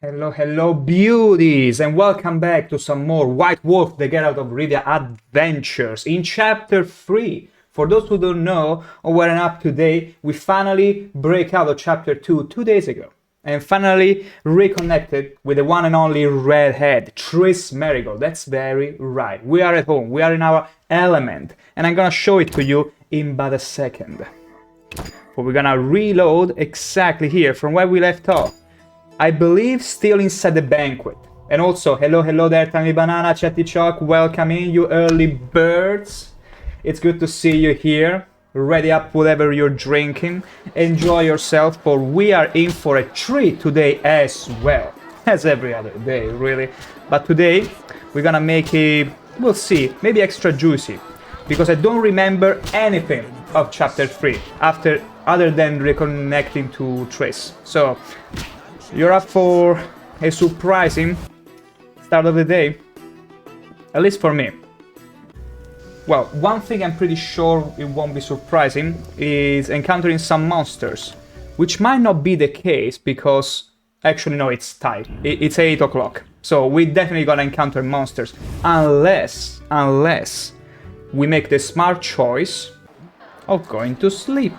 Hello, hello, beauties, and welcome back to some more White Wolf, the Get Out of Rivia adventures in Chapter 3. For those who don't know or weren't up today, we finally break out of Chapter 2 2 days ago and finally reconnected with the one and only redhead, Tris Marigold. That's very right. We are at home, we are in our element, and I'm gonna show it to you in but a second. But we're gonna reload exactly here from where we left off. I believe still inside the banquet. And also, hello there, Tiny Banana, Chatty Chalk, welcome in, you early birds. It's good to see you here. Ready up whatever you're drinking. Enjoy yourself, for we are in for a treat today as well. As every other day, really. But today, we're gonna make it, we'll see, maybe extra juicy. Because I don't remember anything of Chapter 3, other than reconnecting to Tris. So, you're up for a surprising start of the day, at least for me. Well, one thing I'm pretty sure it won't be surprising is encountering some monsters, which might not be the case because, actually no, it's tight. It's 8 o'clock, so we definitely gonna encounter monsters, unless we make the smart choice of going to sleep.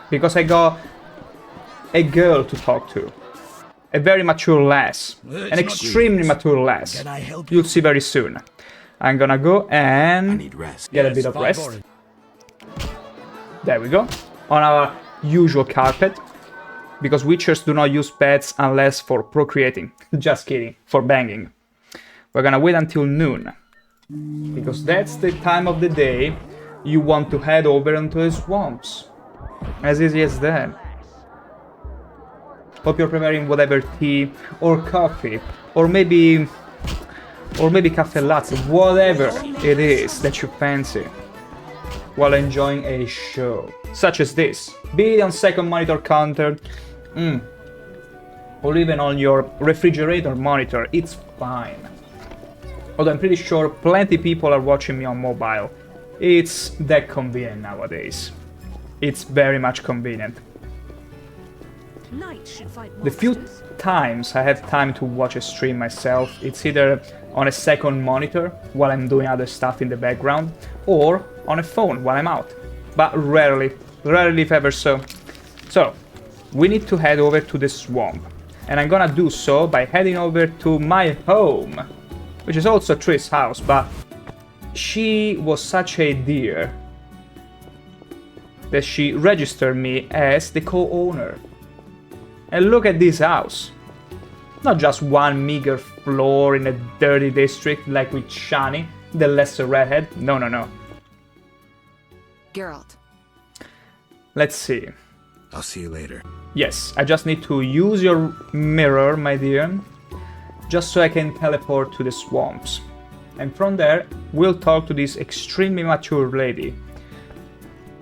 Because I got a girl to talk to. A very mature lass. An extremely mature lass. You'll see very soon. I'm gonna go and get a bit of rest. There we go. On our usual carpet. Because witchers do not use beds unless for procreating. Just kidding. For banging. We're gonna wait until noon. Because that's the time of the day you want to head over into the swamps. As easy as that. Hope you're preparing whatever tea or coffee or maybe cafe latte, whatever it is that you fancy, while enjoying a show such as this, be it on second monitor counter, or even on your refrigerator monitor. It's fine. Although I'm pretty sure plenty people are watching me on mobile. It's that convenient nowadays. It's very much convenient. The few times I have time to watch a stream myself, it's either on a second monitor while I'm doing other stuff in the background, or on a phone while I'm out. But rarely if ever so. So, we need to head over to the swamp. And I'm gonna do so by heading over to my home, which is also Tris' house, but she was such a dear that she registered me as the co-owner. And look at this house. Not just one meager floor in a dirty district like with Shani, the lesser redhead. No. Geralt. Let's see. I'll see you later. Yes, I just need to use your mirror, my dear, just so I can teleport to the swamps. And from there, we'll talk to this extremely mature lady,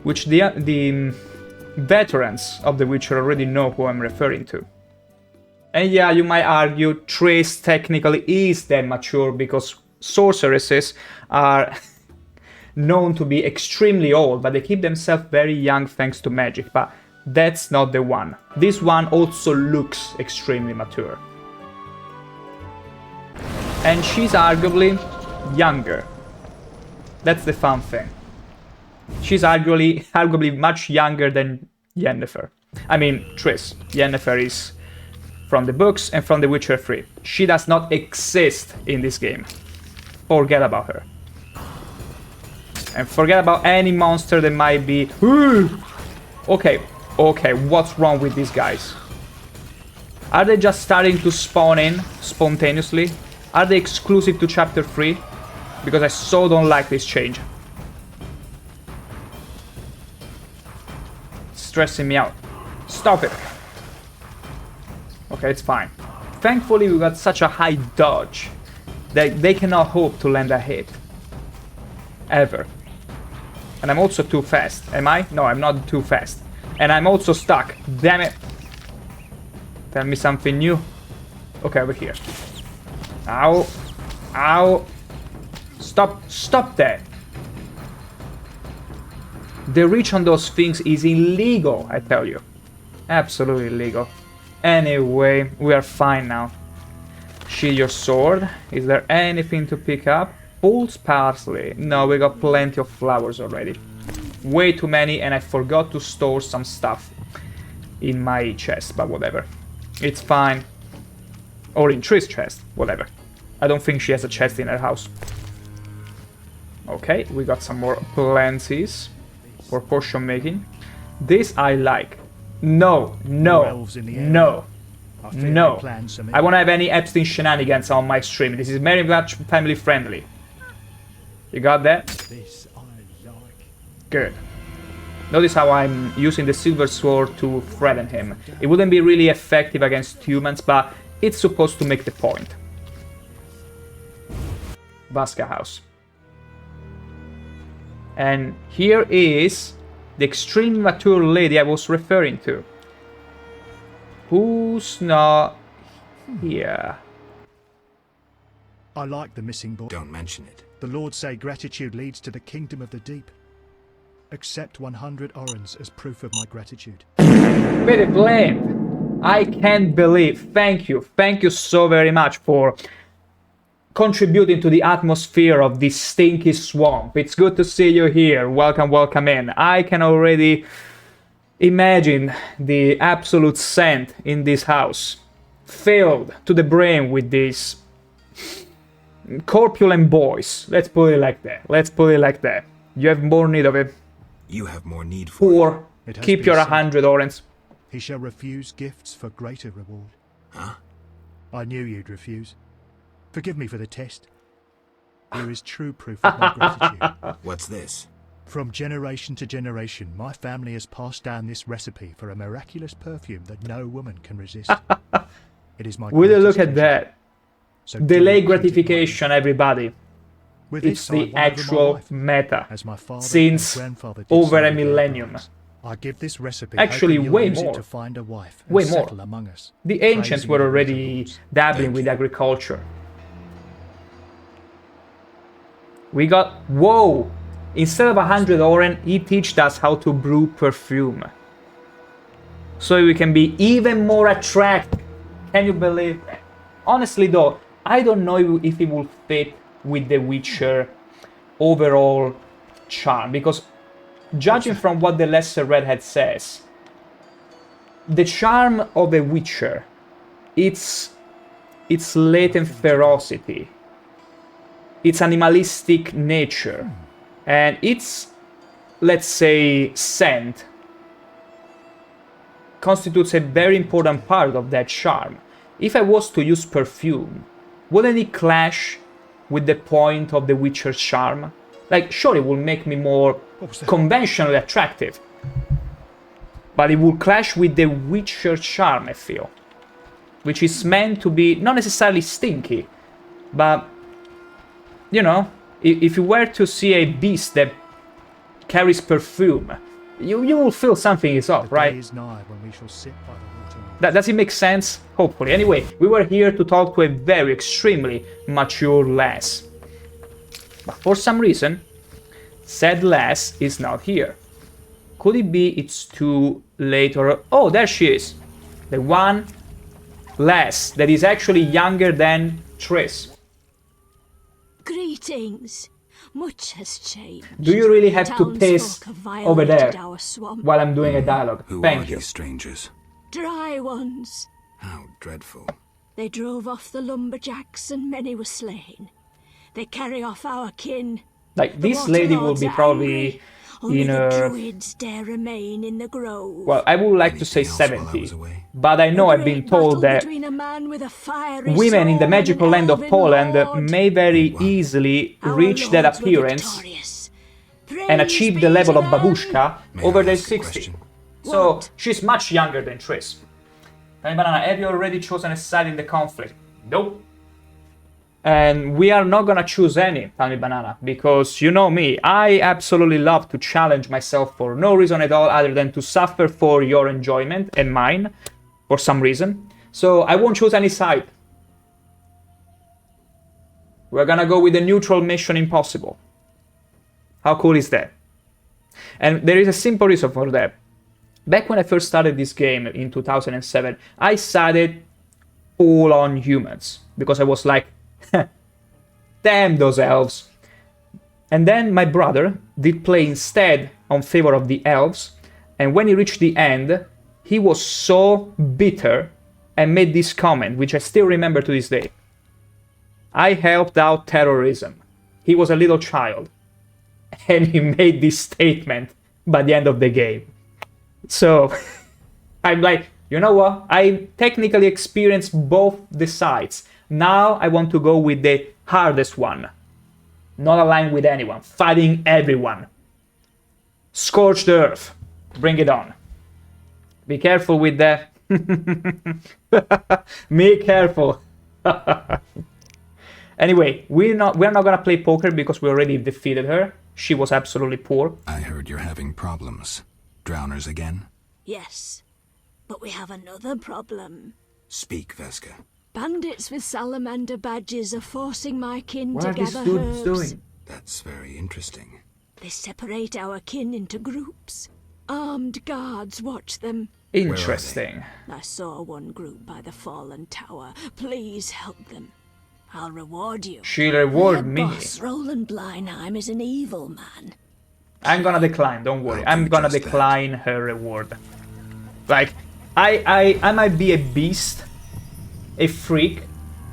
which the veterans of The Witcher already know who I'm referring to. And yeah, you might argue Tris technically is that mature because sorceresses are known to be extremely old, but they keep themselves very young thanks to magic. But that's not the one. This one also looks extremely mature. And she's arguably younger. That's the fun thing. She's arguably much younger than Yennefer. I mean, Tris. Yennefer is from the books and from The Witcher 3. She does not exist in this game. Forget about her. And forget about any monster that might be... Okay, what's wrong with these guys? Are they just starting to spawn in spontaneously? Are they exclusive to Chapter 3? Because I so don't like this change. Stressing me out. Stop it. Okay, it's fine. Thankfully, we got such a high dodge that they cannot hope to land a hit. Ever. And I'm also too fast. Am I? No, I'm not too fast. And I'm also stuck. Damn it. Tell me something new. Okay, over here. Ow. Ow. Stop that. The reach on those things is illegal, I tell you. Absolutely illegal. Anyway, we are fine now. Shield your sword. Is there anything to pick up? Pulse parsley. No, we got plenty of flowers already. Way too many, and I forgot to store some stuff in my chest, but whatever. It's fine. Or in Tri's chest, whatever. I don't think she has a chest in her house. Okay, we got some more planties for potion making. This I like. No, no, no, no. I won't have any Epstein shenanigans on my stream. This is very much family friendly. You got that? Good. Notice how I'm using the silver sword to threaten him. It wouldn't be really effective against humans, but it's supposed to make the point. Vasca house. And here is the extremely mature lady I was referring to. Who's not here? I like the missing boy. Don't mention it. The Lord say gratitude leads to the kingdom of the deep. Accept 100 orens as proof of my gratitude. Very blamed. I can't believe. Thank you so very much for contributing to the atmosphere of this stinky swamp. It's good to see you here. Welcome, welcome in. I can already imagine the absolute scent in this house, filled to the brim with these corpulent boys. Let's put it like that. Let's put it like that. You have more need of it. You have more need for Or keep your 100 orens. He shall refuse gifts for greater reward. Huh? I knew you'd refuse. Forgive me for the test. Here is true proof of my gratitude. What's this? From generation to generation, my family has passed down this recipe for a miraculous perfume that no woman can resist. It is my Will you look at greatest that? treasure. So Delay do gratification, everybody. With It's this, I the honour my actual wife, meta as my father since and grandfather did over so a with their millennium. brothers. I give this recipe, Actually, hoping you'll way use it more. to find a wife and Way more. settle among us. The ancients Praising were the already Lords. dabbling Thank with you. agriculture. We got... Whoa! Instead of 100 oren, he teaches us how to brew perfume. So we can be even more attractive. Can you believe that? Honestly though, I don't know if it will fit with the Witcher overall charm. Because judging from what the Lesser Redhead says, the charm of a Witcher, it's latent ferocity. It's animalistic nature. And its, let's say, scent constitutes a very important part of that charm. If I was to use perfume, wouldn't it clash with the point of the Witcher's charm? Like, sure, it will make me more conventionally attractive, but it will clash with the Witcher's charm, I feel. Which is meant to be not necessarily stinky, but, you know, if you were to see a beast that carries perfume, you will feel something is off, The right? day is nigh when we shall sit by the water. Does it make sense? Hopefully. Anyway, we were here to talk to a very extremely mature lass. But for some reason, said lass is not here. Could it be it's too late or... Oh, there she is. The one lass that is actually younger than Triss. Greetings. Much has changed. Do you really have to piss Townsfolk have over there violated our swamp. while I'm doing a dialogue? Who are Thank you. these strangers? Dry ones. How dreadful. They drove off the lumberjacks and many were slain. They carry off our kin. Like, The this lady will Waterlords be are probably angry. Only in the her... druids dare remain in the grove. Well, I would like to say Anything else while I 70. was away? But I know A I've been great told battle that between a man with a fiery women in the sword magical and an land of elven Poland lord. may very easily Our reach that lords were appearance victorious. and Praise achieve be the level to of them. babushka May over I their ask a 60. question? So What? she's much younger than Triss. Tiny Banana, have you already chosen a side in the conflict? Nope. And we are not gonna choose any, Tiny Banana, because you know me, I absolutely love to challenge myself for no reason at all other than to suffer for your enjoyment and mine, for some reason. So I won't choose any side. We're gonna go with the neutral Mission Impossible. How cool is that? And there is a simple reason for that. Back when I first started this game in 2007, I sided all on humans because I was like, damn those elves. And then my brother did play instead on favor of the elves, and when he reached the end, he was so bitter and made this comment, which I still remember to this day. I helped out terrorism. He was a little child, and he made this statement by the end of the game. So, I'm like, you know what? I technically experienced both the sides. Now I want to go with the hardest one. Not aligned with anyone. Fighting everyone. Scorched earth. Bring it on. Be careful with that. Be careful. Anyway, we're not gonna play poker because we already defeated her. She was absolutely poor. I heard you're having problems. Drowners again? Yes, but we have another problem. Speak, Vesca. Bandits with salamander badges are forcing my kin What to are these gather dudes herbs. doing? That's very interesting. They separate our kin into groups. Armed guards watch them. Interesting. I saw one group by the fallen tower. Please help them. I'll reward you. She'll reward Their me. boss, Roland Bleinheim, is an evil man. I'm gonna decline, don't worry. I'll I'm do gonna just decline her reward. Like, I might be a beast, a freak,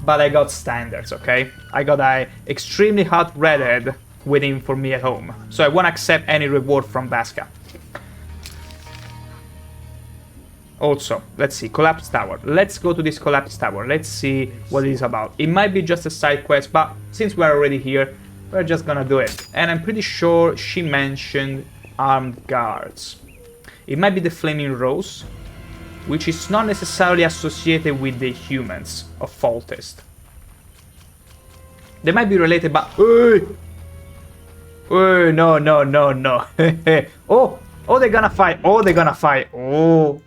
but I got standards, okay? I got a extremely hot redhead waiting for me at home. So I won't accept any reward from Vasca. Also, let's see, collapsed tower. Let's go to this collapsed tower. Let's see what it is about. It might be just a side quest, but since we're already here, we're just gonna do it. And I'm pretty sure she mentioned armed guards. It might be the Flaming Rose, which is not necessarily associated with the humans of Foltest. They might be related, but... no, no, no, no. Oh, they're gonna fight. Oh, they're gonna fight. Oh.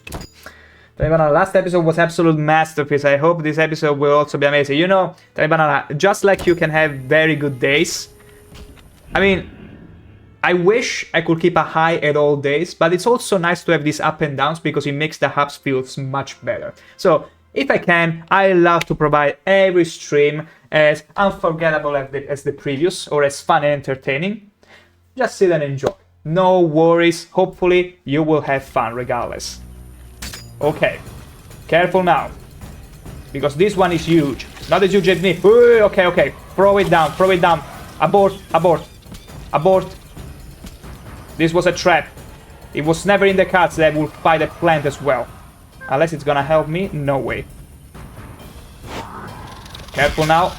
Talibanana, last episode was absolute masterpiece. I hope this episode will also be amazing. You know, Talibanana, just like you can have very good days. I mean, I wish I could keep a high at all days, but it's also nice to have these up and downs because it makes the hubs feel much better. So, if I can, I love to provide every stream as unforgettable as the previous, or as fun and entertaining. Just sit and enjoy. No worries. Hopefully, you will have fun regardless. Okay, careful now, because this one is huge. Not as huge as me. Okay, okay. Throw it down. Throw it down. Abort. Abort. Abort. This was a trap. It was never in the cards that I will fight a plant as well. Unless it's gonna help me. No way. Careful now.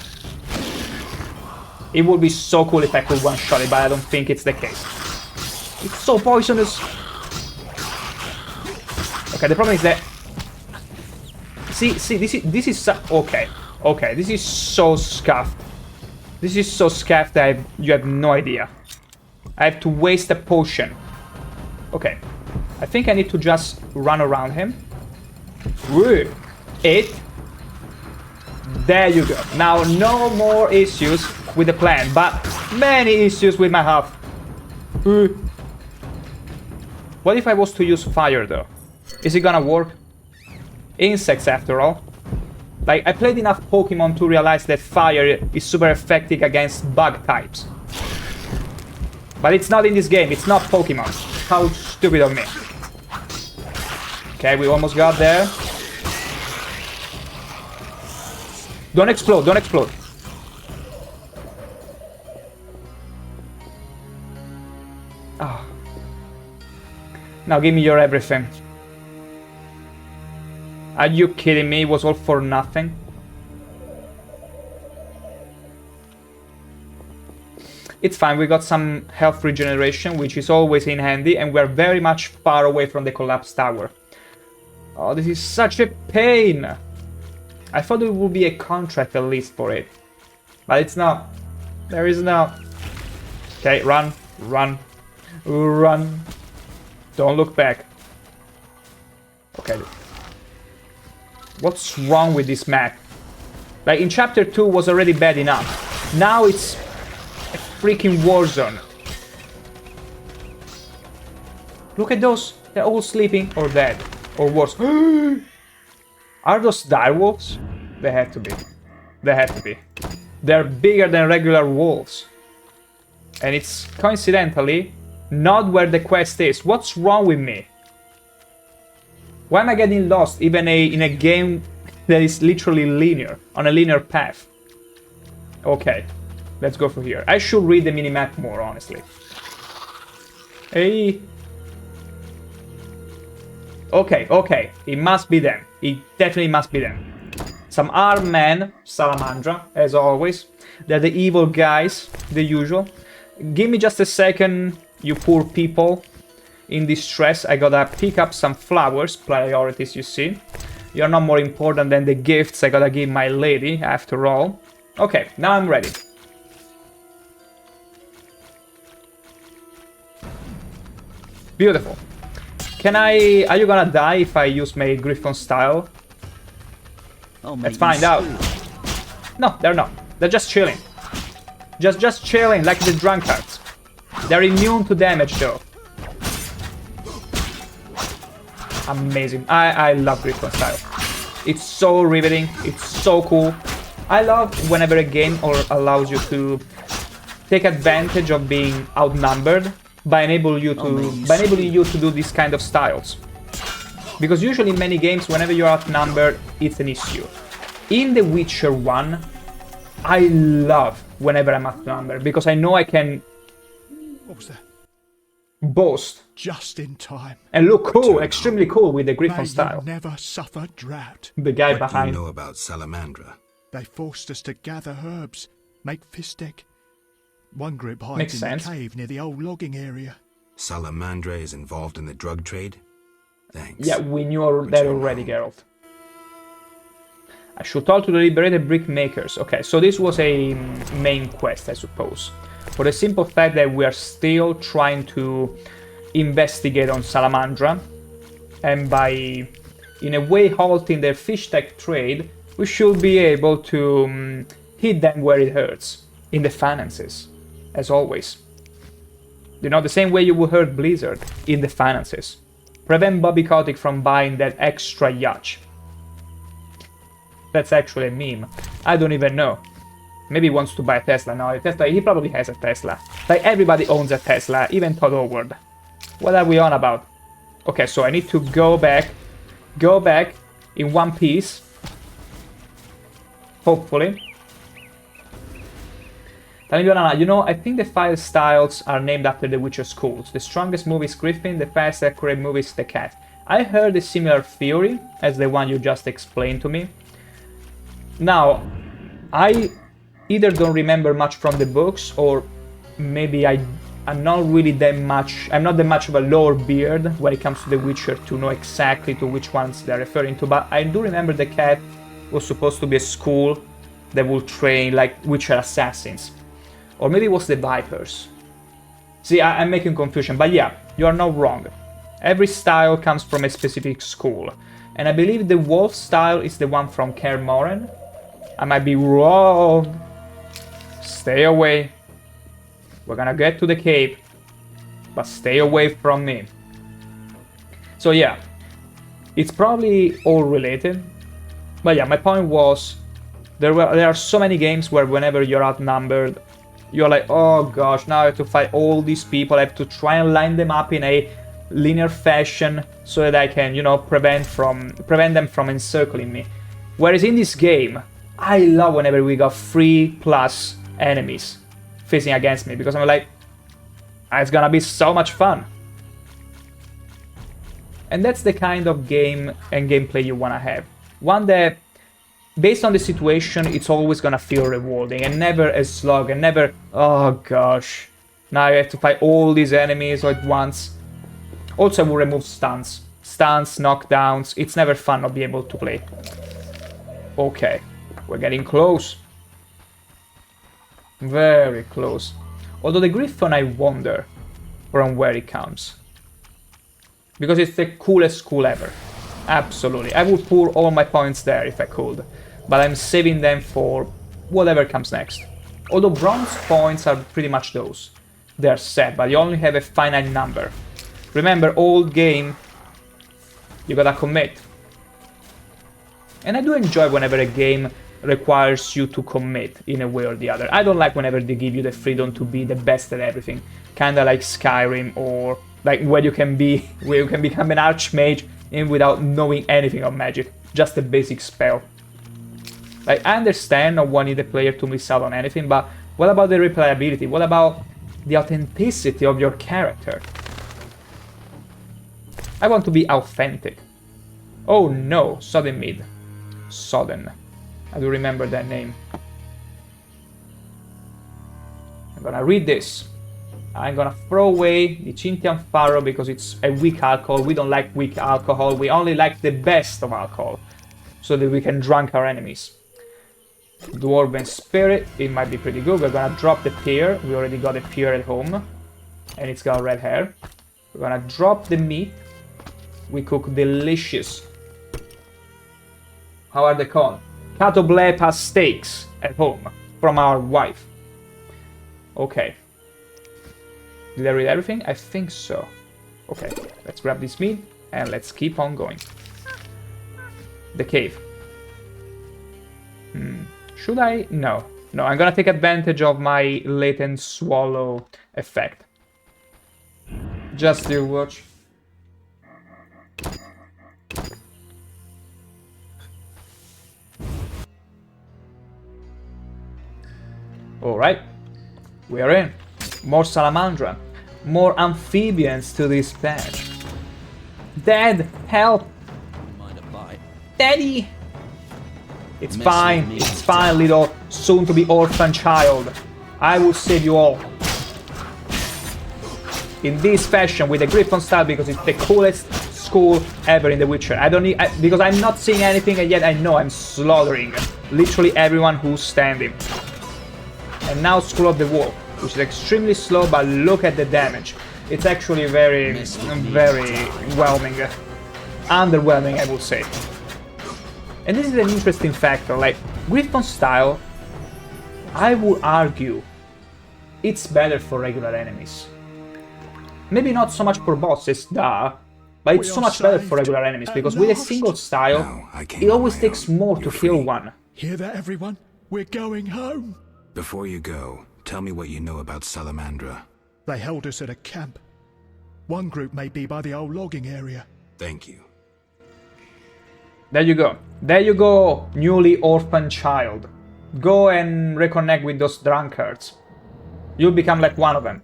It would be so cool if I could one-shot it, but I don't think it's the case. It's so poisonous. Okay, the problem is that... See, this is okay, okay, this is so scuffed. This is so scuffed that you have no idea. I have to waste a potion. Okay, I think I need to just run around him. Woo! It. There you go. Now, no more issues with the plan, but many issues with my health. What if I was to use fire, though? Is it gonna work? Insects, after all. Like, I played enough Pokemon to realize that fire is super effective against bug types. But it's not in this game, it's not Pokemon. How stupid of me. Okay, we almost got there. Don't explode, don't explode. Ah. Now give me your everything. Are you kidding me? It was all for nothing? It's fine, we got some health regeneration, which is always in handy, and we're very much far away from the collapsed tower. Oh, this is such a pain! I thought there would be a contract at least for it. But it's not. There is not. Okay, run, run, run. Don't look back. Okay. What's wrong with this map? Like, in chapter 2 was already bad enough. Now it's a freaking war zone. Look at those. They're all sleeping or dead. Or worse. Are those direwolves? They have to be. They have to be. They're bigger than regular wolves. And it's coincidentally not where the quest is. What's wrong with me? Why am I getting lost even in a game that is literally linear, on a linear path? Okay, let's go for here. I should read the minimap more, honestly. Hey. Okay, it must be them. It definitely must be them. Some armed men, Salamandra, as always. They're the evil guys, the usual. Give me just a second, you poor people in distress. I gotta pick up some flowers, priorities, you see. You're not more important than the gifts I gotta give my lady, after all. Okay, now I'm ready. Beautiful. Are you gonna die if I use my Griffon style? Let's find out. No, they're not. They're just chilling. Just chilling like the drunkards. They're immune to damage though. Amazing. I love Griffon style. It's so riveting. It's so cool. I love whenever a game allows you to take advantage of being outnumbered by enabling you to do these kind of styles. Because usually in many games, whenever you're outnumbered, it's an issue. In The Witcher 1, I love whenever I'm outnumbered, because I know I can What was that? boast Just in time. and look cool, extremely cool with the Griffon May style. you never suffer drought. The guy What do you behind. know about Salamandra? They forced us to gather herbs, make fistic. One group hides Makes in sense. the cave near the old logging area. Salamandra is involved in the drug trade? Thanks. Yeah, we knew But that you're already, wrong. Geralt. I should talk to the liberated brick makers. Okay, so this was a main quest, I suppose. For the simple fact that we are still trying to investigate on Salamandra, and by, in a way, halting their fish tech trade, we should be able to hit them where it hurts, in the finances, as always. You know, the same way you would hurt Blizzard, in the finances. Prevent Bobby Kotick from buying that extra yacht. That's actually a meme. I don't even know. Maybe he wants to buy a Tesla. No, Tesla, he probably has a Tesla. Like, everybody owns a Tesla, even Todd Howard. What are we on about? Okay, so I need to go back in one piece. Hopefully. Tell me, Banana, you know, I think the file styles are named after the Witcher schools. The strongest move is Griffin, the fast accurate move is the cat. I heard a similar theory as the one you just explained to me. Now, I either don't remember much from the books, or maybe I'm not that much of a lore beard when it comes to The Witcher to know exactly to which ones they're referring to, but I do remember the cat was supposed to be a school that will train like Witcher assassins. Or maybe it was the Vipers. See, I'm making confusion, but yeah, you are not wrong. Every style comes from a specific school, and I believe the wolf style is the one from Kaer Morhen. I might be wrong. Stay away. We're gonna get to the cave, but stay away from me. So yeah, it's probably all related. But yeah, my point was, there are so many games where whenever you're outnumbered, you're like, oh gosh, now I have to fight all these people, I have to try and line them up in a linear fashion so that I can, you know, prevent them from encircling me. Whereas in this game, I love whenever we got 3+ enemies facing against me, because I'm like, it's gonna be so much fun. And that's the kind of game and gameplay you wanna have. One that, based on the situation, it's always gonna feel rewarding, and never a slog, and never, oh gosh, now I have to fight all these enemies all at once. Also, I will remove stuns, knockdowns. It's never fun not be able to play. Okay, we're getting close. Very close. Although the Griffon, I wonder from where it comes. Because it's the coolest school ever. Absolutely. I would pour all my points there if I could. But I'm saving them for whatever comes next. Although bronze points are pretty much those. They're set, but you only have a finite number. Remember, old game, you gotta commit. And I do enjoy whenever a game requires you to commit in a way or the other. I don't like whenever they give you the freedom to be the best at everything. Kinda like Skyrim, or like where you can become an archmage and without knowing anything of magic. Just a basic spell. Like, I understand not wanting the player to miss out on anything, but what about the replayability? What about the authenticity of your character? I want to be authentic. Oh no, Sodden Mid. Sodden. I do remember that name. I'm gonna read this. I'm gonna throw away the Chintian Faro because it's a weak alcohol. We don't like weak alcohol. We only like the best of alcohol, so that we can drunk our enemies. Dwarven Spirit, it might be pretty good. We're gonna drop the pear. We already got a pear at home, and it's got red hair. We're gonna drop the meat. We cook delicious. How are they called? Catoblepa steaks at home from our wife. Okay. Did I read everything? I think so. Okay, let's grab this meat and let's keep on going. The cave. Should I? No. No, I'm gonna take advantage of my latent swallow effect. Just you watch. Alright, we are in. More salamandra. More amphibians to this patch. Dad, help! Daddy! It's fine, it's fine, little soon-to-be orphan child. I will save you all. In this fashion, with the Griffon style, because it's the coolest school ever in The Witcher. I don't need... because I'm not seeing anything, and yet I know I'm slaughtering literally everyone who's standing. And now School of the Wolf, which is extremely slow, but look at the damage. It's actually very whelming. Underwhelming, I would say. And this is an interesting factor, like, Griffon style, I would argue, it's better for regular enemies. Maybe not so much for bosses, but it's so much better for regular enemies, because with a single style, it always takes more to kill one. Hear that, everyone? We're going home. Before you go, tell me what you know about Salamandra. They held us at a camp. One group may be by the old logging area. Thank you. There you go. There you go, newly orphaned child. Go and reconnect with those drunkards. You'll become like one of them.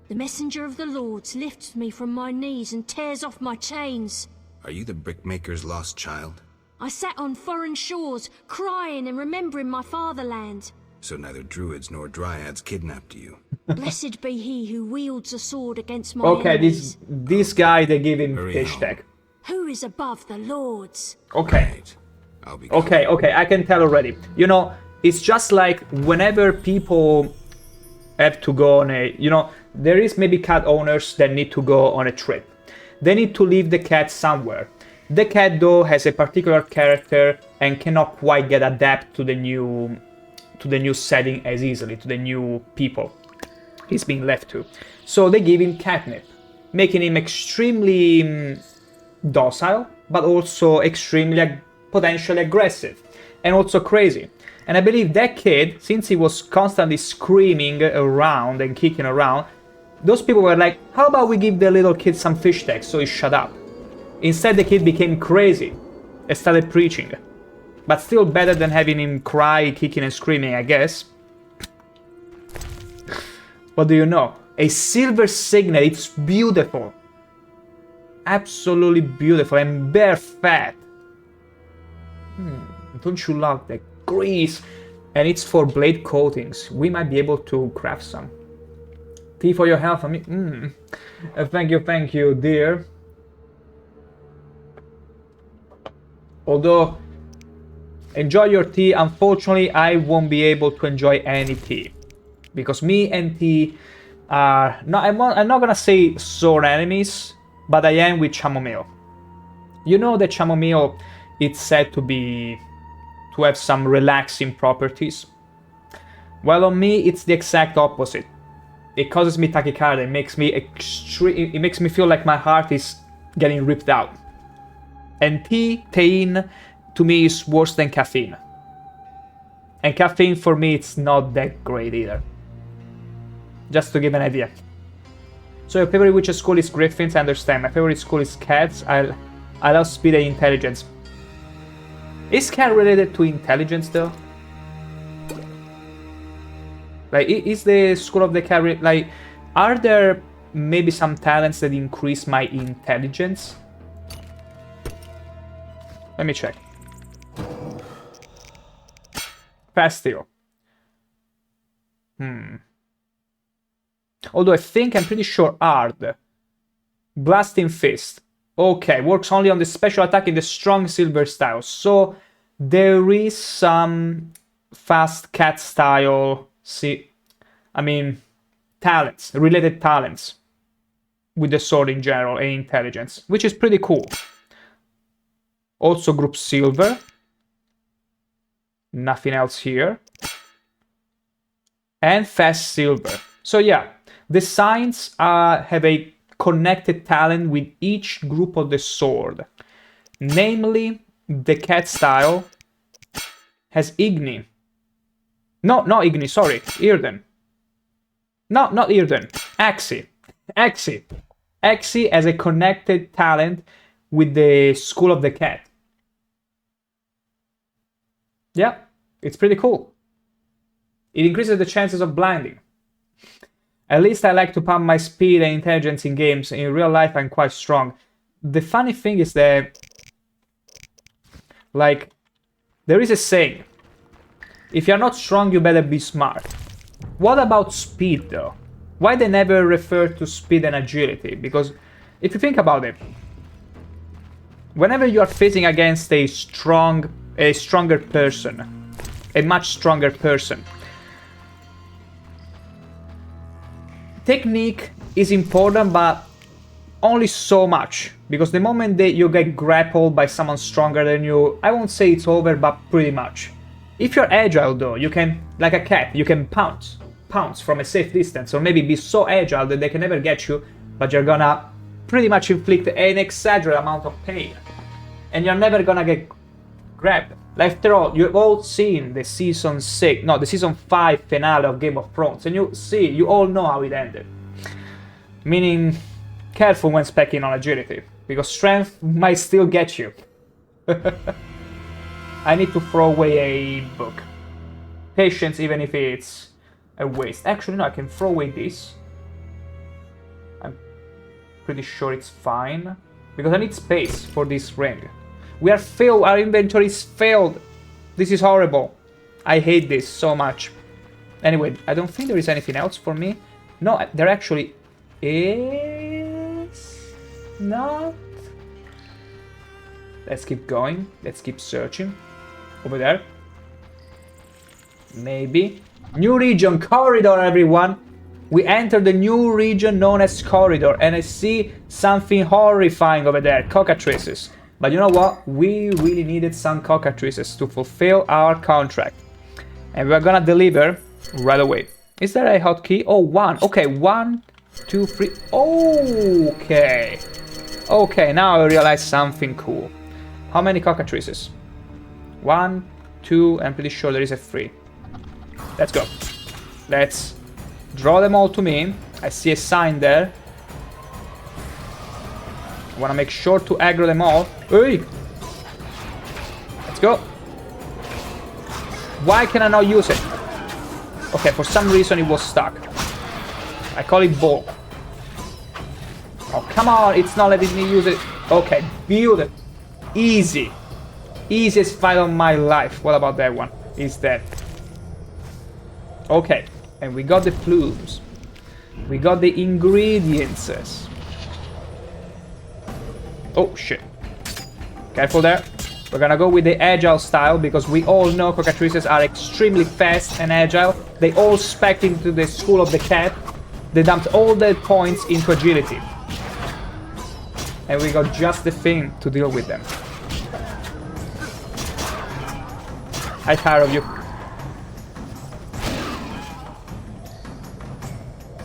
The messenger of the Lords lifts me from my knees and tears off my chains. Are you the brickmaker's lost child? I sat on foreign shores, crying and remembering my fatherland. So neither druids nor dryads kidnapped you. Blessed be he who wields a sword against my Okay, enemies. this guy, they give him Hurry fish home. tag. Who is above the Lords? Okay. Right. I'll be Okay, I can tell already. You know, it's just like whenever people have to go on a... You know, there is maybe cat owners that need to go on a trip. They need to leave the cat somewhere. The cat, though, has a particular character and cannot quite get adapted to the new setting as easily, to the new people he's being left to. So they give him catnip, making him extremely docile, but also extremely potentially aggressive, and also crazy. And I believe that kid, since he was constantly screaming around and kicking around, those people were like, how about we give the little kid some fish tags so he shut up? Instead, the kid became crazy and started preaching. But still better than having him cry, kicking and screaming, I guess. What do you know? A silver signet, it's beautiful. Absolutely beautiful and bare fat. Don't you love the grease? And it's for blade coatings. We might be able to craft some. Tea for your health, I mean, thank you, dear. Although, enjoy your tea. Unfortunately, I won't be able to enjoy any tea. Because me and tea are... I'm not gonna say sore enemies, but I am with chamomile. You know that chamomile, it's said to have some relaxing properties. Well, on me, it's the exact opposite. it causes me tachycardia. It makes me feel like my heart is getting ripped out. And tea to me is worse than caffeine. And caffeine for me it's not that great either. Just to give an idea. So your favorite witch school is Griffins, I understand. My favorite school is Cats. I love speed and intelligence. Is Cat related to intelligence though? Like, is the school of the cat, like, are there maybe some talents that increase my intelligence? Let me check. Fastio. Although I'm pretty sure hard. Blasting Fist. Okay, works only on the special attack in the strong silver style. So there is some fast cat style, talents, related talents with the sword in general and intelligence, which is pretty cool. Also group silver. Nothing else here. And fast silver. So yeah, the signs have a connected talent with each group of the sword. Namely, the cat style has Igni. No, not Igni, sorry, Irden. No, not Irden. Axie. Axie has a connected talent with the School of the Cat. Yeah, it's pretty cool. It increases the chances of blinding. At least I like to pump my speed and intelligence in games. In real life, I'm quite strong. The funny thing is that, like, there is a saying. If you're not strong, you better be smart. What about speed, though? Why they never refer to speed and agility? Because if you think about it, whenever you are facing against a stronger person, a much stronger person, technique is important, but only so much. Because the moment that you get grappled by someone stronger than you, I won't say it's over, but pretty much. If you're agile though, you can, like a cat, you can pounce from a safe distance, or maybe be so agile that they can never get you, but you're gonna pretty much inflict an exaggerated amount of pain. And you're never gonna get grabbed. After all, you've all seen the season 5 finale of Game of Thrones, and you all know how it ended. Meaning, careful when specking on agility, because strength might still get you. I need to throw away a book. Patience, even if it's a waste. Actually, no, I can throw away this. I'm pretty sure it's fine, because I need space for this ring. We are failed, our inventory is failed. This is horrible. I hate this so much. Anyway, I don't think there is anything else for me. No, there actually is not. Let's keep going. Let's keep searching. Over there. Maybe. New region, Corridor, everyone. We entered the new region known as Corridor, and I see something horrifying over there. Cockatrices. But you know what? We really needed some cockatrices to fulfill our contract. And we're gonna deliver right away. Is there a hotkey? Oh, 1. Okay, 1, 2, 3. Okay. Okay, now I realize something cool. How many cockatrices? 1, 2, I'm pretty sure there is a 3. Let's go. Let's draw them all to me. I see a sign there. I want to make sure to aggro them all. Hey! Let's go. Why can I not use it? Okay, for some reason it was stuck. I call it ball. Oh, come on, it's not letting me use it. Okay, beautiful. Easy. Easiest fight of my life. What about that one? He's dead. Okay, and we got the plumes. We got the ingredients. Oh, shit. Careful there. We're gonna go with the agile style, because we all know cockatrices are extremely fast and agile. They all spec into the School of the Cat. They dumped all their points into agility. And we got just the thing to deal with them. I'm tired of you.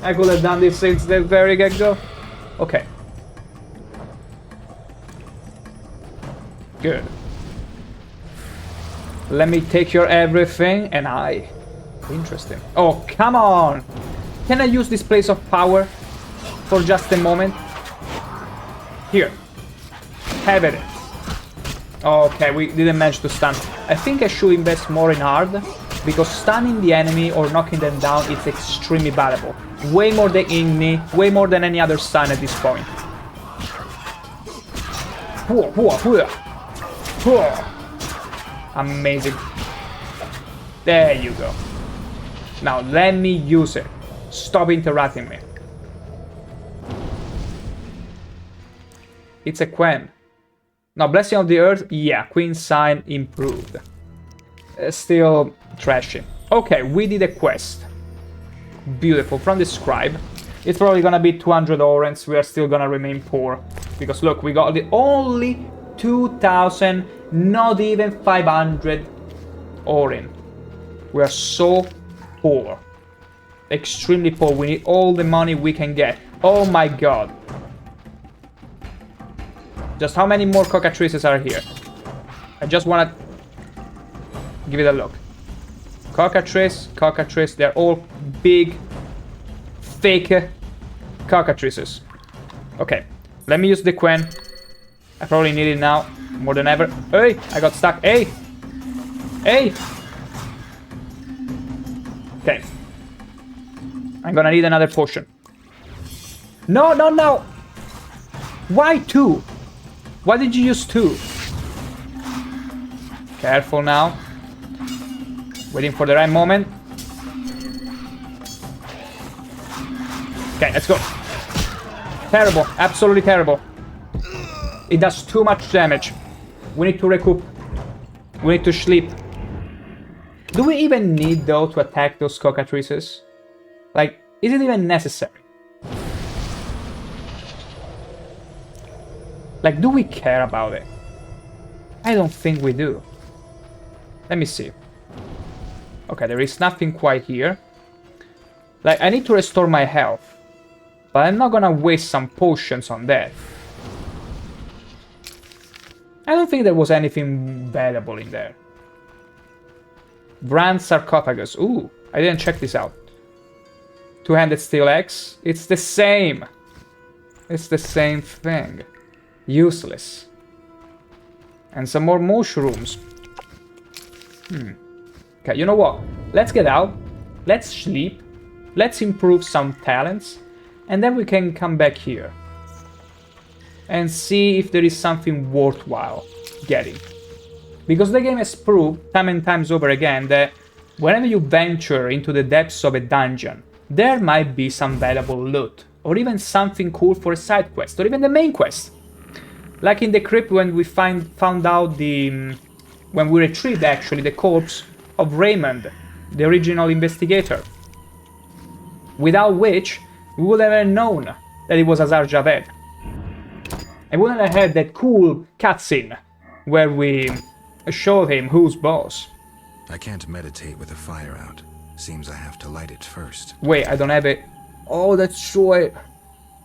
I could have done this since the very get-go. Okay. Good. Let me take your everything, and I... Interesting. Oh, come on! Can I use this place of power for just a moment? Here. Have it. Okay, we didn't manage to stun. I think I should invest more in hard, because stunning the enemy or knocking them down is extremely valuable. Way more than Igni, way more than any other stun at this point. Amazing. There you go. Now let me use it. Stop interrupting me. It's a Quen. Now, Blessing of the Earth, yeah, Queen Sign improved. Still trashy. Okay, we did a quest. Beautiful, from the Scribe. It's probably gonna be 200 Orens, we are still gonna remain poor. Because look, we got the only 2,000, not even 500 Oren. We are so poor. Extremely poor, we need all the money we can get. Oh my god. Just how many more cockatrices are here? I just wanna give it a look. Cockatrice, they're all big, fake cockatrices. Okay, let me use the Quen. I probably need it now, more than ever. Hey, I got stuck. Hey! Hey! Okay. I'm gonna need another potion. No, no, no! Why two? Why did you use two? Careful now. Waiting for the right moment. Okay, let's go. Terrible, absolutely terrible. It does too much damage. We need to recoup. We need to sleep. Do we even need, though, to attack those cockatrices? Like, is it even necessary? Like, do we care about it? I don't think we do. Let me see. Okay, there is nothing quite here. Like, I need to restore my health. But I'm not gonna waste some potions on that. I don't think there was anything valuable in there. Brand sarcophagus. Ooh, I didn't check this out. Two-handed steel axe. It's the same. It's the same thing. Useless. And some more mushrooms. Okay, you know what? Let's get out. Let's sleep. Let's improve some talents. And then we can come back here. And see if there is something worthwhile getting. Because the game has proved, time and times over again, that whenever you venture into the depths of a dungeon, there might be some valuable loot. Or even something cool for a side quest. Or even the main quest. Like in the crypt when we found out the... when we retrieved actually the corpse of Raymond, the original investigator. Without which, we would have known that it was Azar Javed. I wouldn't have had that cool cutscene where we showed him who's boss. I can't meditate with a fire out. Seems I have to light it first. Wait, I don't have it. Oh, that's true.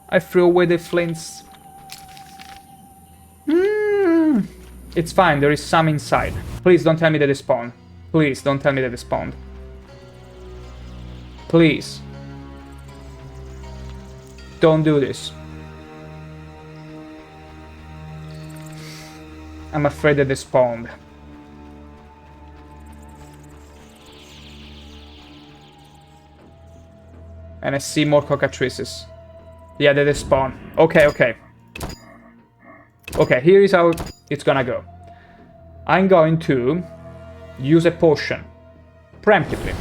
I threw away the flints. It's fine, there is some inside. Please don't tell me that they spawned. Please don't tell me that they spawned. Please. Don't do this. I'm afraid that they spawned. And I see more cockatrices. Yeah, they spawn. Okay, okay. Okay, here is how it's gonna go. I'm going to use a potion. Preemptively.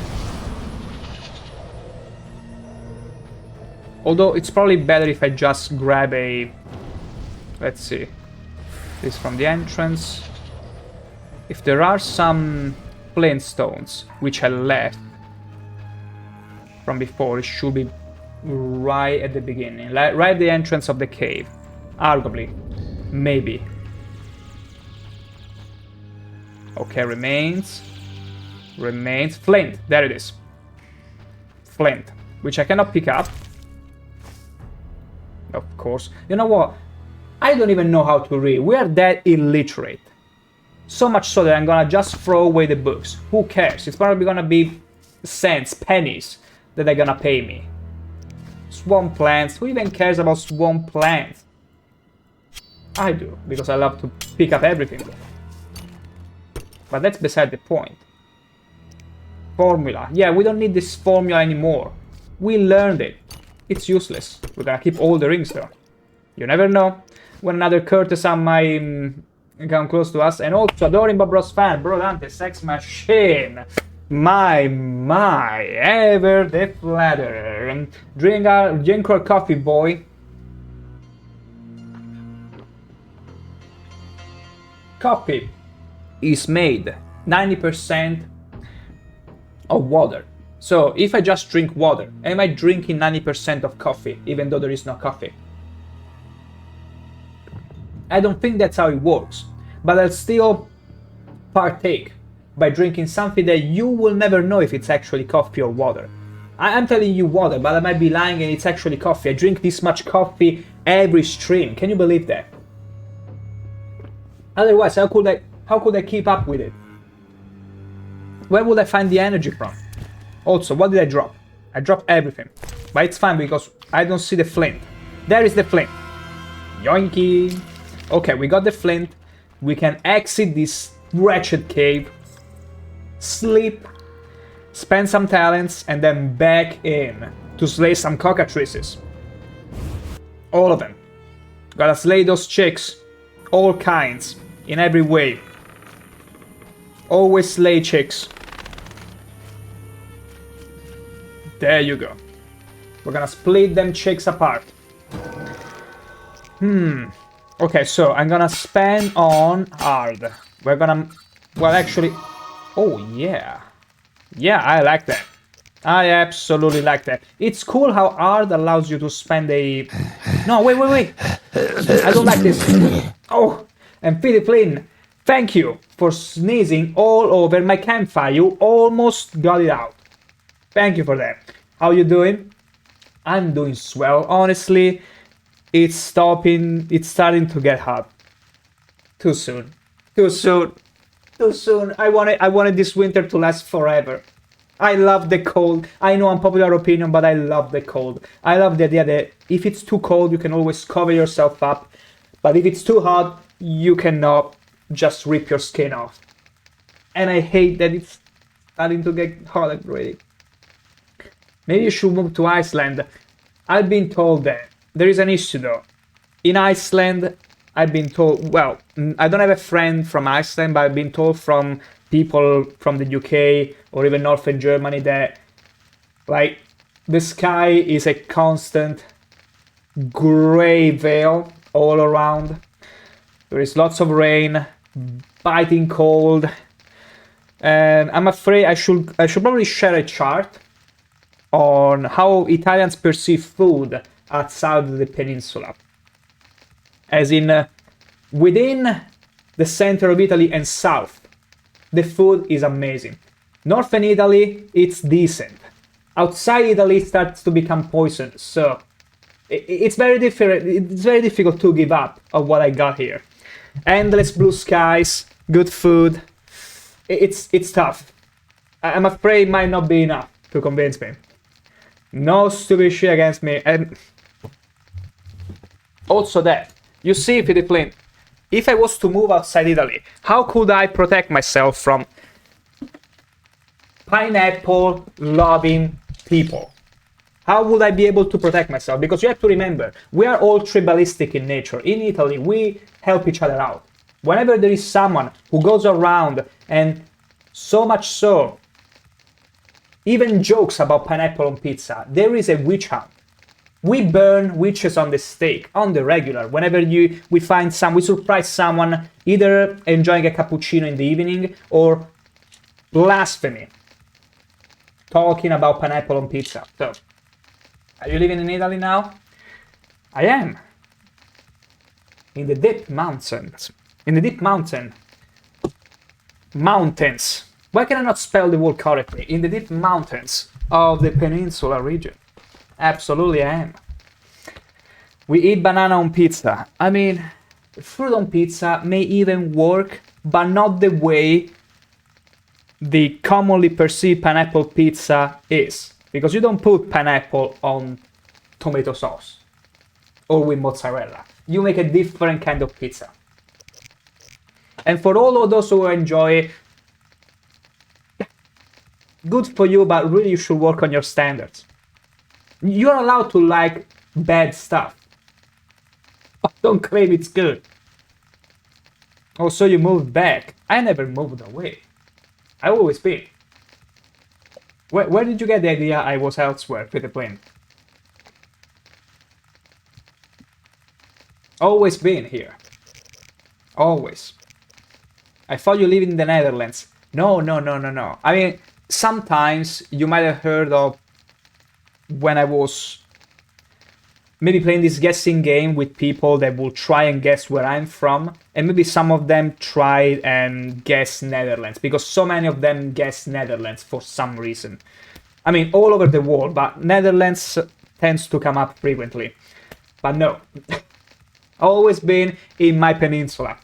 Although it's probably better if I just grab a... Let's see. This from the entrance. If there are some flintstones which I left from before, it should be right at the beginning. Right at the entrance of the cave. Arguably. Maybe. Okay, remains. Remains. Flint. There it is. Flint. Which I cannot pick up. course. You know what? I don't even know how to read. We are that illiterate. So much so that I'm gonna just throw away the books. Who cares? It's probably gonna be cents, pennies that they're gonna pay me. Swamp plants. Who even cares about swamp plants? I do, because I love to pick up everything. But that's beside the point. Formula. Yeah, we don't need this formula anymore. We learned it. It's useless. We're gonna keep all the rings though. You never know when another courtesan might come close to us. And also, adoring Bob Ross fan, Bro Dante, sex machine. My, ever the flatterer. Drink our coffee, boy. Coffee is made 90% of water. So if I just drink water, am I drinking 90% of coffee, even though there is no coffee? I don't think that's how it works, but I'll still partake by drinking something that you will never know if it's actually coffee or water. I'm telling you water, but I might be lying and it's actually coffee. I drink this much coffee every stream. Can you believe that? Otherwise, how could I keep up with it? Where would I find the energy from? Also, what did I drop? I dropped everything. But it's fine because I don't see the flint. There is the flint. Yoinky! Okay, we got the flint. We can exit this wretched cave. Sleep. Spend some talents and then back in to slay some cockatrices. All of them. Gotta slay those chicks. All kinds. In every way. Always slay chicks. There you go. We're gonna split them chicks apart. Okay, so I'm gonna spend on hard. We're gonna... Well, actually... Oh, yeah. Yeah, I like that. I absolutely like that. It's cool how hard allows you to spend a... No, wait. I don't like this. Oh, and Philip Lynn, thank you for sneezing all over my campfire. You almost got it out. Thank you for that. How you doing? I'm doing swell. Honestly, it's starting to get hot. Too soon. I wanted this winter to last forever. I love the cold. I know unpopular opinion, but I love the cold. I love the idea that if it's too cold, you can always cover yourself up. But if it's too hot, you cannot just rip your skin off. And I hate that it's starting to get hot already. Maybe you should move to Iceland. I've been told that. There is an issue though. In Iceland, I've been told, well, I don't have a friend from Iceland, but I've been told from people from the UK or even Northern Germany that, like, the sky is a constant grey veil all around. There is lots of rain, biting cold, and I'm afraid I should probably share a chart on how Italians perceive food outside of the peninsula. As in, within the center of Italy and south, the food is amazing. Northern Italy, it's decent. Outside Italy, it starts to become poisonous. So it's very different. It's very difficult to give up on what I got here. Endless blue skies, good food. It's tough. I'm afraid it might not be enough to convince me. No stupid shit against me. And also that, you see, Philip Lynn, if I was to move outside Italy, how could I protect myself from pineapple-loving people? How would I be able to protect myself? Because you have to remember, we are all tribalistic in nature. In Italy, we help each other out. Whenever there is someone who goes around and so much so, even jokes about pineapple on pizza, there is a witch hunt. We burn witches on the stake, on the regular. Whenever we surprise someone either enjoying a cappuccino in the evening or blasphemy, talking about pineapple on pizza. So, are you living in Italy now? I am. In the deep mountains. In the deep mountains. Why can I not spell the word correctly? In the deep mountains of the peninsula region. Absolutely I am. We eat banana on pizza. I mean, fruit on pizza may even work, but not the way the commonly perceived pineapple pizza is. Because you don't put pineapple on tomato sauce or with mozzarella. You make a different kind of pizza. And for all of those who enjoy, good for you, but really you should work on your standards. You're allowed to like bad stuff. But don't claim it's good. Also, you moved back. I never moved away. I've always been. Where did you get the idea I was elsewhere with the plane? Always been here. Always. I thought you live in the Netherlands. No. I mean, sometimes you might have heard of when I was maybe playing this guessing game with people that will try and guess where I'm from, and maybe some of them try and guess Netherlands, because so many of them guess Netherlands for some reason. I mean, all over the world, but Netherlands tends to come up frequently. But no. Always been in my peninsula,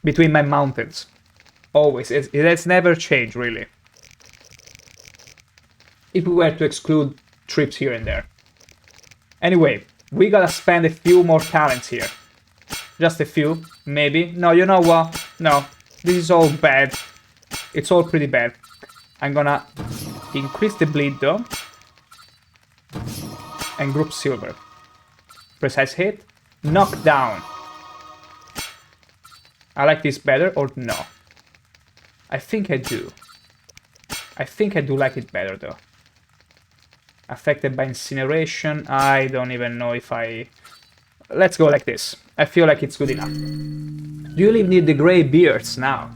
between my mountains. Always. It has never changed, really. If we were to exclude trips here and there. Anyway, we gotta spend a few more talents here. Just a few, maybe. No, you know what? No, this is all bad. It's all pretty bad. I'm gonna increase the bleed though. And group silver. Precise hit. Knock down. I like this better or no? I think I do. I think I do like it better though. Affected by incineration. I don't even know if I... Let's go like this. I feel like it's good enough. Do you live near the grey beards now?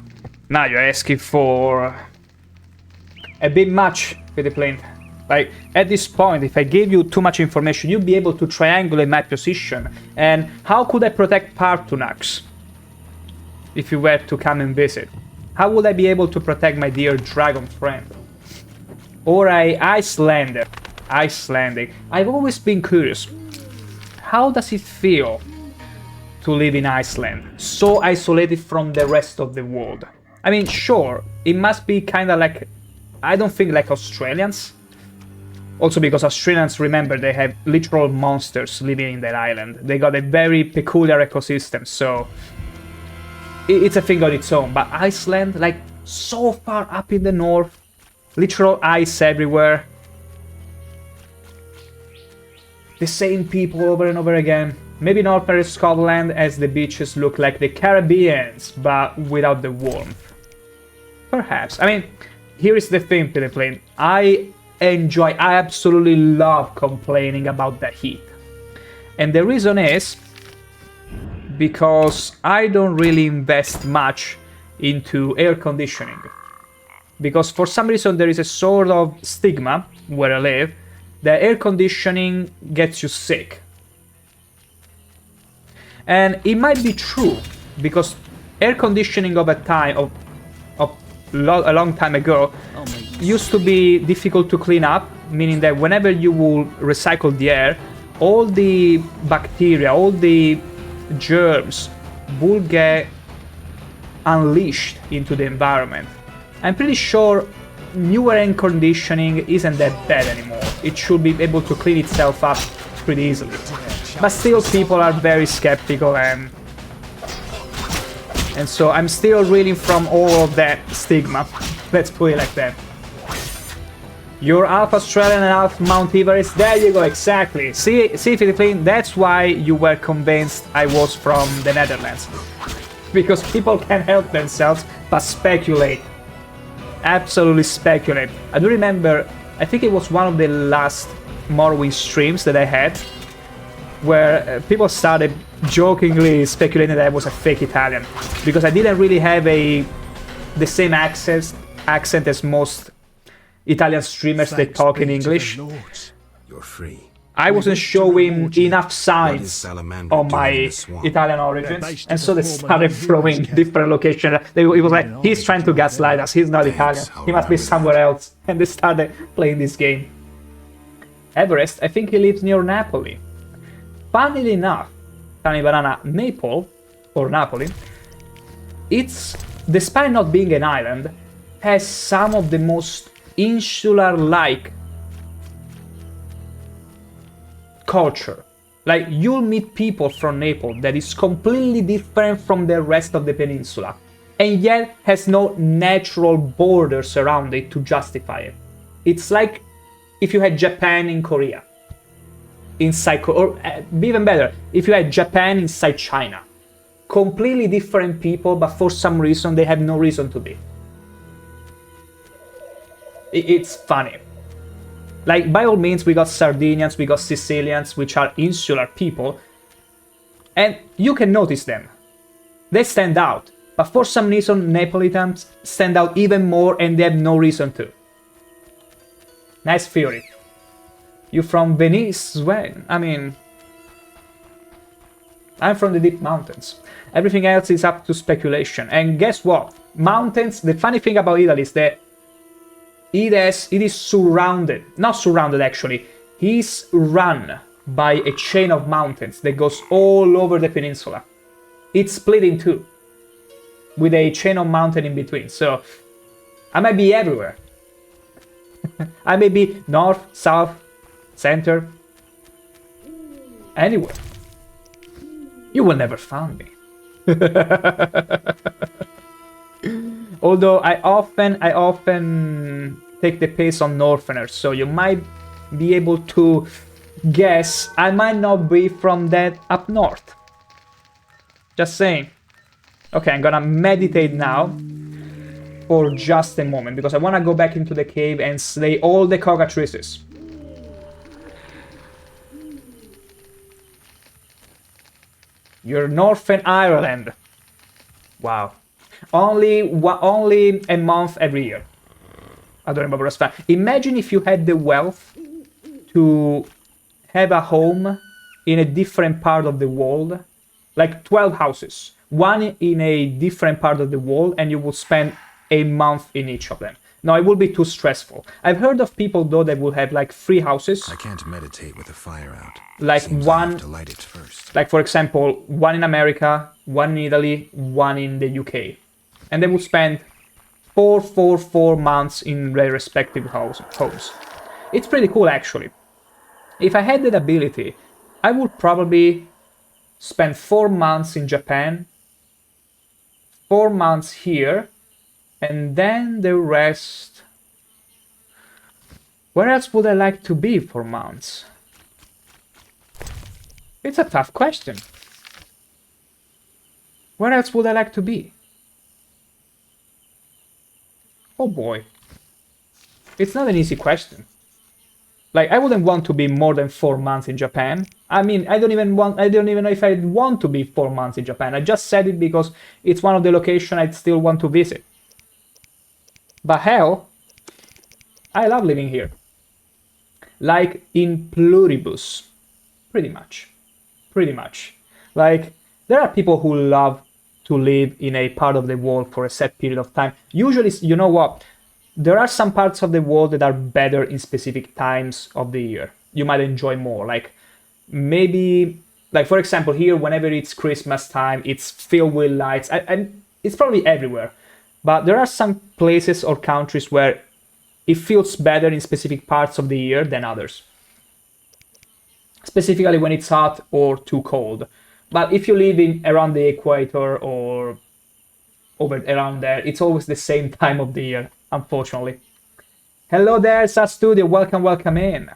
Now you're asking for... a bit much with the plane. Like, at this point, if I gave you too much information, you'd be able to triangulate my position. And how could I protect Partunax if you were to come and visit? How would I be able to protect my dear dragon friend? Or Icelandic. I've always been curious. How does it feel to live in Iceland, so isolated from the rest of the world? I mean, sure, it must be kind of like... I don't think like Australians. Also because Australians, remember, they have literal monsters living in that island. They got a very peculiar ecosystem, so... it's a thing on its own. But Iceland, like, so far up in the north, literal ice everywhere. The same people over and over again. Maybe northern Scotland, as the beaches look like the Caribbeans, but without the warmth. Perhaps. I mean, here is the thing, Plane. I absolutely love complaining about the heat. And the reason is because I don't really invest much into air conditioning. Because for some reason there is a sort of stigma where I live that air conditioning gets you sick. And it might be true, because air conditioning of a long time ago used to be difficult to clean up, meaning that whenever you will recycle the air, all the bacteria, all the germs will get unleashed into the environment. I'm pretty sure newer air conditioning isn't that bad anymore. It should be able to clean itself up pretty easily. But still, people are very skeptical, and so I'm still reeling from all of that stigma. Let's put it like that. You're half Australian and half Mount Everest. There you go, exactly. See, Philippine, that's why you were convinced I was from the Netherlands. Because people can't help themselves but speculate. Absolutely speculate. I do remember, I think it was one of the last Morrowind streams that I had, where people started jokingly speculating that I was a fake Italian, because I didn't really have the same accent as most Italian streamers that talk in English. You're free. I wasn't showing enough signs on my Italian origins, and so they started throwing different locations. It was like, he's trying to gaslight us, he's not Italian, he must be somewhere else, and they started playing this game. Everest, I think he lives near Napoli. funnily enough, Tiny Banana, Naples, or Napoli, it's, despite not being an island, has some of the most insular-like culture. Like, you'll meet people from Naples that is completely different from the rest of the peninsula, and yet has no natural borders around it to justify it. It's like if you had Japan in Korea, inside, or even better, if you had Japan inside China. Completely different people, but for some reason they have no reason to be. It's funny. Like, by all means, we got Sardinians, we got Sicilians, which are insular people, and you can notice them. They stand out, but for some reason Neapolitans stand out even more, and they have no reason to. Nice theory. You from Venice, Sven? I mean, I'm from the deep mountains. Everything else is up to speculation. And guess what? Mountains, the funny thing about Italy is that it is surrounded, not surrounded actually, he's run by a chain of mountains that goes all over the peninsula. It's split in two, with a chain of mountain in between, so I might be everywhere. I may be north, south, center, anywhere. You will never find me. Although I often take the pace on Northerners, so you might be able to guess I might not be from that up north. Just saying. Okay, I'm gonna meditate now for just a moment, because I want to go back into the cave and slay all the cockatrices. You're Northern Ireland. Wow. Only a month every year. I don't remember as far. Imagine if you had the wealth to have a home in a different part of the world, like 12 houses, one in a different part of the world, and you would spend a month in each of them. No, it would be too stressful. I've heard of people though that will have like 3 houses. I can't meditate with the fire out. Like Seems I one, have to light it first. like for example, one in America, one in Italy, one in the UK, and they would spend 4 months in their respective homes. It's pretty cool actually. If I had that ability, I would probably spend 4 months in Japan, 4 months here, and then the rest... Where else would I like to be for months? It's a tough question. Where else would I like to be? Oh boy. It's not an easy question. Like, I wouldn't want to be more than 4 months in Japan. I mean, I don't even know if I'd want to be 4 months in Japan. I just said it because it's one of the locations I'd still want to visit. But hell, I love living here. Like in pluribus. Pretty much. Pretty much. Like, there are people who love to live in a part of the world for a set period of time. Usually, you know what? There are some parts of the world that are better in specific times of the year. You might enjoy more. Like, maybe, like for example, here, whenever it's Christmas time, it's filled with lights. And it's probably everywhere. But there are some places or countries where it feels better in specific parts of the year than others. Specifically when it's hot or too cold. But if you live in around the equator or over around there, it's always the same time of the year, unfortunately. Hello there, Sat Studio, welcome in.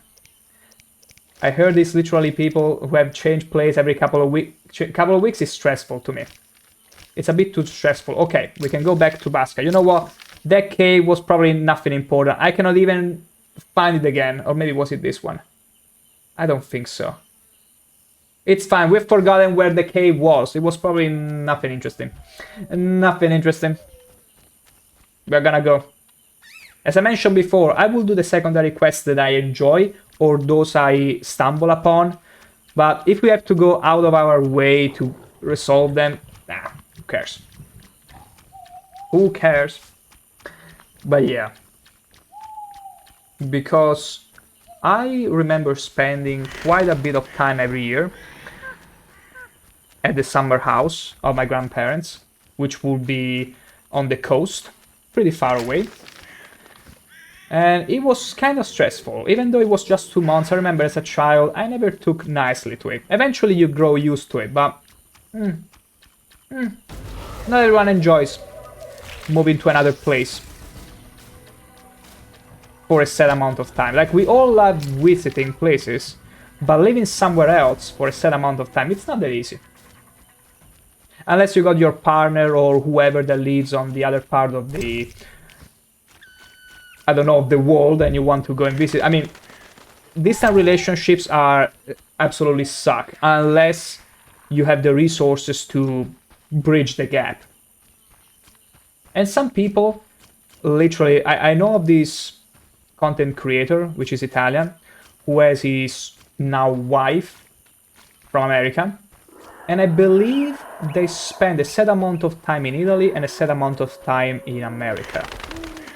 I heard it's literally people who have changed place every couple of weeks. Couple of weeks is stressful to me. It's a bit too stressful. Okay, we can go back to Basca. You know what? That cave was probably nothing important. I cannot even find it again. Or maybe was it this one? I don't think so. It's fine. We've forgotten where the cave was. It was probably nothing interesting. Nothing interesting. We're gonna go. As I mentioned before, I will do the secondary quests that I enjoy or those I stumble upon. But if we have to go out of our way to resolve them, nah, who cares? Who cares? But yeah. Because I remember spending quite a bit of time every year at the summer house of my grandparents, which would be on the coast, pretty far away. And it was kind of stressful, even though it was just 2 months. I remember as a child, I never took nicely to it. Eventually you grow used to it, but not everyone enjoys moving to another place for a set amount of time. Like, we all love visiting places, but living somewhere else for a set amount of time, it's not that easy. Unless you got your partner or whoever that lives on the other part of the, I don't know, of the world, and you want to go and visit. I mean, distant relationships are absolutely suck unless you have the resources to bridge the gap. And some people, literally, I know of this content creator, which is Italian, who has his now wife from America, and I believe they spend a set amount of time in Italy and a set amount of time in America.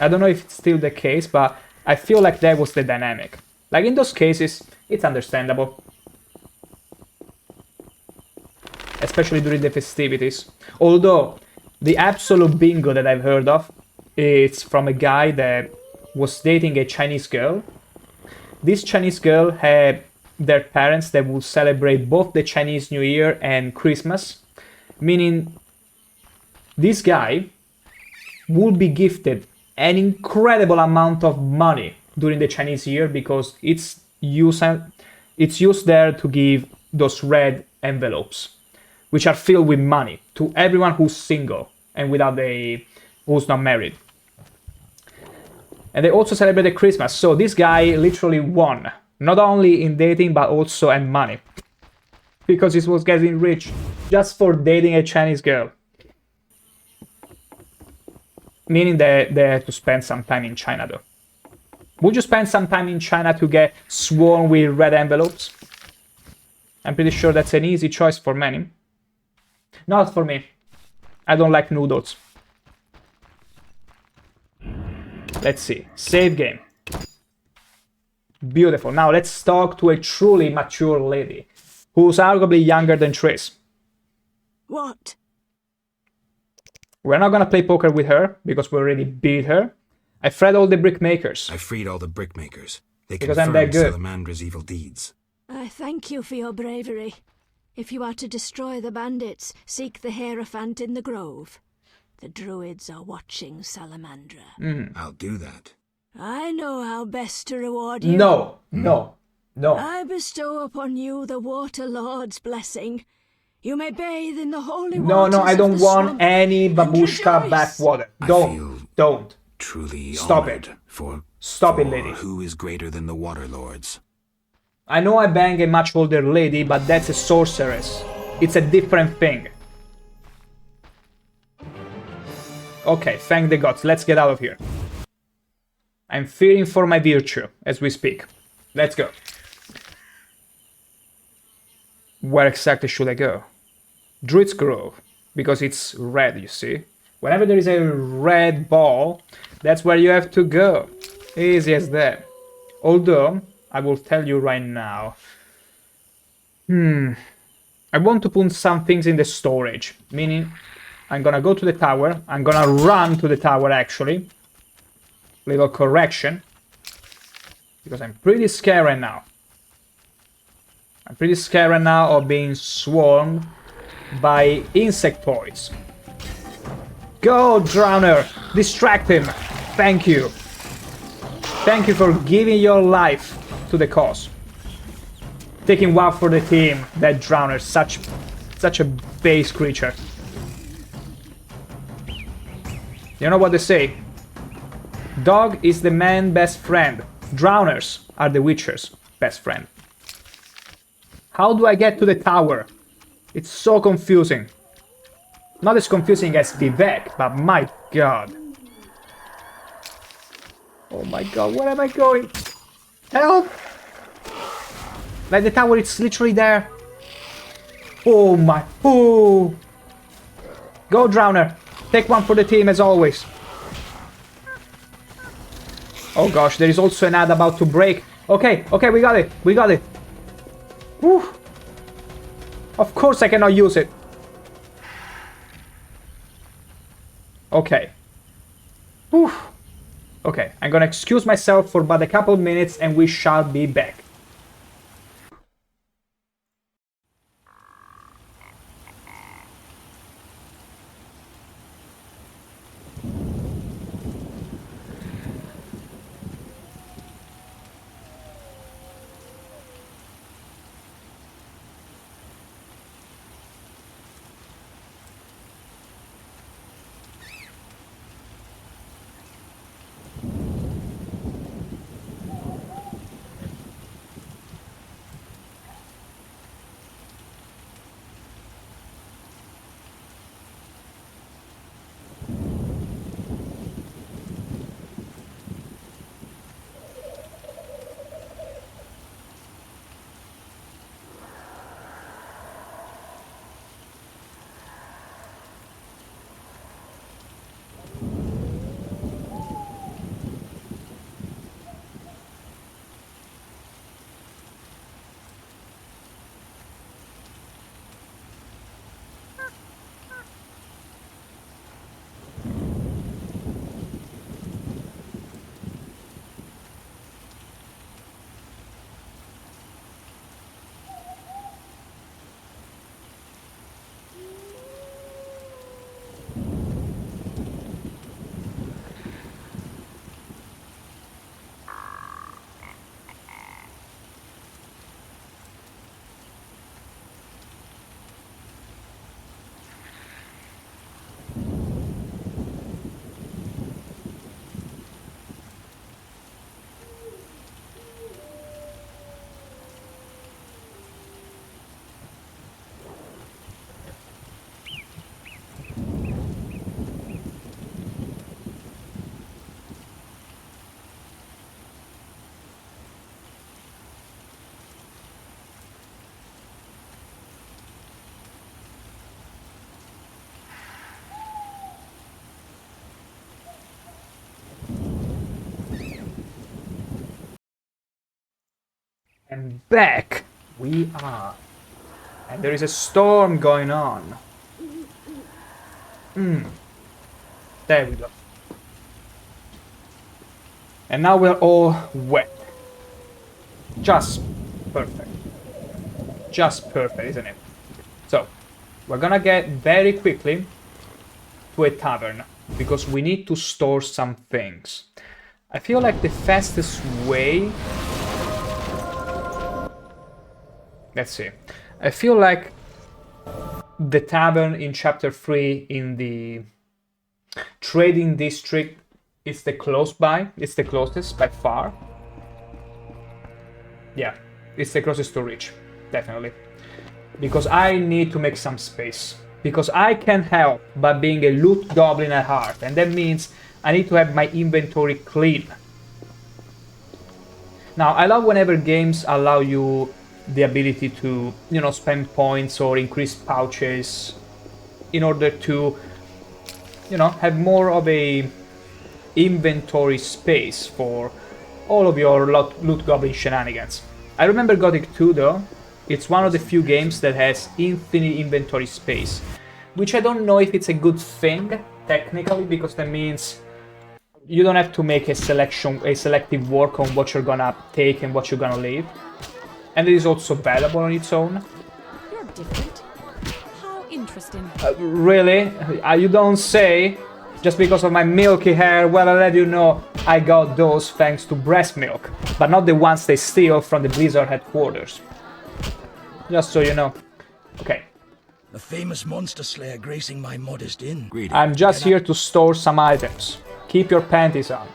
I don't know if it's still the case, but I feel like that was the dynamic. Like, in those cases, it's understandable. Especially during the festivities. Although, the absolute bingo that I've heard of is from a guy that was dating a Chinese girl. This Chinese girl had their parents that would celebrate both the Chinese New Year and Christmas, meaning this guy would be gifted an incredible amount of money during the Chinese Year because it's used there to give those red envelopes, which are filled with money to everyone who's single and who's not married. And they also celebrated Christmas, so this guy literally won, not only in dating but also in money, because he was getting rich just for dating a Chinese girl. Meaning that they had to spend some time in China, though. Would you spend some time in China to get swarmed with red envelopes? I'm pretty sure that's an easy choice for many. Not for me. I don't like noodles. Let's see. Save game. Beautiful. Now let's talk to a truly mature lady, who's arguably younger than Triss. What? We're not gonna play poker with her, because we already beat her. I freed all the brickmakers. I freed all the brickmakers. They Because I'm that confirmed good. Salamandra's evil deeds. I thank you for your bravery. If you are to destroy the bandits, seek the Hierophant in the grove. The druids are watching Salamandra. I'll do that. I know how best to reward you. No. I bestow upon you the Water Lord's blessing. You may bathe in the holy waters. No, I of don't the want swamp any babushka rejoice. backwater. I Don't. feel truly Stop honored it. For Stop it, for lady. Who is greater than the Water Lords? I know I bang a much older lady, but that's a sorceress. It's a different thing. Okay, thank the gods. Let's get out of here. I'm fearing for my virtue as we speak. Let's go. Where exactly should I go? Druid's Grove, because it's red, you see. Whenever there is a red ball, that's where you have to go. Easy as that. Although, I will tell you right now. I want to put some things in the storage, meaning I'm gonna go to the tower. I'm gonna run to the tower, actually. Little correction. Because I'm pretty scared right now. I'm pretty scared right now of being swarmed by insectoids. Go, Drowner! Distract him! Thank you. Thank you for giving your life to the cause. Taking one for the team, that Drowner, such a base creature. You know what they say? Dog is the man's best friend. Drowners are the Witcher's best friend. How do I get to the tower? It's so confusing. Not as confusing as Vivek, but my god. Oh my god, where am I going? Help! Like, the tower, it's literally there. Oh my... Oh! Go, Drowner. Take one for the team, as always. Oh gosh, there is also an ad about to break. Okay, we got it. Whew. Of course I cannot use it. Okay. Whew. Okay, I'm gonna excuse myself for but a couple minutes and we shall be back. And back we are. And there is a storm going on. There we go. And now we're all wet. Just perfect. Just perfect, isn't it? So, we're gonna get very quickly to a tavern, because we need to store some things. I feel like the fastest way... Let's see. I feel like the tavern in chapter 3 in the trading district is the close by. It's the closest by far. Yeah, it's the closest to reach, definitely. Because I need to make some space. Because I can't help but being a loot goblin at heart, and that means I need to have my inventory clean. Now, I love whenever games allow you the ability to, you know, spend points or increase pouches in order to, you know, have more of a inventory space for all of your loot goblin shenanigans. I remember Gothic 2 though. It's one of the few games that has infinite inventory space, which I don't know if it's a good thing technically, because that means you don't have to make a selective work on what you're gonna take and what you're gonna leave. And it is also valuable on its own. You're different. How interesting. Really? You don't say? Just because of my milky hair? Well, I'll let you know I got those thanks to breast milk, but not the ones they steal from the Blizzard headquarters. Just so you know. Okay. A famous monster slayer gracing my modest inn. I'm just here to store some items. Keep your panties on.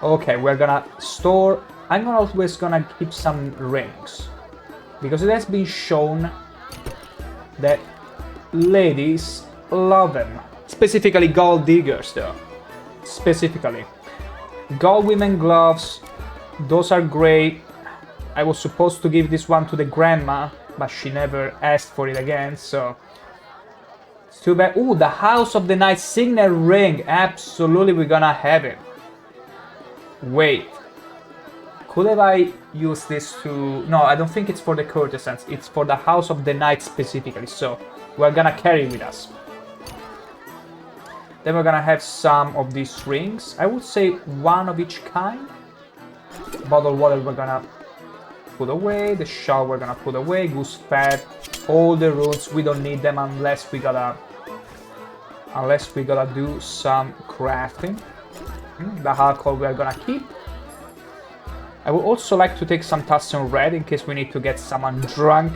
Okay, we're gonna store... I'm always gonna keep some rings, because it has been shown that ladies love them. Specifically gold diggers though. Specifically. Gold women gloves, those are great. I was supposed to give this one to the grandma, but she never asked for it again, so... It's too bad. Ooh, the House of the Night signet ring. Absolutely, we're gonna have it. Wait. Could have I used this to... No, I don't think it's for the courtesans. It's for the House of the Night specifically, so we're gonna carry it with us. Then we're gonna have some of these rings. I would say one of each kind. Bottled water we're gonna put away. The shell we're gonna put away. Goose fat. All the runes, we don't need them unless we gotta do some crafting. The alcohol we're gonna keep. I would also like to take some Tussin Red in case we need to get someone drunk.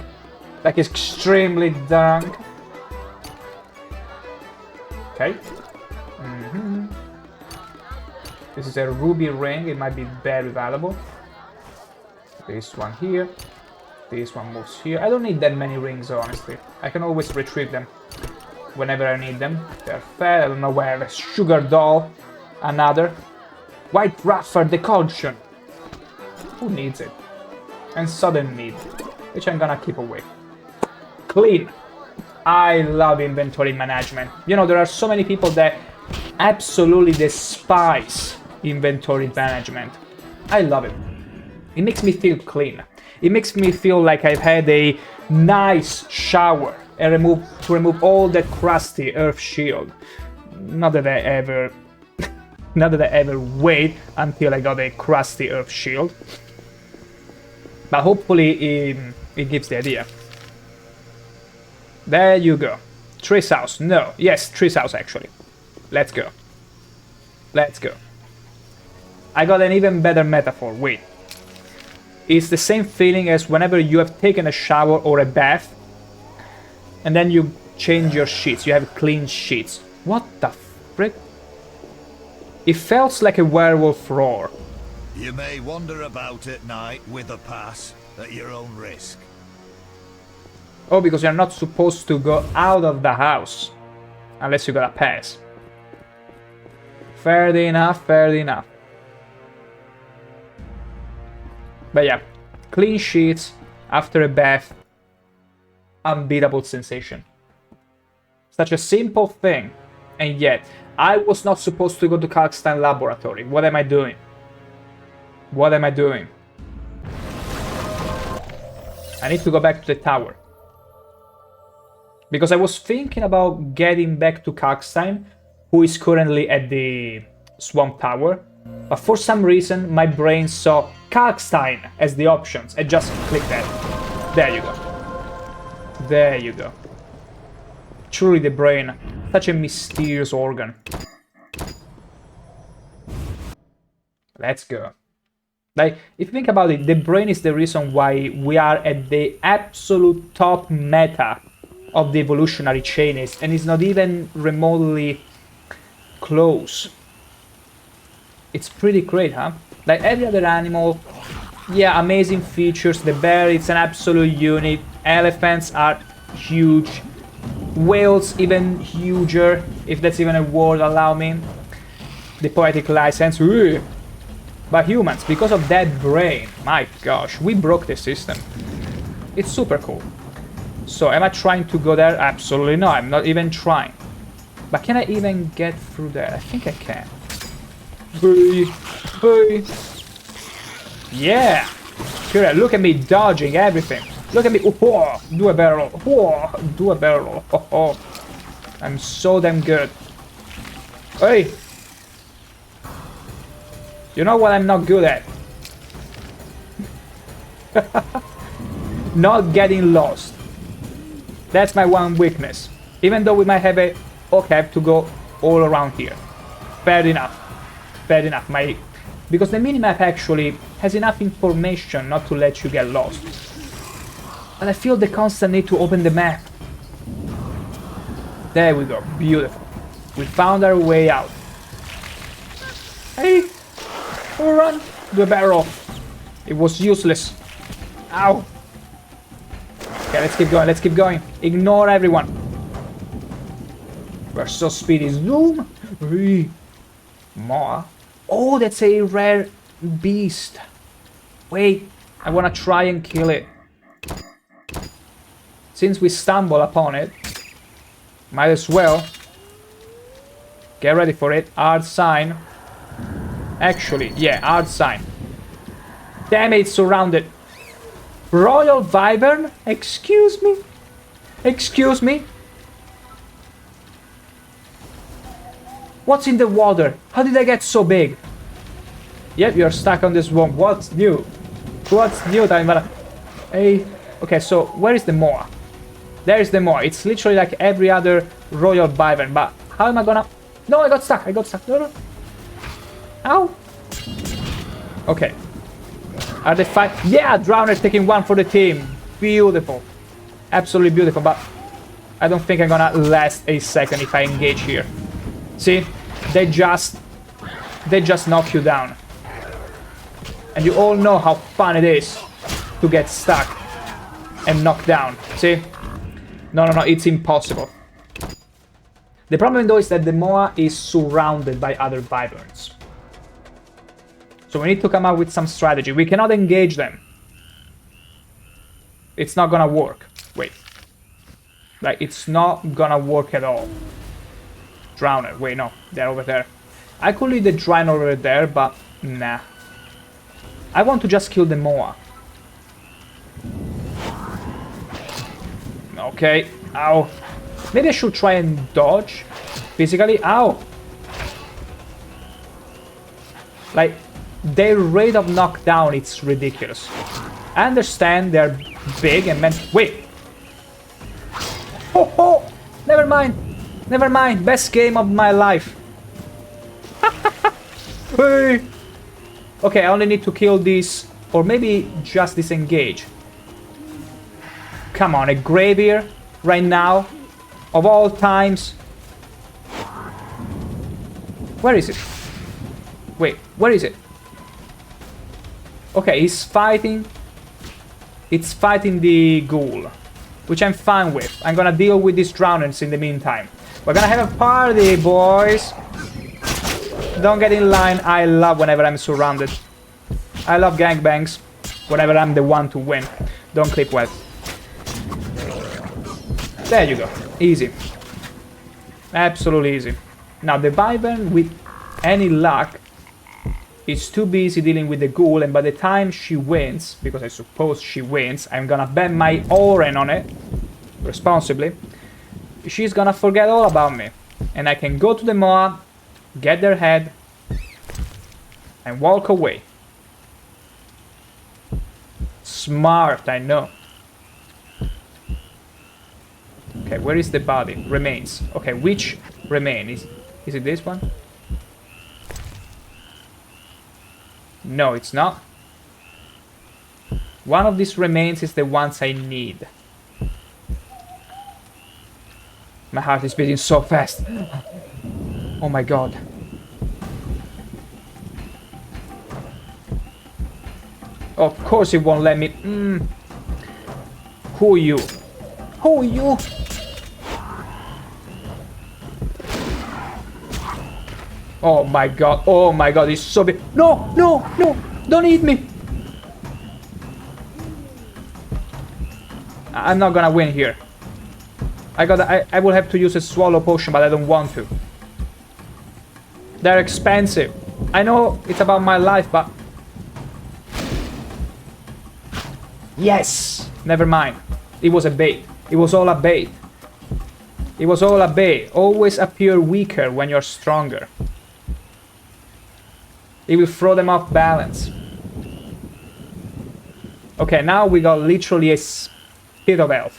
Like extremely drunk. Okay. This is a ruby ring, it might be very valuable. This one here. This one moves here. I don't need that many rings, honestly. I can always retrieve them whenever I need them. They're fair. I don't know where. A sugar doll. Another. White Ruffer decoction. Who needs it? And sudden need, which I'm gonna keep away. Clean. I love inventory management. You know, there are so many people that absolutely despise inventory management. I love it. It makes me feel clean. It makes me feel like I've had a nice shower and remove all that crusty earth shield. Not that I ever wait until I got a crusty earth shield. But hopefully it gives the idea. There you go. Tree's house. No. Yes, tree's house actually. Let's go. Let's go. I got an even better metaphor. Wait. It's the same feeling as whenever you have taken a shower or a bath and then you change your sheets. You have clean sheets. What the frick? It felt like a werewolf roar. You may wander about at night with a pass at your own risk. Oh, because you're not supposed to go out of the house unless you got a pass. Fair enough, fair enough. But yeah, clean sheets after a bath, unbeatable sensation. Such a simple thing, and yet I was not supposed to go to Kalkstein Laboratory. What am I doing? What am I doing? I need to go back to the tower. Because I was thinking about getting back to Kalkstein, who is currently at the Swamp Tower. But for some reason, my brain saw Kalkstein as the options and just clicked that. There you go. There you go. Truly the brain, such a mysterious organ. Let's go. Like, if you think about it, the brain is the reason why we are at the absolute top meta of the evolutionary chain is, and it's not even remotely close. It's pretty great, huh? Like every other animal, yeah, amazing features. The bear, it's an absolute unit. Elephants are huge. Whales, even huger, if that's even a word, allow me. The poetic license. Ooh. But humans, because of that brain, my gosh, we broke the system. It's super cool. So, am I trying to go there? Absolutely no, I'm not even trying. But can I even get through there? I think I can. Boo! Boo! Yeah! Sure, look at me dodging everything. Look at me. Oh, do a barrel. Oh, do a barrel. Oh, oh. I'm so damn good. Hey! You know what I'm not good at? Not getting lost. That's my one weakness. Even though we might have a... Okay, I have to go all around here. Fair enough. Fair enough. Because the minimap actually has enough information not to let you get lost. But I feel the constant need to open the map. There we go. Beautiful. We found our way out. Hey! Run! Do a barrel. It was useless. Ow! Okay, let's keep going. Let's keep going. Ignore everyone. We're so speedy. Zoom! More. Oh, that's a rare beast. Wait, I wanna try and kill it. Since we stumble upon it, might as well. Get ready for it. Hard sign. Actually, yeah, hard sign. Damn it, it's surrounded. Royal Wyvern? Excuse me? Excuse me? What's in the water? How did I get so big? Yep, you're stuck on this swamp. What's new? What's new, time? Hey, okay, so where is the Moa? There is the Moa. It's literally like every other royal wyvern, but how am I gonna... No, I got stuck. No, no. Ow. Okay. Are they fight? Yeah, Drowner taking one for the team. Beautiful. Absolutely beautiful, but I don't think I'm gonna last a second if I engage here. See? They just knock you down. And you all know how fun it is to get stuck and knocked down. See? No, it's impossible. The problem though is that the Moa is surrounded by other wyverns. So we need to come up with some strategy. We cannot engage them. It's not gonna work. Wait. Like, it's not gonna work at all. Drowner. Wait, no. They're over there. I could leave the Drowner over there, but nah. I want to just kill the Moa. Okay. Ow. Maybe I should try and dodge physically. Ow. Like, their rate of knockdown, it's ridiculous. I understand they're big and meant... Wait. Oh. Never mind. Best game of my life. Hey. Okay, I only need to kill this, or maybe just disengage. Come on, a Gravier right now, of all times. Where is it? Wait, where is it? Okay, he's fighting. It's fighting the ghoul, which I'm fine with. I'm gonna deal with these drowners in the meantime. We're gonna have a party, boys. Don't get in line. I love whenever I'm surrounded. I love gangbangs whenever I'm the one to win. Don't clip well. There you go. Easy. Absolutely easy. Now the wyvern, with any luck, is too busy dealing with the ghoul, and by the time she wins, because I suppose she wins, I'm gonna bet my oren on it, responsibly, she's gonna forget all about me. And I can go to the Moa, get their head, and walk away. Smart, I know. Okay, where is the body? Remains. Okay, which remain? Is it this one? No, it's not. One of these remains is the ones I need. My heart is beating so fast. Oh my god. Of course it won't let me... Who are you? Who are you? Oh my god, it's so big. No, don't eat me. I'm not gonna win here. I will have to use a swallow potion, but I don't want to. They're expensive. I know it's about my life, but... Yes! Never mind. It was a bait. It was all a bait. It was all a bait. Always appear weaker when you're stronger. It will throw them off balance. Okay, now we got literally a spit of health.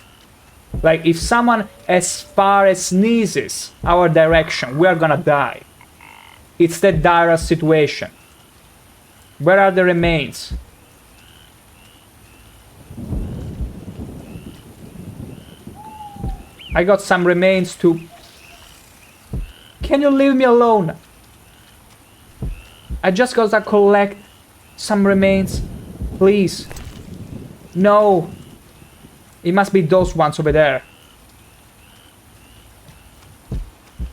Like, if someone as far as sneezes our direction, we are gonna die. It's that dire situation. Where are the remains? I got some remains to... Can you leave me alone? I just gotta collect some remains. Please. No. It must be those ones over there.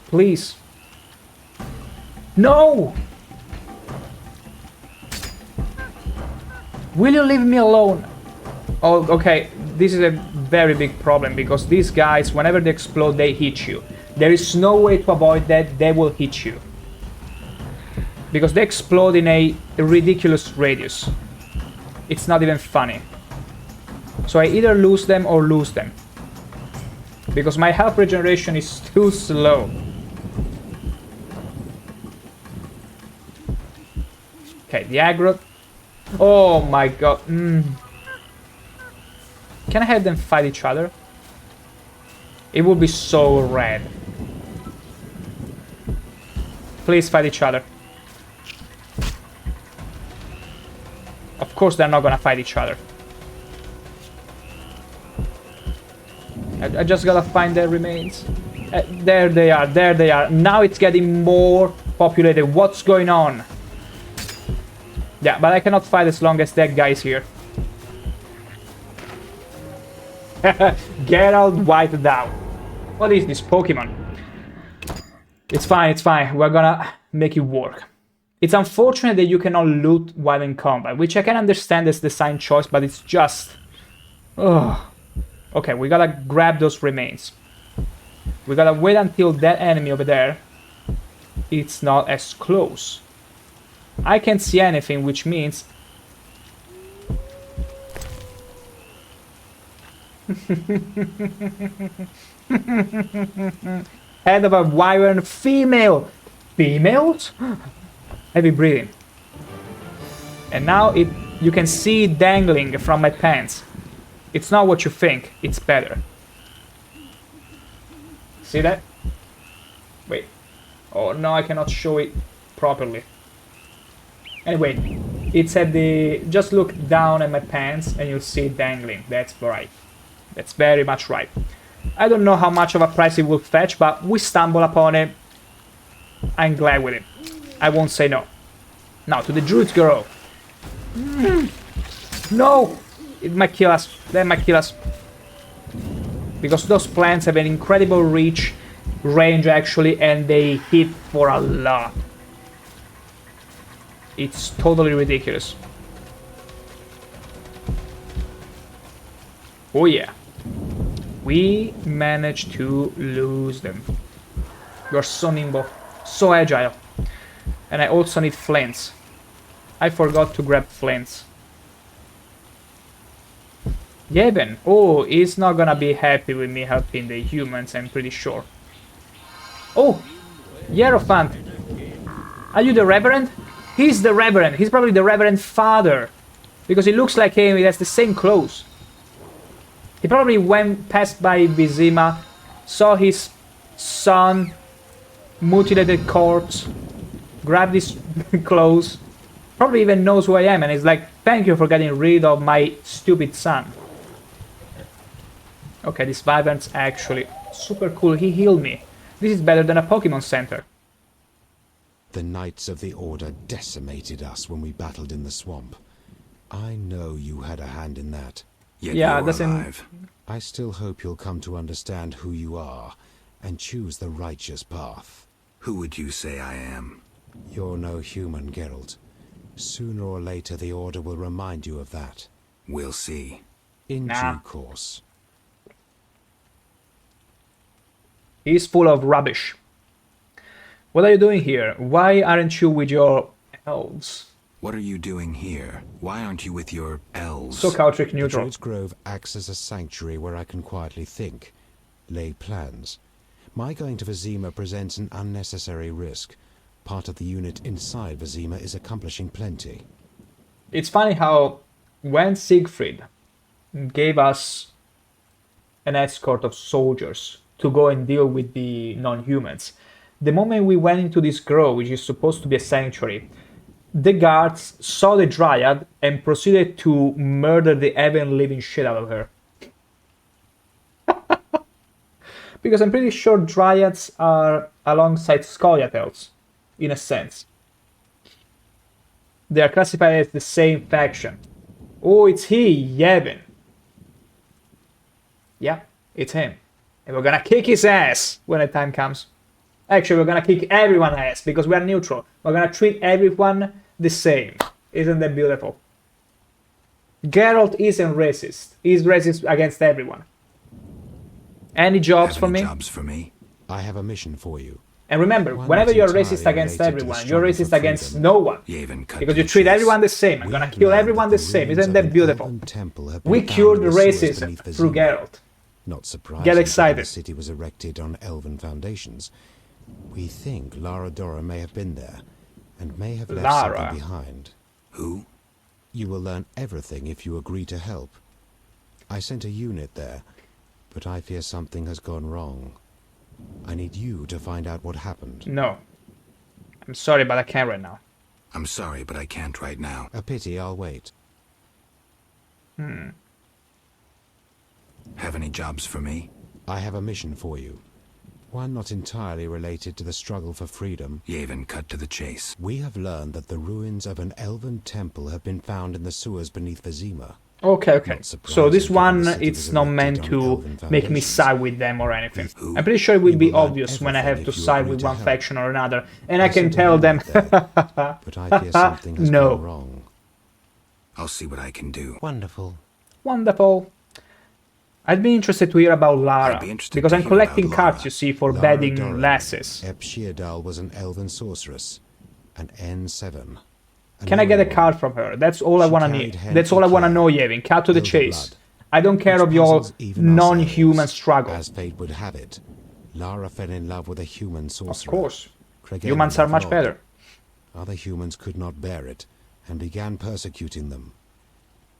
Please. No! Will you leave me alone? Oh, okay. This is a very big problem, because these guys, whenever they explode, they hit you. There is no way to avoid that. They will hit you. Because they explode in a ridiculous radius. It's not even funny. So I either lose them or lose them. Because my health regeneration is too slow. Okay, the aggro. Oh my god. Can I have them fight each other? It would be so rad. Please fight each other. Of course they're not gonna fight each other. I just gotta find their remains. There they are, there they are. Now it's getting more populated. What's going on? Yeah, but I cannot fight as long as that guy's here. Geralt wiped out. What is this Pokemon? It's fine, it's fine. We're gonna make it work. It's unfortunate that you cannot loot while in combat, which I can understand as design choice, but it's just... Ugh. Okay, we gotta grab those remains. We gotta wait until that enemy over there, it's not as close. I can't see anything, which means... Head of a wyvern female! Females? Heavy breathing. And now you can see it dangling from my pants. It's not what you think, it's better. See that? Wait. Oh no, I cannot show it properly. Anyway, it's at the... Just look down at my pants and you'll see it dangling. That's right. That's very much right. I don't know how much of a price it will fetch, but we stumble upon it. I'm glad with it. I won't say no. Now, to the Druid girl. No! It might kill us. That might kill us. Because those plants have an incredible range actually, and they hit for a lot. It's totally ridiculous. Oh yeah. We managed to lose them. You're so nimble, so agile. And I also need flints. I forgot to grab flints. Yevon, oh, he's not gonna be happy with me helping the humans, I'm pretty sure. Oh, Hierophant. Are you the Reverend? He's the Reverend. He's probably the Reverend Father. Because he looks like him, he has the same clothes. He probably went past by Vizima, saw his son, mutilated corpse, grabbed his clothes, probably even knows who I am, and is like, thank you for getting rid of my stupid son. Okay, this Wyvern's actually super cool. He healed me. This is better than a Pokemon Center. The Knights of the Order decimated us when we battled in the swamp. I know you had a hand in that. Yet Yeah, you're doesn't... alive. I still hope you'll come to understand who you are and choose the righteous path. Who would you say I am? You're no human, Geralt. Sooner or later the Order will remind you of that. We'll see. In Nah. due course. He's full of rubbish. What are you doing here? Why aren't you with your elves? What are you doing here? Why aren't you with your elves? So Kautric The neutral. Druid's Grove acts as a sanctuary where I can quietly think, lay plans. My going to Vizima presents an unnecessary risk. Part of the unit inside Vizima is accomplishing plenty. It's funny how when Siegfried gave us an escort of soldiers to go and deal with the non-humans, the moment we went into this grove, which is supposed to be a sanctuary, the guards saw the Dryad and proceeded to murder the ever-living shit out of her. Because I'm pretty sure Dryads are alongside Scoia'taels, in a sense. They are classified as the same faction. Oh, it's he, Yevon. Yeah, it's him. And we're gonna kick his ass when the time comes. Actually, we're gonna kick everyone's ass because we are neutral. We're gonna treat everyone the same. Isn't that beautiful? Geralt isn't racist. He's racist against everyone. Any jobs for me? Jobs for me? I have a mission for you. And remember, One whenever that's you're racist entirely against related to the everyone, you're struggle racist for against freedom. no one. Yevon cut Because to you treat the chase. everyone the same. I'm We gonna have kill learned everyone that the same. ruins Isn't of that an beautiful? elven temple have been We found cured in the sewers racism beneath through Vizima. Geralt. Not surprising Get that excited. the city was erected on elven foundations. We think Lara Dora may have been there, and may have left Lara. something behind. Who? You will learn everything if you agree to help. I sent a unit there, but I fear something has gone wrong. I need you to find out what happened. No. I'm sorry, but I can't right now. I'm sorry, but I can't right now. A pity, I'll wait. Have any jobs for me? I have a mission for you. One not entirely related to the struggle for freedom. Yavin, cut to the chase. We have learned that the ruins of an elven temple have been found in the sewers beneath Vizima. Okay, okay. Not So surprising, this given one, the city it's was not erected meant on to elven make me foundations. side with them or anything. Who? I'm pretty sure it will You be will learn obvious when I have everything to if you side agree with to one help. faction or another, and I can sent a tell them. unit there, but I fear something has No. gone wrong. I'll see what I can do. Wonderful. Wonderful. I'd be interested to hear about Lara, I'd be interested because to I'm hear collecting about cards, Lara. you see, for Lara bedding Doran, lasses. Ep Sheerdal was an elven sorceress, an N7. Can I get a knowing card one. from her? That's all I She want to carried need. head That's all I and want to care, know, Yevin. Cut to the elder chase. blood, I don't care which of your puzzles even non-human ourselves. struggle. As fate would have it, Lara fell in love with a human sorcerer. Of course. Cregan Humans are of much Nod. better. Other humans could not bear it, and began persecuting them.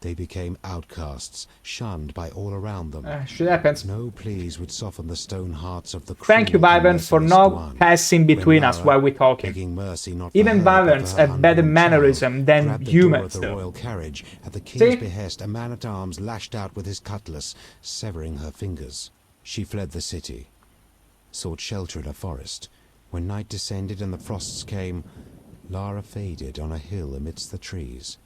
They became outcasts, shunned by all around them. Shit happens. No pleas would soften the stone hearts of the Thank you, cruel and Vivan, for merciless not Dwan. passing When between us Lara, while we're talking. begging mercy not for Even her, but Vivans for her have better unborn mannerism child, than grabbed the humans, door of the though. royal carriage. At the king's See? behest, a man-at-arms lashed out with his cutlass, severing her fingers. She fled the city, sought shelter in a forest. When night descended and the frosts came, Lara faded on a hill amidst the trees.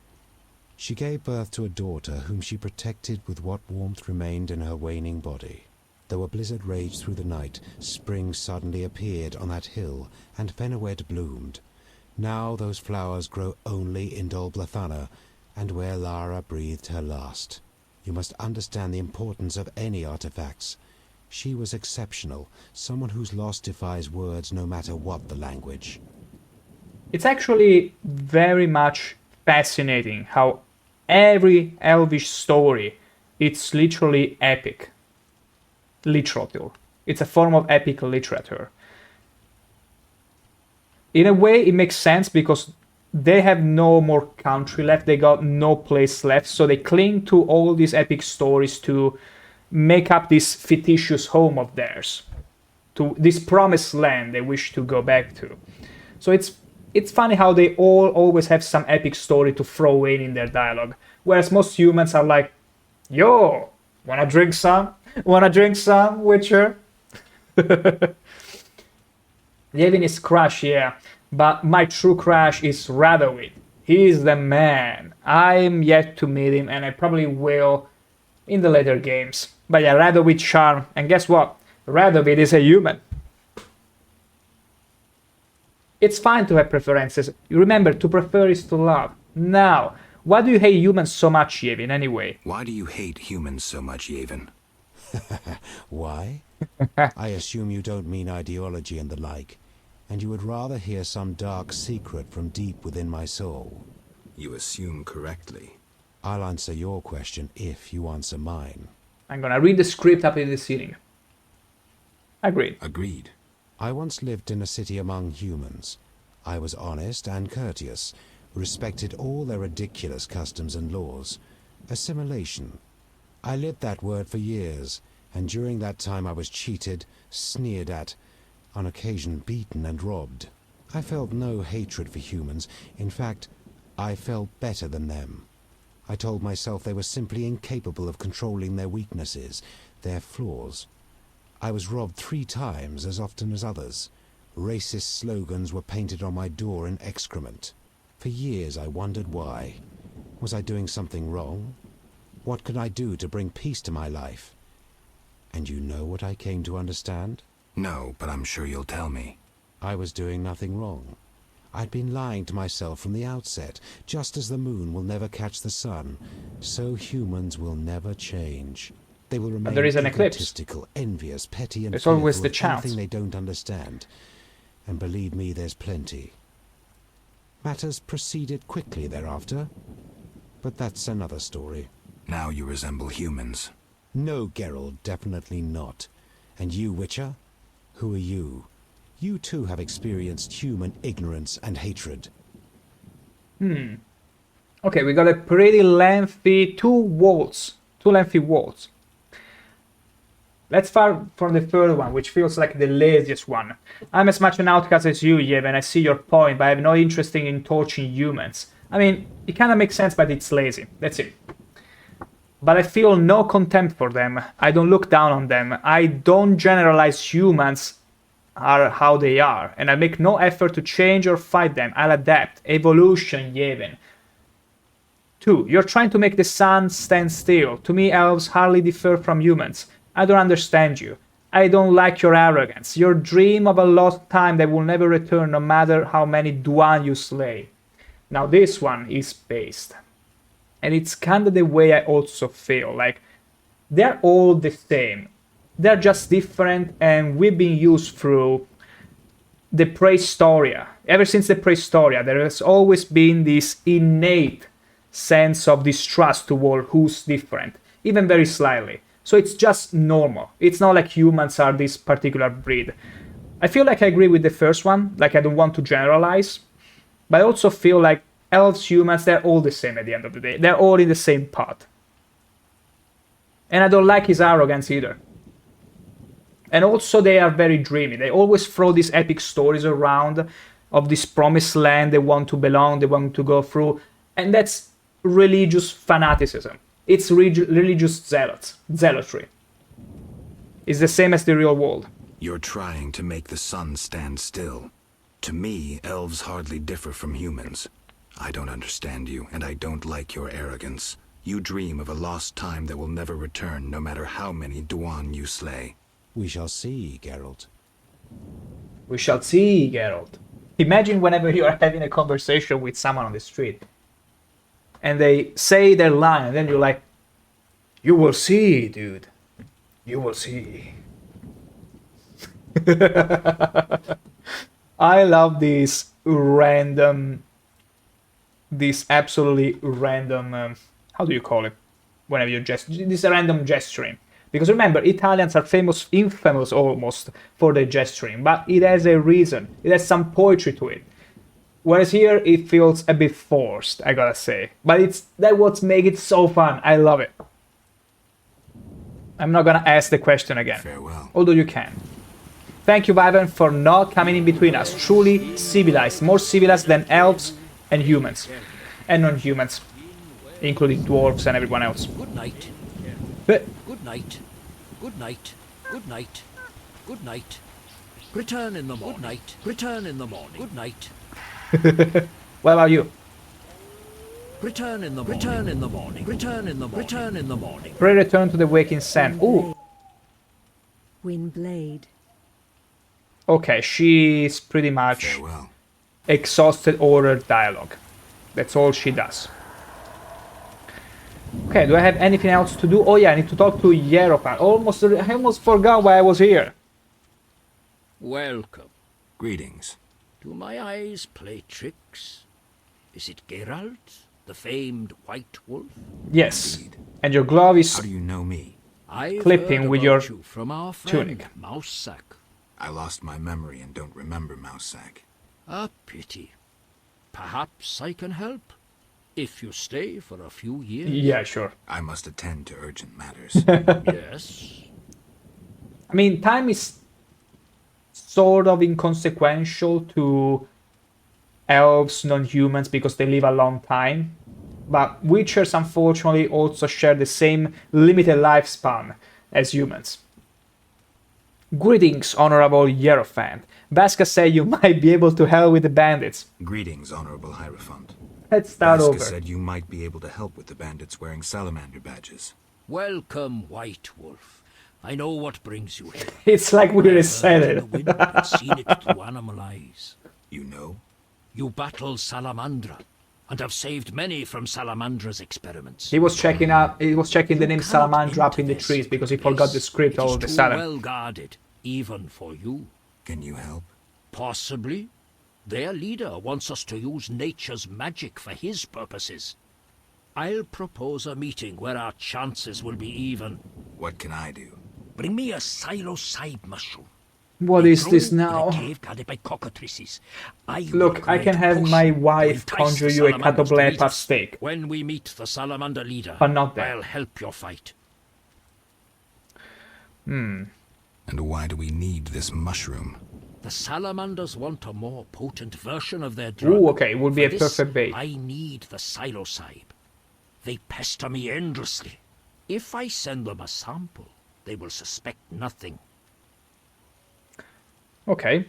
She gave birth to a daughter whom she protected with what warmth remained in her waning body. Though a blizzard raged through the night, spring suddenly appeared on that hill, and Fenowed bloomed. Now those flowers grow only in Dol Blathanna, and where Lara breathed her last. You must understand the importance of any artifacts. She was exceptional, someone whose loss defies words no matter what the language. It's actually very much fascinating how every elvish story, it's literally epic literature. It's a form of epic literature. In a way, it makes sense because they have no more country left, they got no place left, so they cling to all these epic stories to make up this fictitious home of theirs, to this promised land they wish to go back to. So it's funny how they all always have some epic story to throw in their dialogue, whereas most humans are like, yo, wanna drink some? Wanna drink some, Witcher? Yevin is crush, yeah, but my true crush is Radovid. He is the man. I'm yet to meet him, and I probably will in the later games. But yeah, Radovid charm, and guess what? Radovid is a human. It's fine to have preferences. Remember, to prefer is to love. Now, why do you hate humans so much, Yevin, anyway? Why do you hate humans so much, Yavin? Why? I assume you don't mean ideology and the like, and you would rather hear some dark secret from deep within my soul. You assume correctly. I'll answer your question if you answer mine. I'm gonna read the script up in the ceiling. Agreed. Agreed. I once lived in a city among humans. I was honest and courteous, respected all their ridiculous customs and laws. Assimilation. I lived that word for years, and during that time I was cheated, sneered at, on occasion beaten and robbed. I felt no hatred for humans. In fact, I felt better than them. I told myself they were simply incapable of controlling their weaknesses, their flaws. I was robbed 3 times as often as others. Racist slogans were painted on my door in excrement. For years I wondered why. Was I doing something wrong? What could I do to bring peace to my life? And you know what I came to understand? No, but I'm sure you'll tell me. I was doing nothing wrong. I'd been lying to myself from the outset. Just as the moon will never catch the sun, so humans will never change. They will remain there is an eclipse. egotistical, envious, petty, and There's always fearful the of chance. anything they don't understand. And believe me, there's plenty. Matters proceeded quickly thereafter, but that's another story. Now you resemble humans. No, Geralt, definitely not. And you, Witcher? Who are you? You too have experienced human ignorance and hatred. Okay, we got a pretty lengthy two lengthy walls. Let's start from the third one, which feels like the laziest one. I'm as much an outcast as you, Yev, and I see your point, but I have no interest in torching humans. I mean, it kind of makes sense, but it's lazy. That's it. But I feel no contempt for them. I don't look down on them. I don't generalize humans are how they are, and I make no effort to change or fight them. I'll adapt. Evolution, Yevon. 2. You're trying to make the sun stand still. To me, elves hardly differ from humans. I don't understand you. I don't like your arrogance. Your dream of a lost time that will never return no matter how many Duan you slay. Now this one is based. And it's kind of the way I also feel. Like, they're all the same. They're just different, and we've been used through the Prehistoria. Ever since the Prehistoria, there has always been this innate sense of distrust toward who's different, even very slightly. So it's just normal. It's not like humans are this particular breed. I feel like I agree with the first one, like I don't want to generalize, but I also feel like elves, humans, they're all the same at the end of the day. They're all in the same pot. And I don't like his arrogance either. And also they are very dreamy. They always throw these epic stories around of this promised land they want to belong, they want to go through. And that's religious fanaticism. It's religious zealotry. It's the same as the real world. You're trying to make the sun stand still. To me, elves hardly differ from humans. I don't understand you, and I don't like your arrogance. You dream of a lost time that will never return, no matter how many Duan you slay. We shall see, Geralt. We shall see, Geralt. Imagine whenever you are having a conversation with someone on the street, and they say their line, and then you're like, you will see, dude. You will see. I love this absolutely random, how do you call it? Whenever you this random gesturing. Because remember, Italians are infamous almost for their gesturing, but it has a reason. It has some poetry to it. Whereas here, it feels a bit forced, I gotta say. But that's what makes it so fun. I love it. I'm not gonna ask the question again. Farewell. Although you can. Thank you, Vivan, for not coming in between us. Truly civilized. More civilized than elves and humans. And non-humans. Including dwarves and everyone else. Good night. But Good night. Good night. Good night. Good night. Return in the morning. Good night. Return in the morning. Good night. what about you? Return in the morning. Return in the morning. Return in the morning. Return in the morning. Pray return to the waking sun. Ooh. Windblade. Okay, she's pretty much Farewell. exhausted order dialogue. That's all she does. Okay, do I have anything else to do? Oh yeah, I need to talk to Hierophant. I almost forgot why I was here. Welcome. Greetings. Do my eyes play tricks? Is it Geralt, the famed White Wolf? Yes. Indeed. And your glove is How do you know me? I've Clipping heard with about your you from our friend, tunic. Mousesack. I lost my memory and don't remember Mousesack. A pity. Perhaps I can help. If you stay for a few years. Yeah, sure. I must attend to urgent matters. Yes. I mean, time is sort of inconsequential to elves, non-humans, because they live a long time. But Witchers, unfortunately, also share the same limited lifespan as humans. Greetings, Honorable Hierophant. Vaska said you might be able to help with the bandits. Greetings, Honorable Hierophant. Let's start Vaska over. said you might be able to help with the bandits wearing salamander badges. Welcome, White Wolf. I know what brings you here. It's like we I've said heard in it. the wind and seen it through animal eyes. You know? You battle Salamandra, and have saved many from Salamandra's experiments. He was checking the name You Salamandra cannot up in the enter trees this because he forgot the place. script all of It a is too sudden. well guarded, even for you. Can you help? Possibly. Their leader wants us to use nature's magic for his purposes. I'll propose a meeting where our chances will be even. What can I do? Bring me a psilocybe mushroom. What A is this druid in now? a cave guarded by cockatrices. I will Look, I create can a have potion my to wife entice conjure the you a salamanders to catoblepa meet us. steak. When we meet the salamander leader, But not then. I'll help your fight. And why do we need this mushroom? The salamanders want a more potent version of their drug. Ooh, okay, it would be For a this, perfect bait. I need the psilocybe. They pester me endlessly. If I send them a sample, they will suspect nothing. Okay.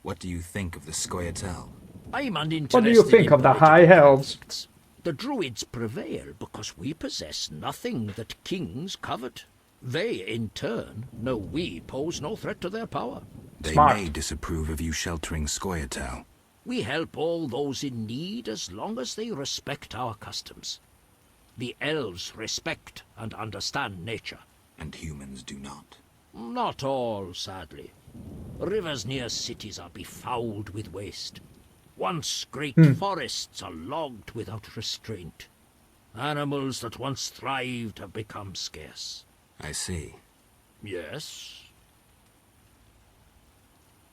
What do you think of the Scoia'tael? I'm uninterested. What do you think in of the political high elves? politics. The druids prevail because we possess nothing that kings covet. They, in turn, know we pose no threat to their power. They Smart. may disapprove of you sheltering Scoia'tael. We help all those in need as long as they respect our customs. The elves respect and understand nature. And humans do not. Not all, sadly. Rivers near cities are befouled with waste. Once great forests are logged without restraint. Animals that once thrived have become scarce. I see. Yes?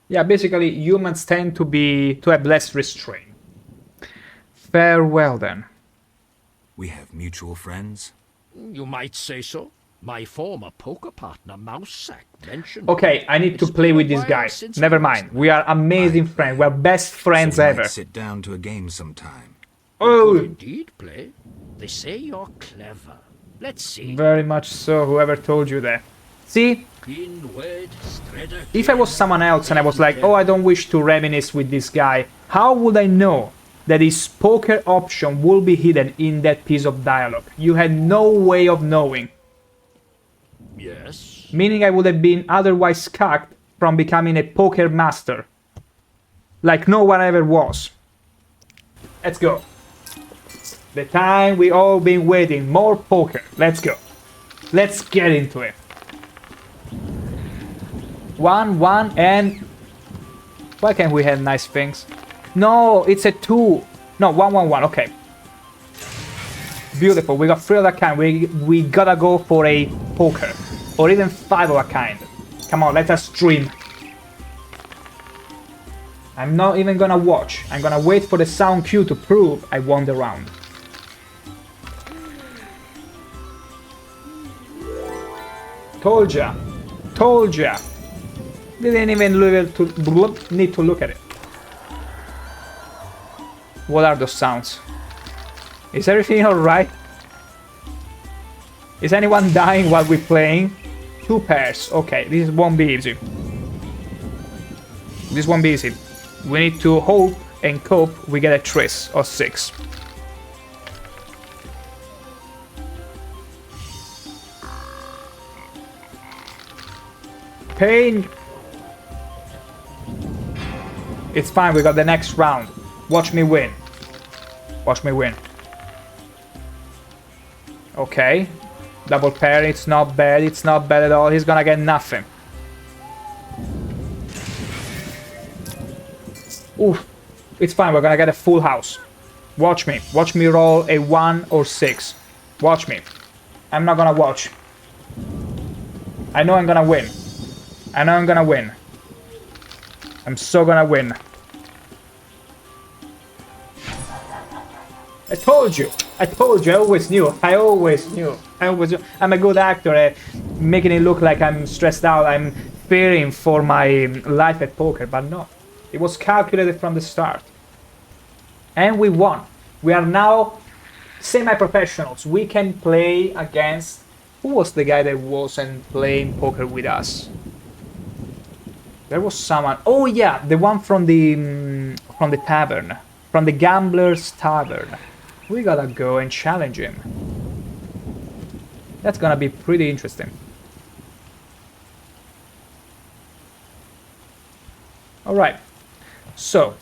Yeah, basically humans tend to have less restraint. Farewell then. We have mutual friends? You might say so. My former poker partner, Mousesack, mentioned... Okay, I need to It's play been a with this while guy. since Never we last mind. We are amazing friends. We're best friends So we ever. might sit down to a game sometime. could Oh, indeed play. They say you're clever. Let's see. very much so. Whoever told you that. See, Inward, Strider, if I was someone else and I was like, oh, I don't wish to reminisce with this guy, how would I know that his poker option will be hidden in that piece of dialogue? You had no way of knowing. Yes. Meaning I would have been otherwise cucked from becoming a poker master. Like no one ever was. Let's go. The time we all been waiting. More poker. Let's go. Let's get into it. 1-1 and... Why can't we have nice things? No, it's a 2. No, 1-1-1. Okay. Beautiful. We got 3 of a kind. We gotta go for a poker. Or even 5 of a kind. Come on, let us dream. I'm not even gonna watch. I'm gonna wait for the sound cue to prove I won the round. Told ya. Told ya. Didn't even need to look at it. What are those sounds? Is everything alright? Is anyone dying while we're playing? 2 pairs. Okay, this won't be easy. This won't be easy. We need to hope and cope we get a tris or 6. Pain! It's fine, we got the next round. Watch me win. Watch me win. Okay. Double pair, it's not bad, it's not bad at all. He's gonna get nothing. Oof. It's fine, we're gonna get a full house. Watch me. Watch me roll a 1 or 6. Watch me. I'm not gonna watch. I know I'm gonna win. I know I'm gonna win. I'm so gonna win. I told you. I told you. I always knew. I always knew. I always knew. I'm a good actor at making it look like I'm stressed out. I'm fearing for my life at poker, but no. It was calculated from the start. And we won. We are now semi-professionals. We can play against... Who was the guy that wasn't playing poker with us? There was someone... Oh yeah, the one from the tavern. From the Gambler's Tavern. We gotta go and challenge him. That's gonna be pretty interesting. Alright. So,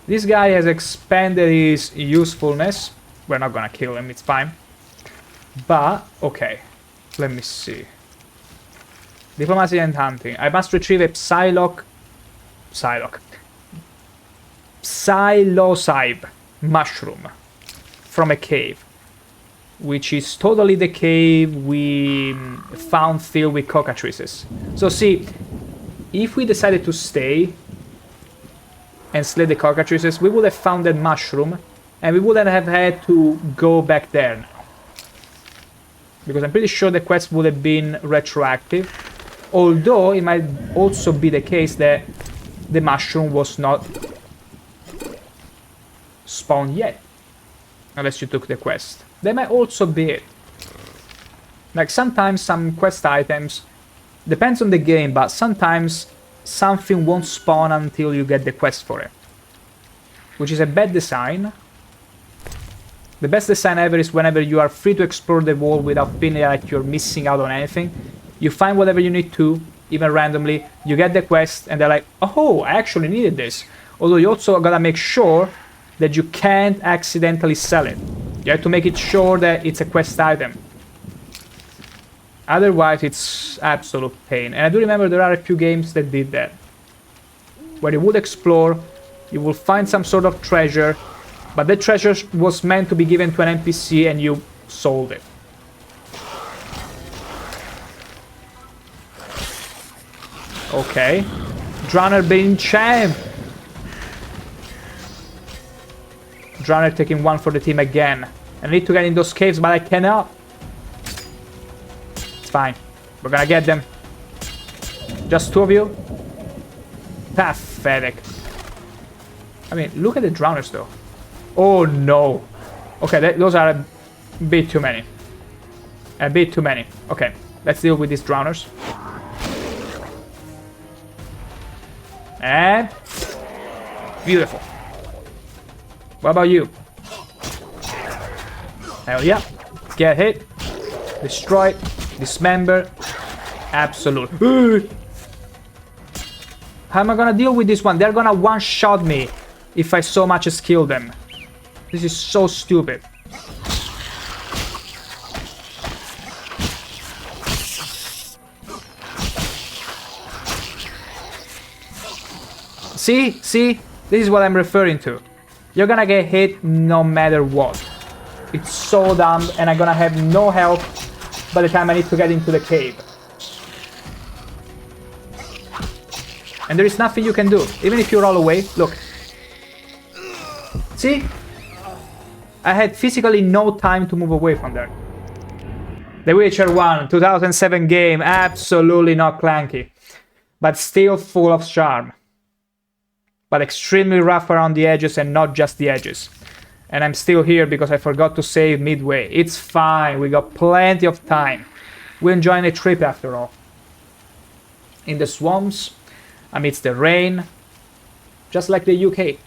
this guy has expanded his usefulness. We're not gonna kill him, it's fine. But, okay. Let me see. Diplomacy and hunting. I must retrieve a psilocybe mushroom from a cave, which is totally the cave we found filled with cockatrices. So see, if we decided to stay and slay the cockatrices, we would have found that mushroom, and we wouldn't have had to go back there now. Because I'm pretty sure the quest would have been retroactive. Although, it might also be the case that the mushroom was not spawned yet. Unless you took the quest. That might also be it. Like, sometimes some quest items, depends on the game, but sometimes something won't spawn until you get the quest for it. Which is a bad design. The best design ever is whenever you are free to explore the world without feeling like you're missing out on anything. You find whatever you need to, even randomly, you get the quest, and they're like, oh, I actually needed this. Although you also gotta make sure that you can't accidentally sell it. You have to make it sure that it's a quest item. Otherwise, it's absolute pain. And I do remember there are a few games that did that. Where you would explore, you will find some sort of treasure, but that treasure was meant to be given to an NPC and you sold it. Okay. Drowner being champ! Drowner taking one for the team again. I need to get in those caves, but I cannot. It's fine. We're gonna get them. Just two of you? Pathetic. I mean, look at the drowners though. Oh no. Okay, those are a bit too many. A bit too many. Okay, let's deal with these drowners. And... beautiful. What about you? Hell yeah. Get hit. Destroy. Dismember. Absolute. How am I gonna deal with this one? They're gonna one-shot me if I so much as kill them. This is so stupid. See? See? This is what I'm referring to. You're gonna get hit no matter what. It's so dumb, and I'm gonna have no help by the time I need to get into the cave. And there is nothing you can do, even if you roll away. Look. See? I had physically no time to move away from there. The Witcher 1, 2007 game, absolutely not clanky, but still full of charm. But extremely rough around the edges, and not just the edges. And I'm still here because I forgot to save midway. It's fine, we got plenty of time. We're enjoying a trip after all. In the swamps, amidst the rain, just like the UK.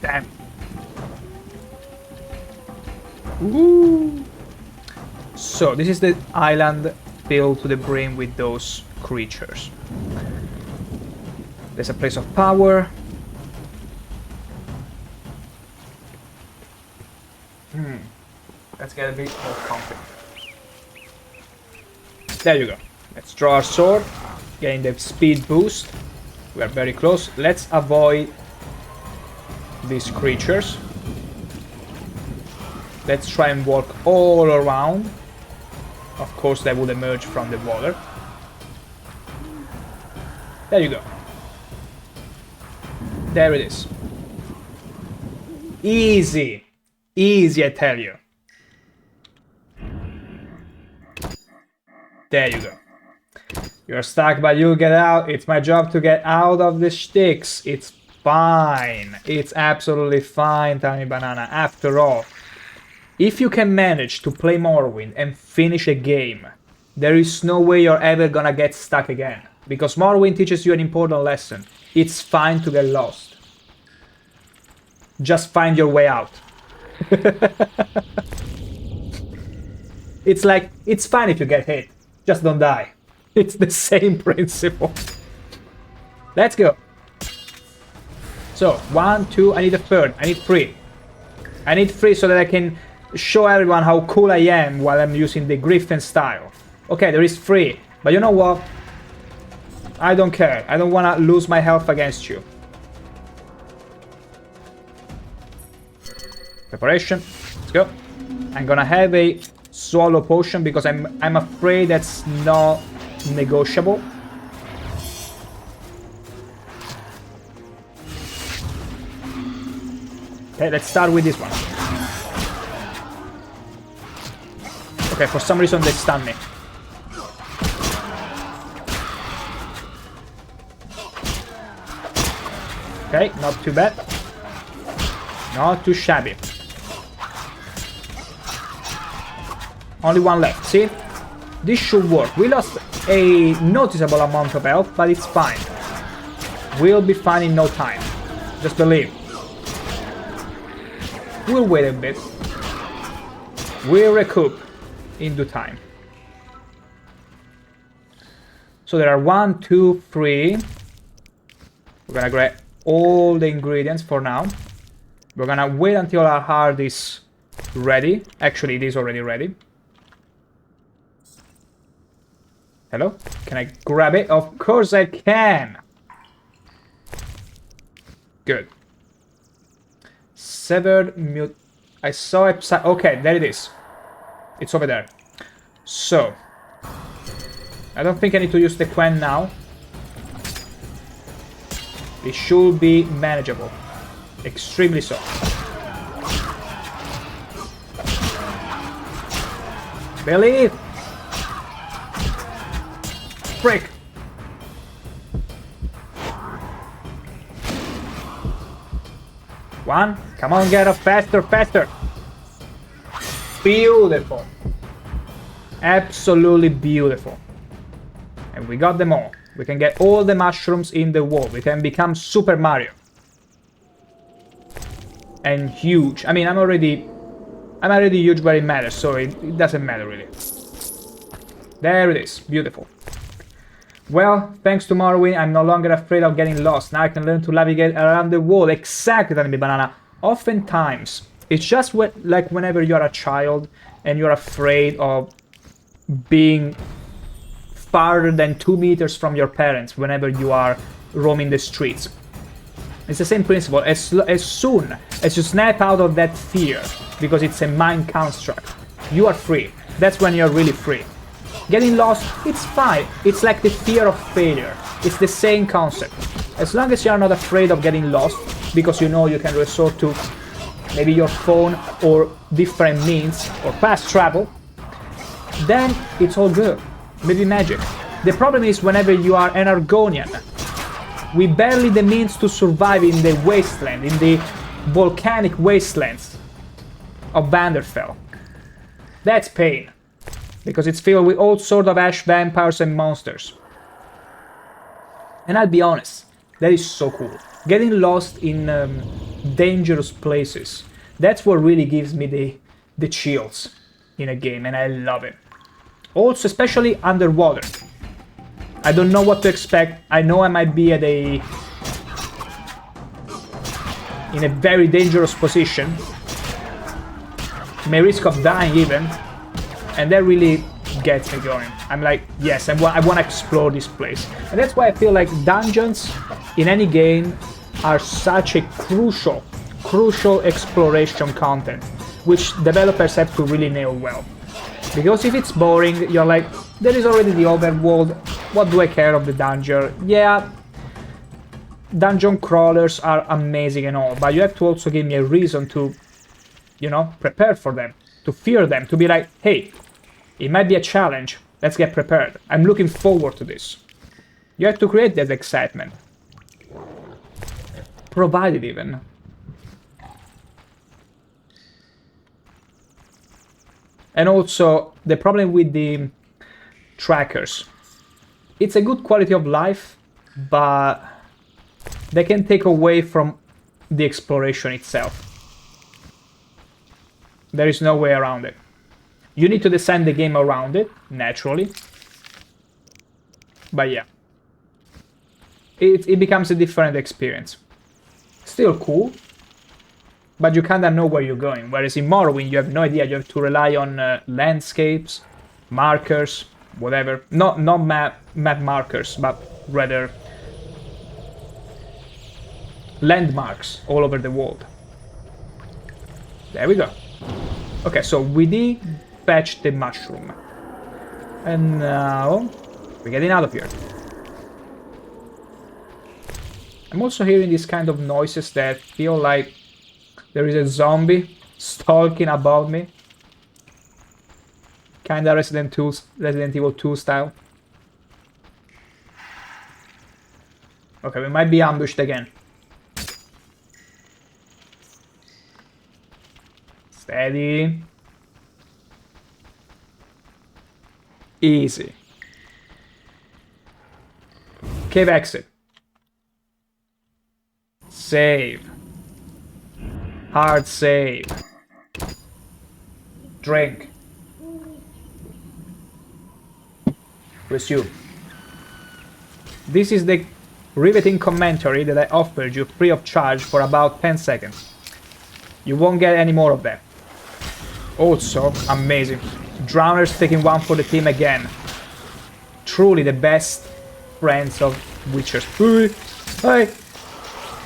Damn. Ooh. So, this is the island filled to the brim with those creatures. There's a place of power. Let's get a bit more comfy. There you go. Let's draw our sword, getting the speed boost. We are very close. Let's avoid these creatures. Let's try and walk all around. Of course, they would emerge from the water. There you go. There it is. Easy. Easy, I tell you. There you go. You're stuck, but you'll get out. It's my job to get out of the sticks. It's fine. It's absolutely fine, Tiny Banana. After all, if you can manage to play Morrowind and finish a game, there is no way you're ever gonna get stuck again. Because Morrowind teaches you an important lesson. It's fine to get lost. Just find your way out. It's like, it's fine if you get hit. Just don't die. It's the same principle. Let's go. So, 1, 2, I need a third. I need 3. I need 3 so that I can show everyone how cool I am while I'm using the Griffin style. Okay, there is 3. But you know what? I don't care. I don't want to lose my health against you. Preparation. Let's go. I'm gonna have a swallow potion because I'm afraid that's not negotiable. Okay, let's start with this one. Okay, for some reason they stun me. Okay, not too bad. Not too shabby. Only one left, see? This should work. We lost a noticeable amount of health, but it's fine. We'll be fine in no time. Just believe. We'll wait a bit. We'll recoup in due time. So there are 1, 2, 3. We're gonna grab all the ingredients for now. We're gonna wait until our heart is ready. Actually, it is already ready. Hello? Can I grab it? Of course I can! Good. Severed mute. I saw it. Okay, there it is. It's over there. So. I don't think I need to use the Quen now. It should be manageable. Extremely so. Believe! Frick! One. Come on, get up faster, faster! Beautiful. Absolutely beautiful. And we got them all. We can get all the mushrooms in the wall. We can become Super Mario. And huge. I mean, I'm already huge where it matters, so it doesn't matter really. There it is. Beautiful. Well, thanks to Morrowind, I'm no longer afraid of getting lost. Now I can learn to navigate around the wall. Exactly, Tiny Banana. Oftentimes, it's just like whenever you're a child and you're afraid of being farther than 2 meters from your parents whenever you are roaming the streets. It's the same principle. As soon as you snap out of that fear, because it's a mind construct, you are free. That's when you're really free. Getting lost, it's fine. It's like the fear of failure. It's the same concept. As long as you're not afraid of getting lost, because you know you can resort to maybe your phone or different means or fast travel, then it's all good. Maybe magic. The problem is whenever you are an Argonian, we barely the means to survive in the wasteland, in the volcanic wastelands of Vanderfell. That's pain. Because it's filled with all sorts of ash vampires and monsters. And I'll be honest, that is so cool. Getting lost in dangerous places, that's what really gives me the chills in a game, and I love it. Also, especially underwater. I don't know what to expect. I know I might be at in a very dangerous position. May risk of dying even. And that really gets me going. I'm like, yes, I want to explore this place. And that's why I feel like dungeons in any game are such a crucial exploration content, which developers have to really nail well. Because if it's boring, you're like, there is already the overworld, what do I care of the dungeon? Yeah, dungeon crawlers are amazing and all, but you have to also give me a reason to, you know, prepare for them, to fear them, to be like, hey, it might be a challenge, let's get prepared. I'm looking forward to this. You have to create that excitement. Provide it even. And also, the problem with the trackers. It's a good quality of life, but they can take away from the exploration itself. There is no way around it. You need to design the game around it, naturally. But yeah. It becomes a different experience. Still cool, but you kinda know where you're going. Whereas in Morrowind, you have no idea. You have to rely on landscapes, markers, whatever. Not map markers, but rather landmarks all over the world. There we go. Okay, so we did fetch the mushroom. And now we're getting out of here. I'm also hearing these kind of noises that feel like there is a zombie stalking above me. Kinda Resident Evil 2 style. Okay, we might be ambushed again. Steady. Easy. Cave exit. Save. Hard save. Drink. Resume. This is the riveting commentary that I offered you free of charge for about 10 seconds. You won't get any more of that. Also, amazing. Drowners taking one for the team again. Truly the best friends of Witchers. Hey!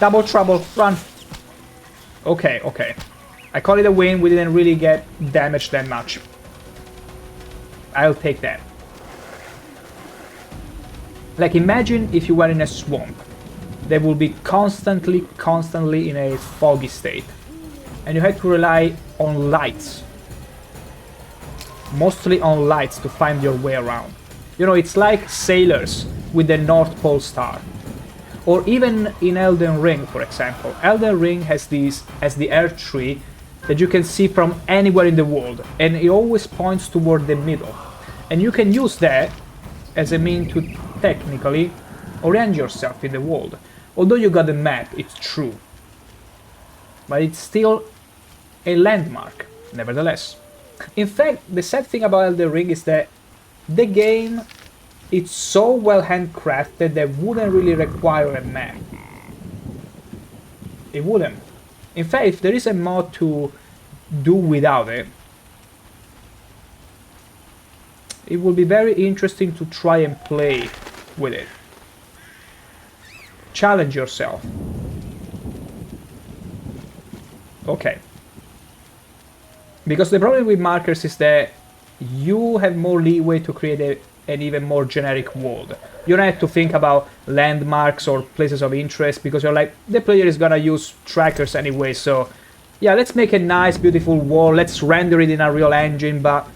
Double trouble, run! Okay, okay. I call it a win, we didn't really get damaged that much. I'll take that. Like, imagine if you were in a swamp that would be constantly in a foggy state. And you had to rely on lights. Mostly on lights to find your way around. You know, it's like sailors with the North Pole Star. Or even in Elden Ring, for example. Elden Ring has the Earth tree that you can see from anywhere in the world. And it always points toward the middle. And you can use that as a mean to technically orient yourself in the world. Although you got the map, it's true. But it's still a landmark, nevertheless. In fact, the sad thing about Elden Ring is that the game, it's so well handcrafted that wouldn't really require a map. It wouldn't. In fact, if there is a mod to do without it, it will be very interesting to try and play with it. Challenge yourself. Okay. Because the problem with markers is that you have more leeway to create an even more generic world. You don't have to think about landmarks or places of interest because you're like, the player is gonna use trackers anyway, so yeah, let's make a nice, beautiful world, let's render it in a real engine, but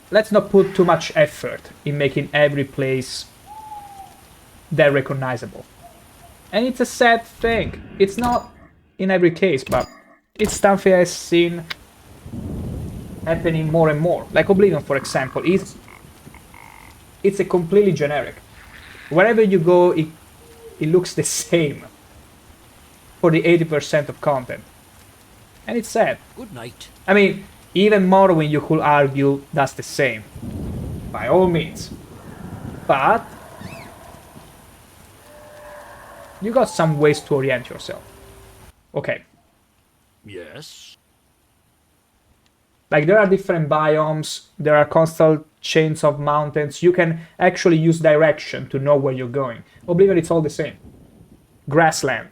let's not put too much effort in making every place that recognizable. And it's a sad thing. It's not in every case, but it's something I've seen happening more and more. Like Oblivion, for example, it's a completely generic. Wherever you go, it looks the same for the 80% of content. And it's sad. Good night. I mean, even Morrowind, you could argue, does the same. By all means. But you got some ways to orient yourself. Okay. Yes? Like, there are different biomes, there are constant chains of mountains. You can actually use direction to know where you're going. Oblivion, it's all the same. Grassland.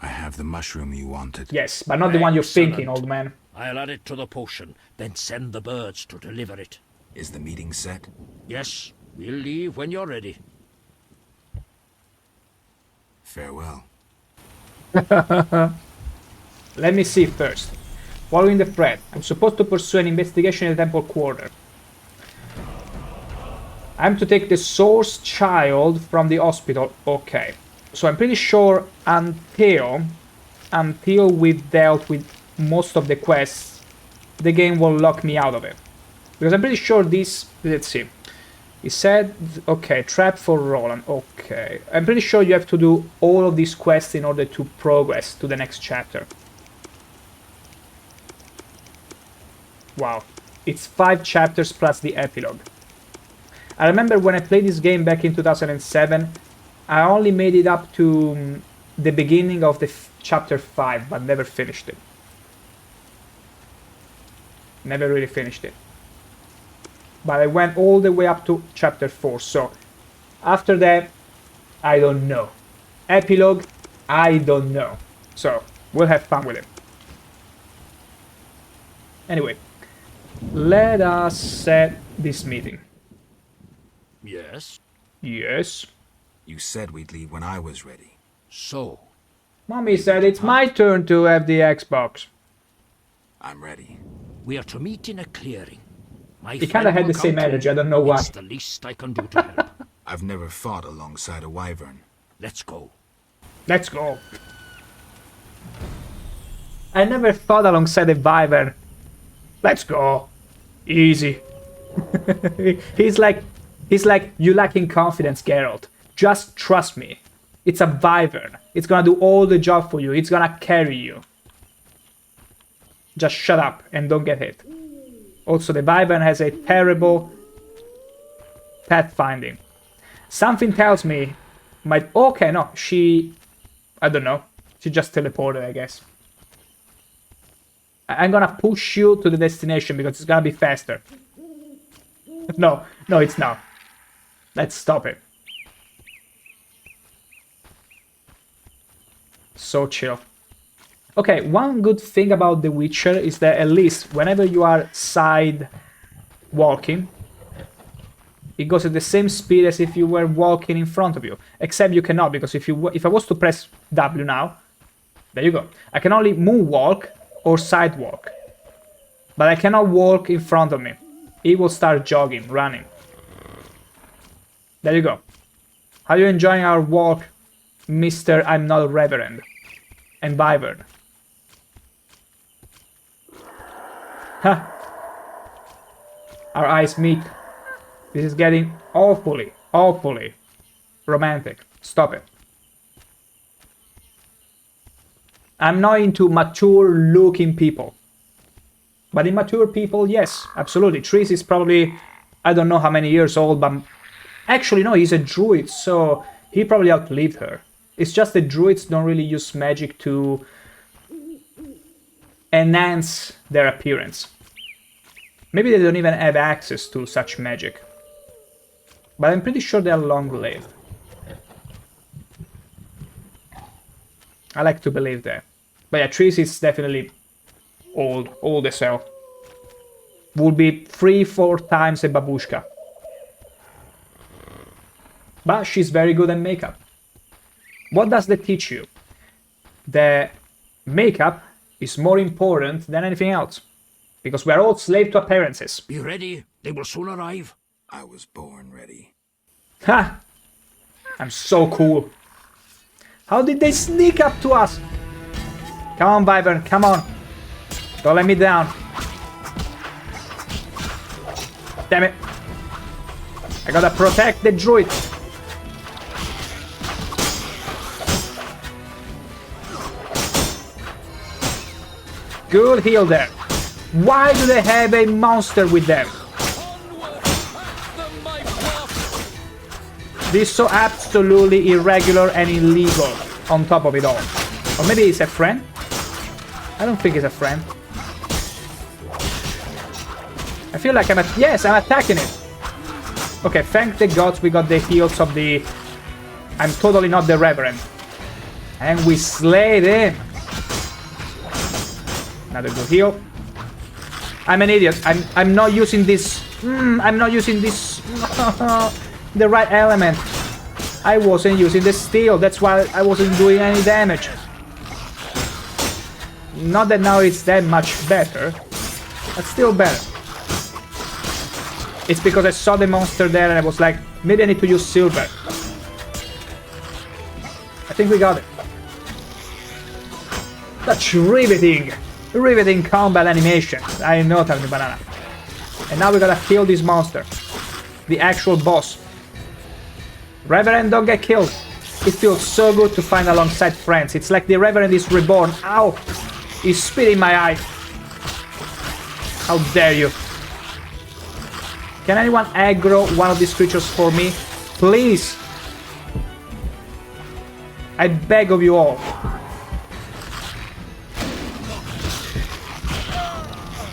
I have the mushroom you wanted. Yes, but not the one you're thinking, Excellent. old man. I'll add it to the potion, then send the birds to deliver it. Is the meeting set? Yes, we'll leave when you're ready. Farewell. Let me see first. Following the thread, I'm supposed to pursue an investigation in the Temple Quarter. I'm to take the source child from the hospital. Okay. So I'm pretty sure until we've dealt with most of the quests, the game will lock me out of it. Because I'm pretty sure this... Let's see. He said... Okay, trap for Roland. Okay. I'm pretty sure you have to do all of these quests in order to progress to the next chapter. Wow. It's 5 chapters plus the epilogue. I remember when I played this game back in 2007, I only made it up to the beginning of the chapter 5, but never finished it. Never really finished it. But I went all the way up to chapter 4, so after that, I don't know. Epilogue, I don't know. So, we'll have fun with it. Anyway, Let us set this meeting. Yes? Yes. You said we'd leave when I was ready. So, Mommy said it's my turn to have the Xbox. I'm ready. we are to meet in a clearing. My He kind of had the same energy, I don't know why. It's the least I can do to help. I've never fought alongside a wyvern. Let's go. Let's go. I never fought alongside a wyvern. Let's go. Easy. He's like, you lacking confidence, Geralt. Just trust me. It's a wyvern. It's gonna do all the job for you. It's gonna carry you. Just shut up and don't get hit. Also, the wyvern has a terrible pathfinding. Something tells me okay, no, I don't know. She just teleported, I guess. I'm gonna push you to the destination because it's gonna be faster. No, it's not. Let's stop it. So chill. Okay, one good thing about The Witcher is that at least whenever you are side walking, it goes at the same speed as if you were walking in front of you. Except you cannot, because if I was to press W now, there you go. I can only moonwalk or sidewalk. But I cannot walk in front of me. It will start jogging, running. There you go. How are you enjoying our walk, Mr. I'm not a reverend? And wyvern. Ha! Our eyes meet. This is getting awfully romantic. Stop it. I'm not into mature-looking people. But immature people, yes, absolutely. Triss is probably, I don't know how many years old, but... Actually, no, he's a druid, so he probably outlived her. It's just that druids don't really use magic to enhance their appearance. Maybe they don't even have access to such magic. But I'm pretty sure they're long-lived. I like to believe that. But yeah, Triss is definitely old as hell. Would be 3-4 times a babushka. But she's very good at makeup. What does that teach you? That makeup is more important than anything else. Because we're all slave to appearances. Be ready. They will soon arrive. I was born ready. Ha! I'm so cool. How did they sneak up to us? Come on, wyvern, come on. Don't let me down. Damn it. I gotta protect the druid. Good heal there. Why do they have a monster with them? This is so absolutely irregular and illegal on top of it all. Or maybe it's a friend? I don't think it's a friend. I feel like yes, I'm attacking it. Okay, thank the gods we got the heals of the... I'm totally not the Reverend. And we slayed him. Another good heal. I'm an idiot. I'm not using this... I'm not using this... the right element. I wasn't using the steel. That's why I wasn't doing any damage. Not that now it's that much better. But still better. It's because I saw the monster there and I was like, maybe I need to use silver. I think we got it. That's riveting. Riveting combat animation. I know, Tiny Banana. And now we gotta kill this monster. The actual boss. Reverend, don't get killed. It feels so good to find alongside friends. It's like the Reverend is reborn. Ow! He's spitting my eye. How dare you. Can anyone aggro one of these creatures for me? Please! I beg of you all.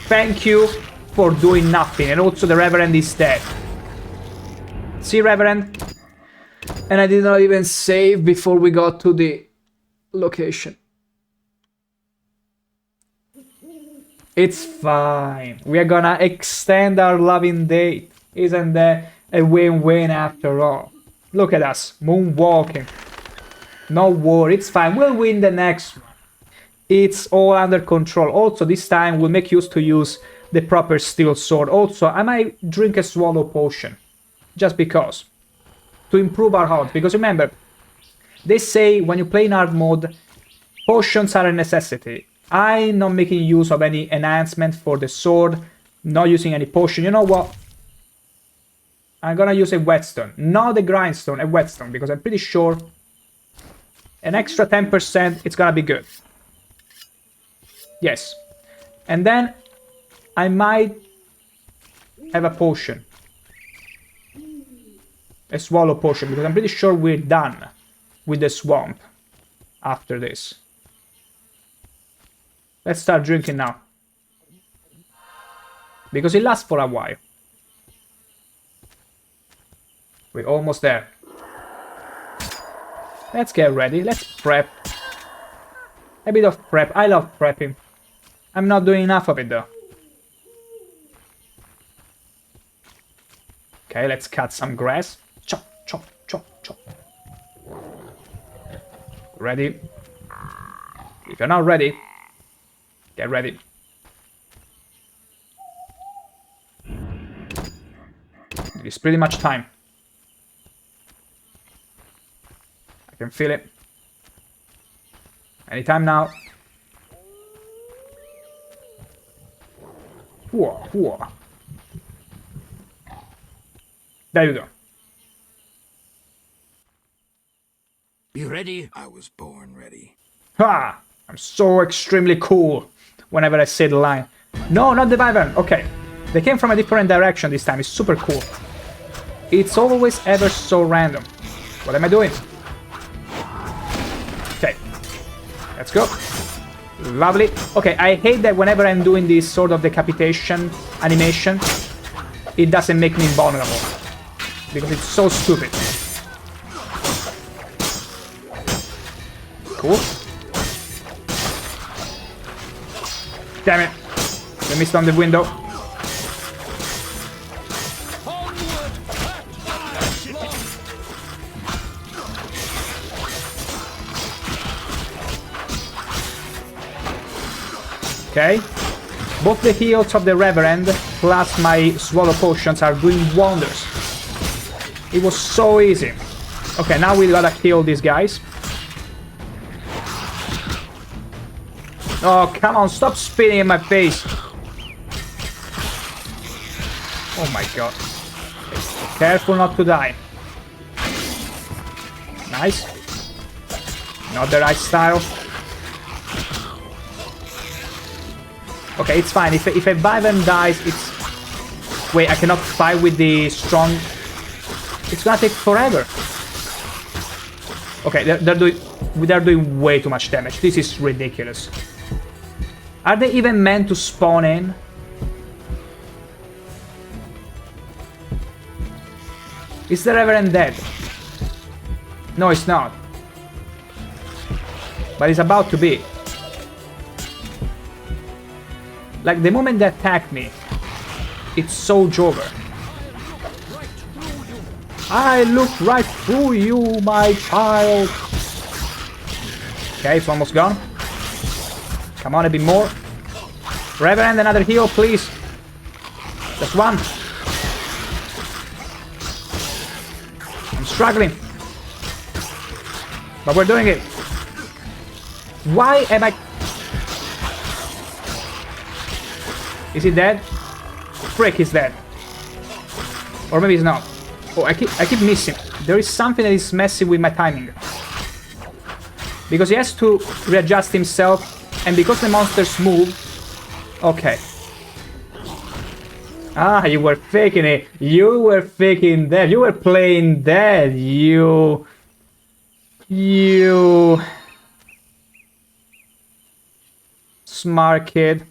Thank you for doing nothing. And also the Reverend is dead. See, Reverend? And I did not even save before we got to the location. It's fine. We are gonna extend our loving date. Isn't that a win-win after all? Look at us, moonwalking. No worry, it's fine. We'll win the next one. It's all under control. Also, this time we'll make use to use the proper steel sword. Also, I might drink a swallow potion. Just because. To improve our odds. Because remember, they say when you play in hard mode, potions are a necessity. I'm not making use of any enhancement for the sword. Not using any potion. You know what? I'm gonna use a whetstone. Not a grindstone, a whetstone. Because I'm pretty sure an extra 10%, it's gonna be good. Yes. And then I might have a potion. A swallow potion, because I'm pretty sure we're done with the swamp after this. Let's start drinking now. Because it lasts for a while. We're almost there. Let's get ready. Let's prep. A bit of prep. I love prepping. I'm not doing enough of it though. Okay, let's cut some grass. Chop, chop, chop, chop. Ready? If you're not ready, get ready. It's pretty much time. I can feel it. Anytime now. Whoa, whoa. There you go. Be ready? I was born ready. Ha! I'm so extremely cool whenever I say the line. No, not the Wyvern. Okay. They came from a different direction this time. It's super cool. It's always ever so random. What am I doing? Okay. Let's go. Lovely. Okay, I hate that whenever I'm doing this sort of decapitation animation, it doesn't make me invulnerable. Because it's so stupid. Cool. Damn it. I missed on the window. Okay. Both the heals of the Reverend plus my swallow potions are doing wonders. It was so easy. Okay, now we gotta kill these guys. Oh, come on, stop spitting in my face. Oh my god. Careful not to die. Nice. Not the right style. Okay, it's fine. If a Wyvern dies, it's... Wait, I cannot fight with the strong... It's gonna take forever. Okay, they're doing way too much damage. This is ridiculous. Are they even meant to spawn in? Is the Reverend dead? No, it's not. But it's about to be. Like, the moment they attack me, it's so over. I looked right through you, my child. Okay, it's almost gone. Come on, a bit more. Reverend, another heal, please. Just one. I'm struggling. But we're doing it. Why am I... Is he dead? Frick, he's dead. Or maybe he's not. Oh, I keep missing. There is something that is messing with my timing. Because he has to readjust himself, and because the monsters move... Okay. Ah, you were faking it. You were faking dead. You were playing dead. You... Smart kid.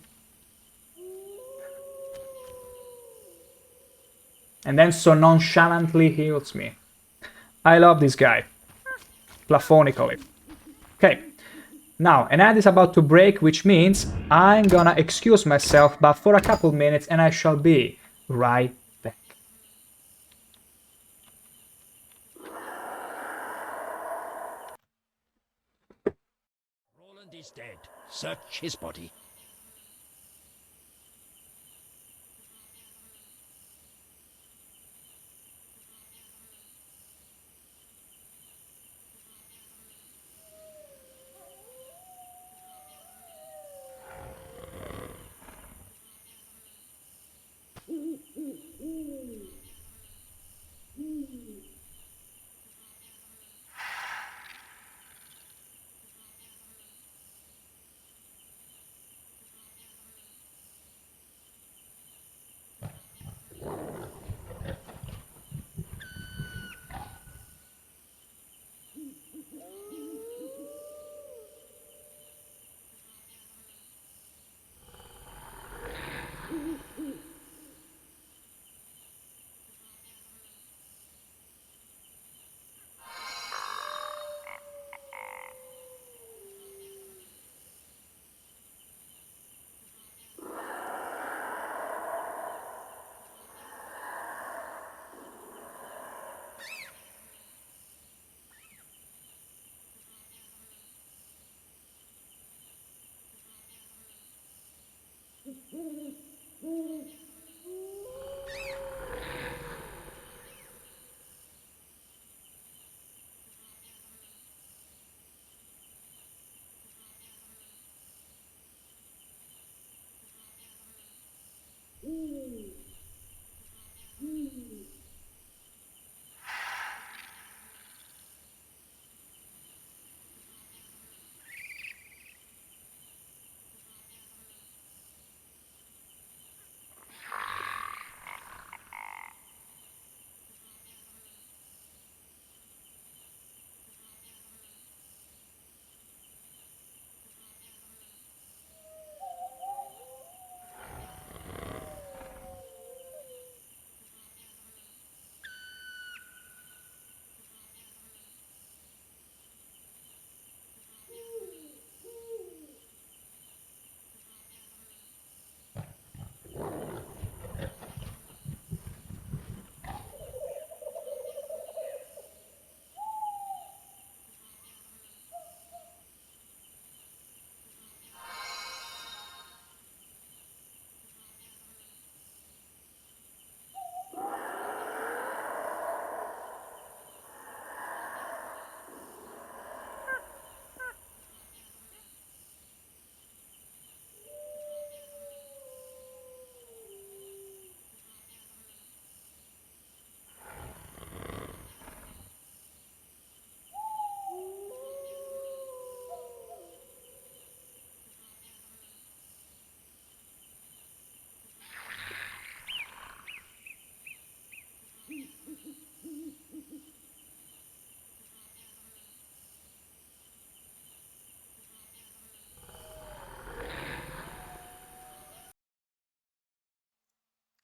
And then so nonchalantly heals me. I love this guy. Platonically. Okay. Now, an ad is about to break, which means I'm gonna excuse myself, but for a couple minutes, and I shall be right back. Roland is dead. Search his body.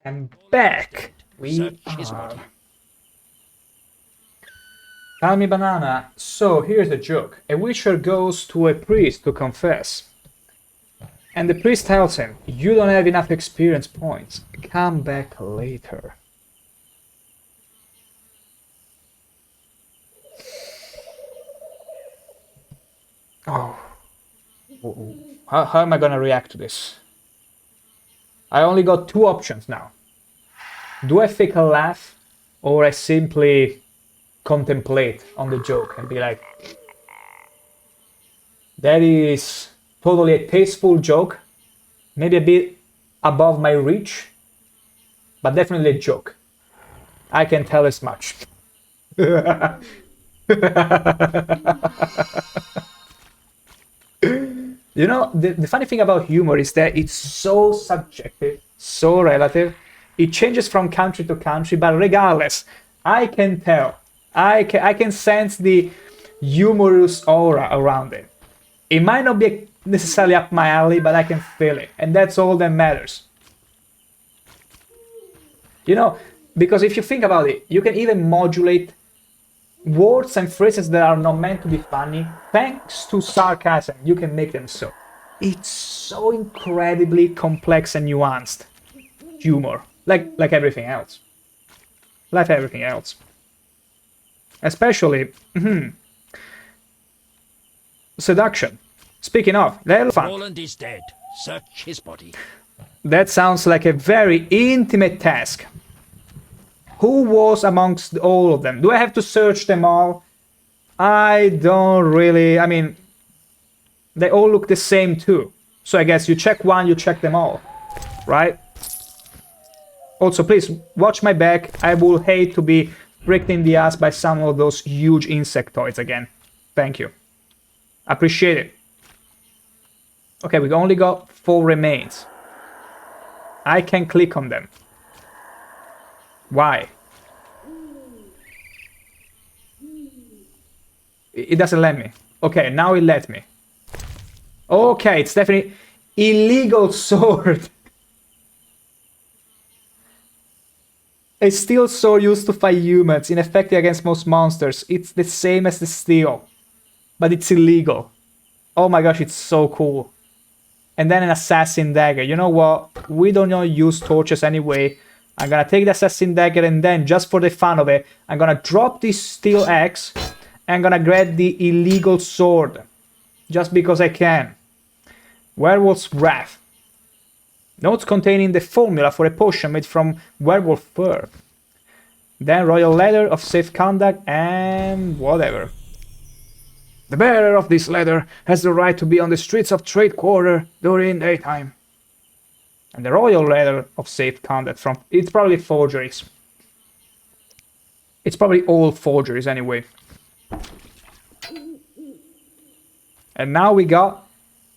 And back we Search his are. body. Tell me, Banana. So here's a joke. A witcher goes to a priest to confess. And the priest tells him, you don't have enough experience points. Come back later. Oh. How am I gonna react to this? I only got two options now. Do I fake a laugh, or I simply contemplate on the joke and be like, that is totally a tasteful joke, maybe a bit above my reach, but definitely a joke. I can tell as much. You know, the funny thing about humor is that it's so subjective, so relative. It changes from country to country, but regardless, I can tell. I can sense the humorous aura around it. It might not be necessarily up my alley, but I can feel it. And that's all that matters. You know, because if you think about it, you can even modulate words and phrases that are not meant to be funny, thanks to sarcasm, you can make them so. It's so incredibly complex and nuanced humor, like everything else. Like everything else. Especially seduction. Speaking of, the elephant. Roland is dead. Search his body. That sounds like a very intimate task. Who was amongst all of them? Do I have to search them all? I don't really... I mean, they all look the same too. So I guess you check one, you check them all. Right? Also, please, watch my back. I will hate to be pricked in the ass by some of those huge insectoids again. Thank you. Appreciate it. Okay, we only got 4 remains. I can click on them. Why? It doesn't let me. Okay, now it let me. Okay, it's definitely illegal sword. A steel sword used to fight humans, ineffective against most monsters. It's the same as the steel, but it's illegal. Oh my gosh, it's so cool. And then an assassin dagger. You know what? We don't use torches anyway. I'm gonna take the assassin dagger and then, just for the fun of it, I'm gonna drop this steel axe and I'm gonna grab the illegal sword. Just because I can. Werewolf's Wrath. Notes containing the formula for a potion made from werewolf fur. Then royal letter of safe conduct and whatever. The bearer of this letter has the right to be on the streets of Trade Quarter during daytime. And the royal letter of safe conduct from... It's probably forgeries. It's probably all forgeries anyway. And now we got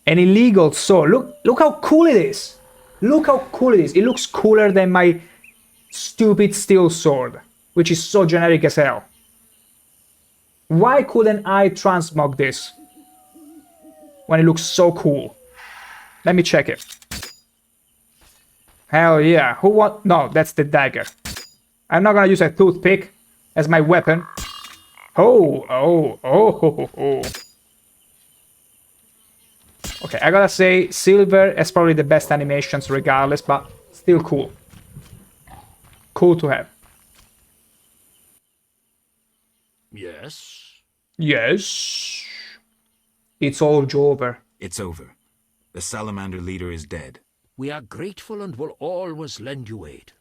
an illegal sword. Look how cool it is. Look how cool it is. It looks cooler than my stupid steel sword, which is so generic as hell. Why couldn't I transmog this when it looks so cool? Let me check it. Hell yeah. Who want... No, that's the dagger. I'm not gonna use a toothpick as my weapon. Oh. Okay, I gotta say, silver is probably the best animations regardless, but still cool. Cool to have. Yes? Yes. It's all over. It's over. The salamander leader is dead. We are grateful and will always lend you aid.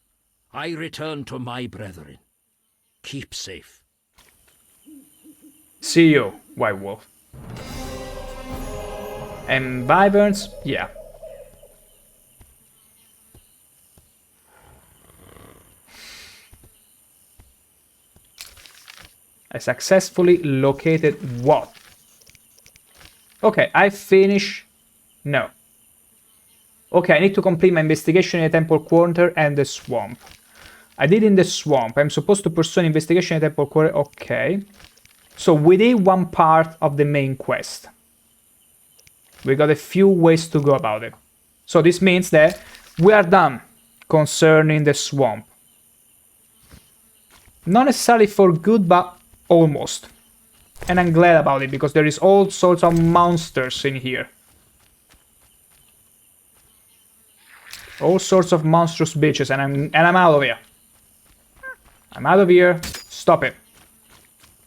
I return to my brethren. Keep safe. See you, White Wolf. And Wyverns, yeah. I successfully located what? Okay, I finish... No. Okay, I need to complete my investigation in the Temple Quarter and the swamp. I did in the swamp. I'm supposed to pursue an investigation in the Temple Quarter. Okay. So we did one part of the main quest. We got a few ways to go about it. So this means that we are done concerning the swamp. Not necessarily for good, but almost. And I'm glad about it, because there is all sorts of monsters in here. All sorts of monstrous bitches, and I'm out of here. I'm out of here. Stop it.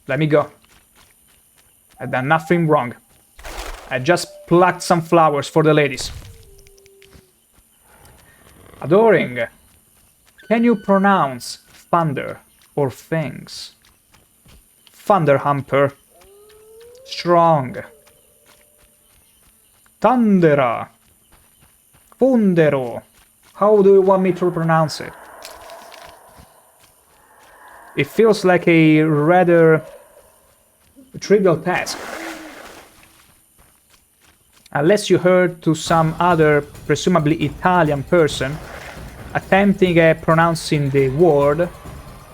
Let me go. I've done nothing wrong. I just plucked some flowers for the ladies. Adoring. Can you pronounce thunder or fangs? Thunder Humper. Strong. Thundera. Fundero. How do you want me to pronounce it? It feels like a rather trivial task. Unless you heard to some other, presumably Italian person, attempting at pronouncing the word,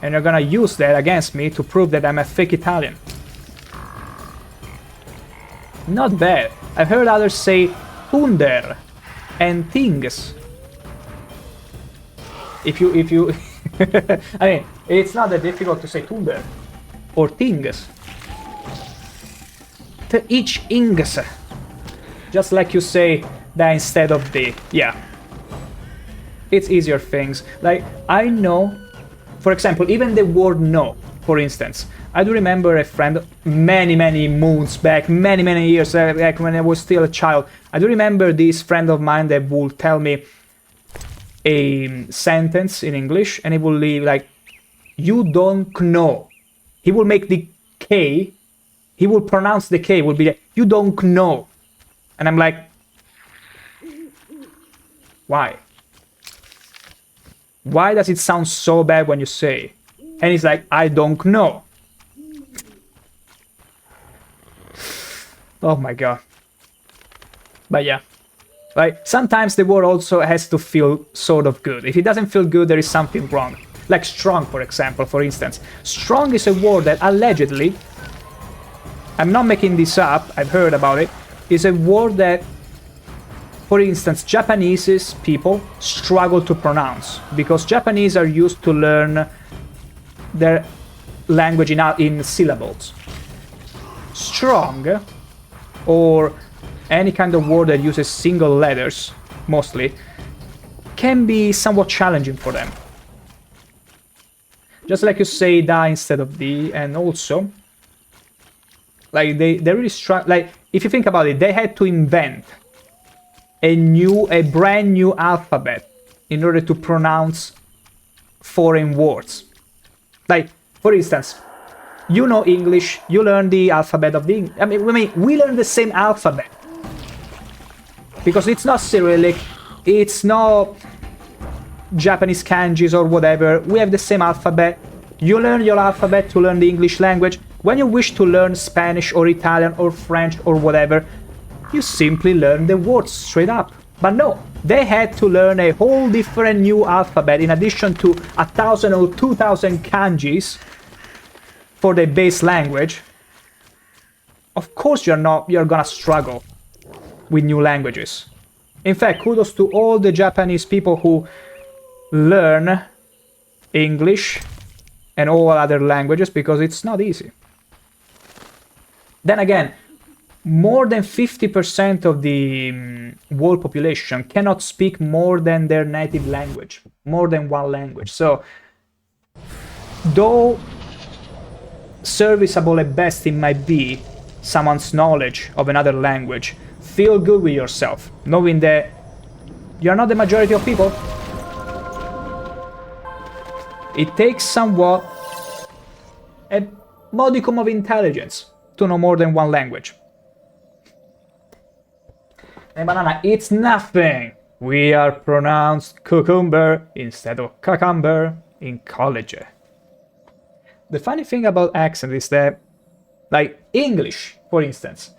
and you're gonna use that against me to prove that I'm a fake Italian. Not bad. I've heard others say thunder and things. If you I mean, it's not that difficult to say thunder. or things. To each ings. Just like you say that instead of the. Yeah. It's easier things. Like, I know, for example, even the word no, for instance. I do remember a friend many moons back, many years back when I was still a child. I do remember this friend of mine that would tell me a sentence in English and he would leave like, you don't know. He will make the K, he will pronounce the K, will be like, you don't know. And I'm like, why? Why does it sound so bad when you say? And he's like, I don't know. Oh my god. But yeah. Like, sometimes the word also has to feel sort of good. If it doesn't feel good, there is something wrong. Like strong, for example, for instance. Strong is a word that allegedly, I'm not making this up, I've heard about it, is a word that, for instance, Japanese people struggle to pronounce because Japanese are used to learn their language in syllables. Strong, or any kind of word that uses single letters, mostly, can be somewhat challenging for them. Just like you say da instead of di, and also, like they really struggle. Like, if you think about it, they had to invent a brand new alphabet in order to pronounce foreign words. Like, for instance, you know English, you learn the alphabet of the... I mean, we learn the same alphabet. Because it's not Cyrillic, it's not Japanese kanjis or whatever. We have the same alphabet. You learn your alphabet to learn the English language. When you wish to learn Spanish or Italian or French or whatever, you simply learn the words straight up. But no, they had to learn a whole different new alphabet in addition to 1,000 or 2,000 kanjis for the base language. Of course you're gonna struggle with new languages. In fact, kudos to all the Japanese people who learn English and all other languages, because it's not easy. Then again, more than 50% of the world population cannot speak more than their native language, more than one language. So, though serviceable at best it might be, someone's knowledge of another language, feel good with yourself, knowing that you're not the majority of people. It takes somewhat a modicum of intelligence to know more than one language. Hey banana, it's nothing! We are pronounced cucumber instead of cucumber in college. The funny thing about accent is that, like English, for instance,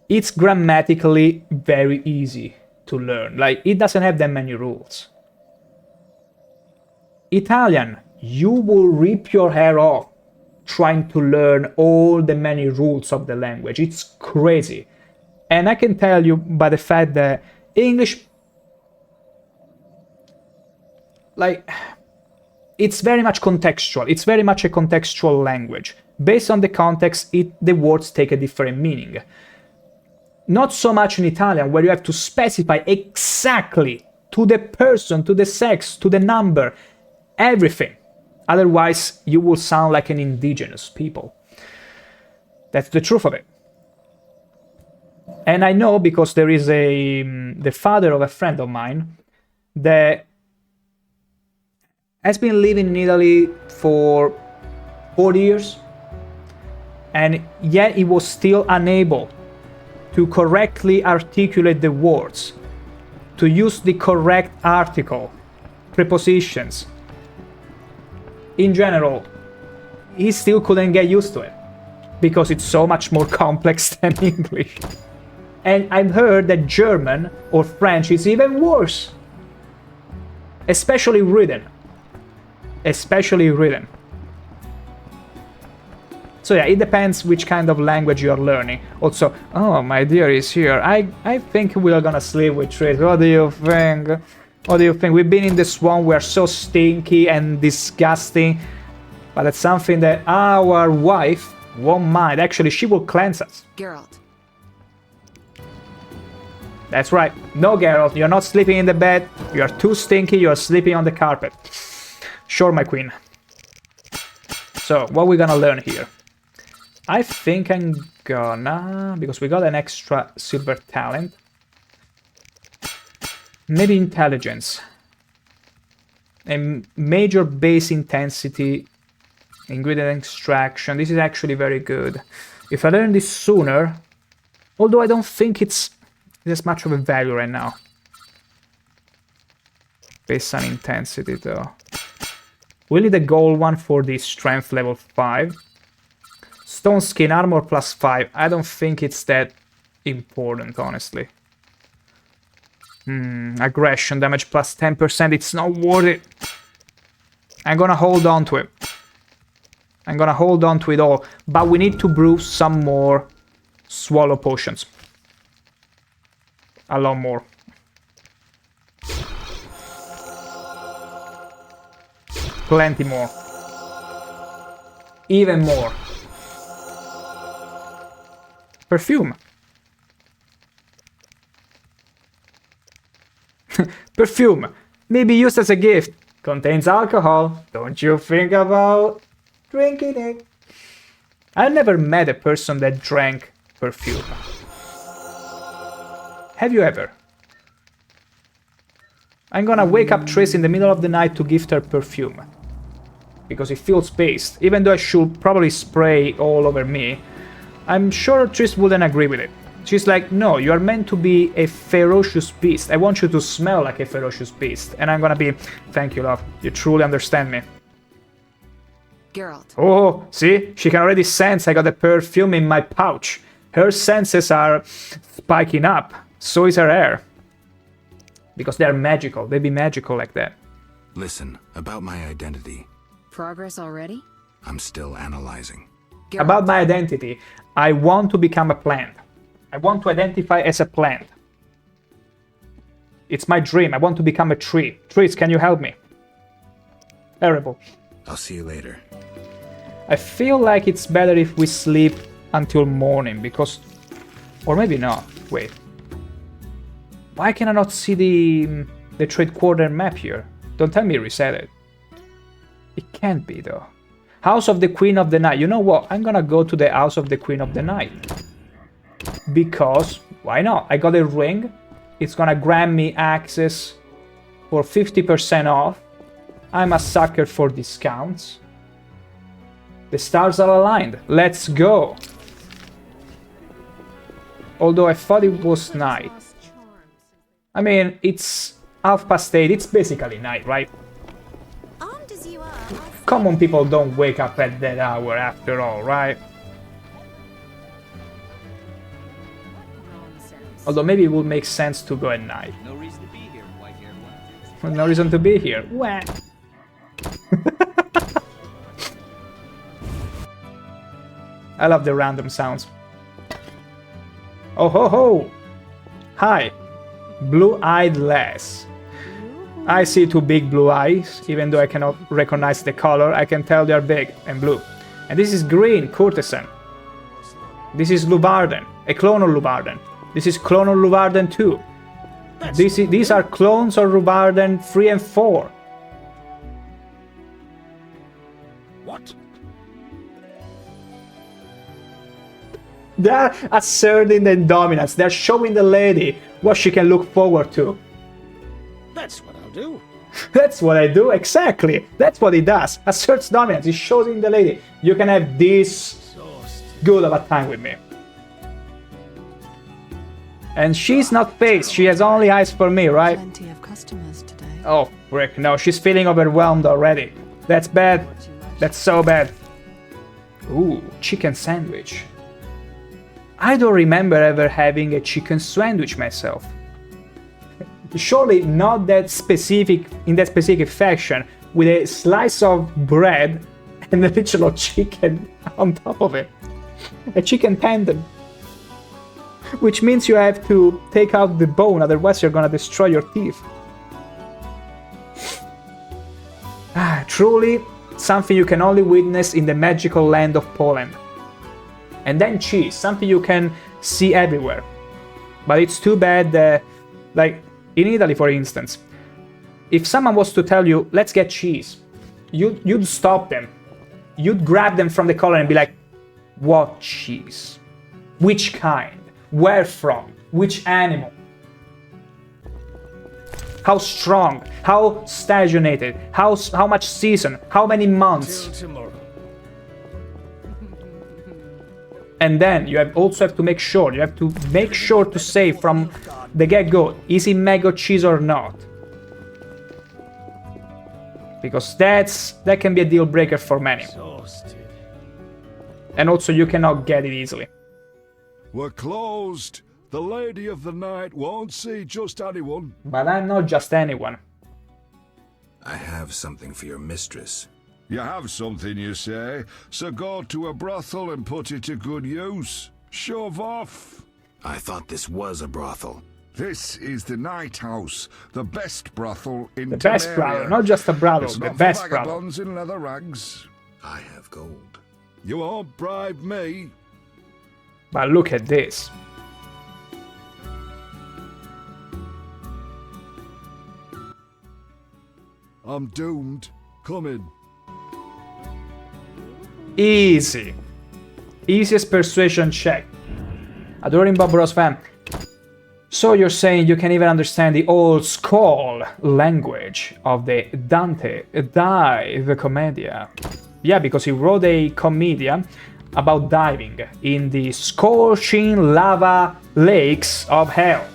it's grammatically very easy to learn. Like, it doesn't have that many rules. Italian, you will rip your hair off trying to learn all the many rules of the language. It's crazy. And I can tell you by the fact that English, like, it's very much contextual. It's very much a contextual language. Based on the context, the words take a different meaning. Not so much in Italian, where you have to specify exactly to the person, to the sex, to the number, everything. Otherwise, you will sound like an indigenous people. That's the truth of it. And I know because there is the father of a friend of mine that has been living in Italy for 40 years, and yet he was still unable to correctly articulate the words, to use the correct article, prepositions. In general, he still couldn't get used to it, because it's so much more complex than English. And I've heard that German or French is even worse. Especially written. Especially written. So yeah, it depends which kind of language you're learning. Also, oh, my dear is here. I think we are gonna sleep with trees. What do you think? What do you think? We've been in the swamp. We're so stinky and disgusting. But that's something that our wife won't mind. Actually, she will cleanse us. Geralt. That's right. No, Geralt, you're not sleeping in the bed. You're too stinky. You're sleeping on the carpet. Sure, my queen. So, what we're gonna learn here? I think I'm gonna... because we got an extra silver talent. Maybe intelligence. A major base intensity. Ingredient extraction. This is actually very good. If I learn this sooner... although I don't think it's as much of a value right now. Base on intensity though. We'll need a gold one for the strength level 5. Stone skin armor plus 5. I don't think it's that important, honestly. Aggression damage plus 10%. It's not worth it. I'm gonna hold on to it. I'm gonna hold on to it all. But we need to brew some more swallow potions. A lot more. Plenty more. Even more. Perfume. Perfume. Maybe used as a gift. Contains alcohol. Don't you think about drinking it? I never met a person that drank perfume. Have you ever? I'm gonna wake up Triss in the middle of the night to gift her perfume. Because it feels based. Even though I should probably spray all over me, I'm sure Triss wouldn't agree with it. She's like, no, you are meant to be a ferocious beast. I want you to smell like a ferocious beast. And I'm gonna be, thank you, love. You truly understand me. Geralt. Oh, see? She can already sense I got the perfume in my pouch. Her senses are spiking up. So is her hair. Because they're magical. They be magical like that. Listen, about my identity, Progress already? I'm still analyzing. Geralt. About my identity, I want to become a plant. I want to identify as a plant. It's my dream. I want to become a tree. Trees, can you help me? Terrible. I'll see you later. I feel like it's better if we sleep until morning, because... or maybe not. Wait. Why can I not see the trade quarter map here? Don't tell me reset it. It can't be, though. House of the Queen of the Night. You know what? I'm gonna go to the House of the Queen of the Night. Because, why not? I got a ring. It's gonna grant me access for 50% off. I'm a sucker for discounts. The stars are aligned. Let's go. Although I thought it was night. I mean, it's 8:30. It's basically night, right? Common people don't wake up at that hour after all, right? Although maybe it would make sense to go at night. No reason to be here, white-haired one. No reason to be here. Wah. I love the random sounds. Oh ho ho! Hi, blue-eyed lass. I see two big blue eyes, even though I cannot recognize the color, I can tell they are big and blue. And this is green, courtesan. This is Luvarden, a clone of Luvarden. This is clone of Luvarden 2. These are clones of Luvarden 3 and 4. What? They're asserting their dominance. They're showing the lady what she can look forward to. That's what I'll do. That's what I do, exactly. That's what he does. Asserts dominance. He shows in the lady. You can have this good of a time with me. And she's not faced. She has only eyes for me, right? Plenty of customers today. Oh, frick, no. She's feeling overwhelmed already. That's bad. That's so bad. Ooh, chicken sandwich. I don't remember ever having a chicken sandwich myself. Surely not that specific, in that specific fashion, with a slice of bread and a literal chicken on top of it. A chicken tendon. Which means you have to take out the bone, otherwise you're gonna destroy your teeth. Truly, something you can only witness in the magical land of Poland. And then cheese, something you can see everywhere. But it's too bad that, like, in Italy, for instance, if someone was to tell you, let's get cheese, you'd stop them. You'd grab them from the collar and be like, what cheese? Which kind? Where from? Which animal? How strong? How stagionated? How much season? How many months? Till tomorrow. And then you also have to make sure. You have to make sure to say from the get-go, is it mango cheese or not? Because that can be a deal breaker for many. Exhausted. And also you cannot get it easily. We're closed. The lady of the night won't see just anyone. But I'm not just anyone. I have something for your mistress. You have something, you say, so go to a brothel and put it to good use. Shove off. I thought this was a brothel. This is the Night House, the best brothel in The best Temeria. brothel, not just a brothel, It's the not best for brothel. vagabonds in leather rags. I have gold. You won't bribe me. But look at this. I'm doomed. Come in. Easy. Easiest persuasion check. Adoring Bob Ross fan. So you're saying you can even understand the old school language of the Dante Dive Commedia? Yeah, because he wrote a commedia about diving in the scorching lava lakes of hell.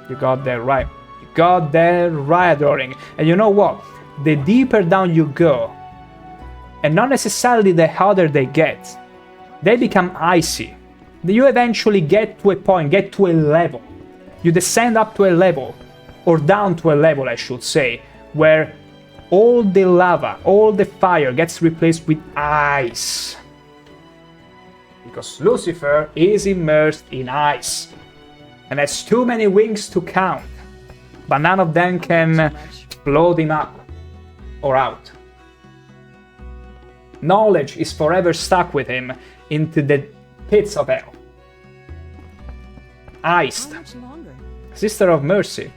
You got that right. You got that right, Adoring. And you know what? The deeper down you go, and not necessarily the hotter they get, they become icy. You eventually get to a point, get to a level. You descend up to a level, or down to a level, I should say, where all the lava, all the fire gets replaced with ice. Because Lucifer is immersed in ice, and has too many wings to count, but none of them can float him up or out. Knowledge is forever stuck with him into the pits of hell. Iced. How much longer? Sister of Mercy.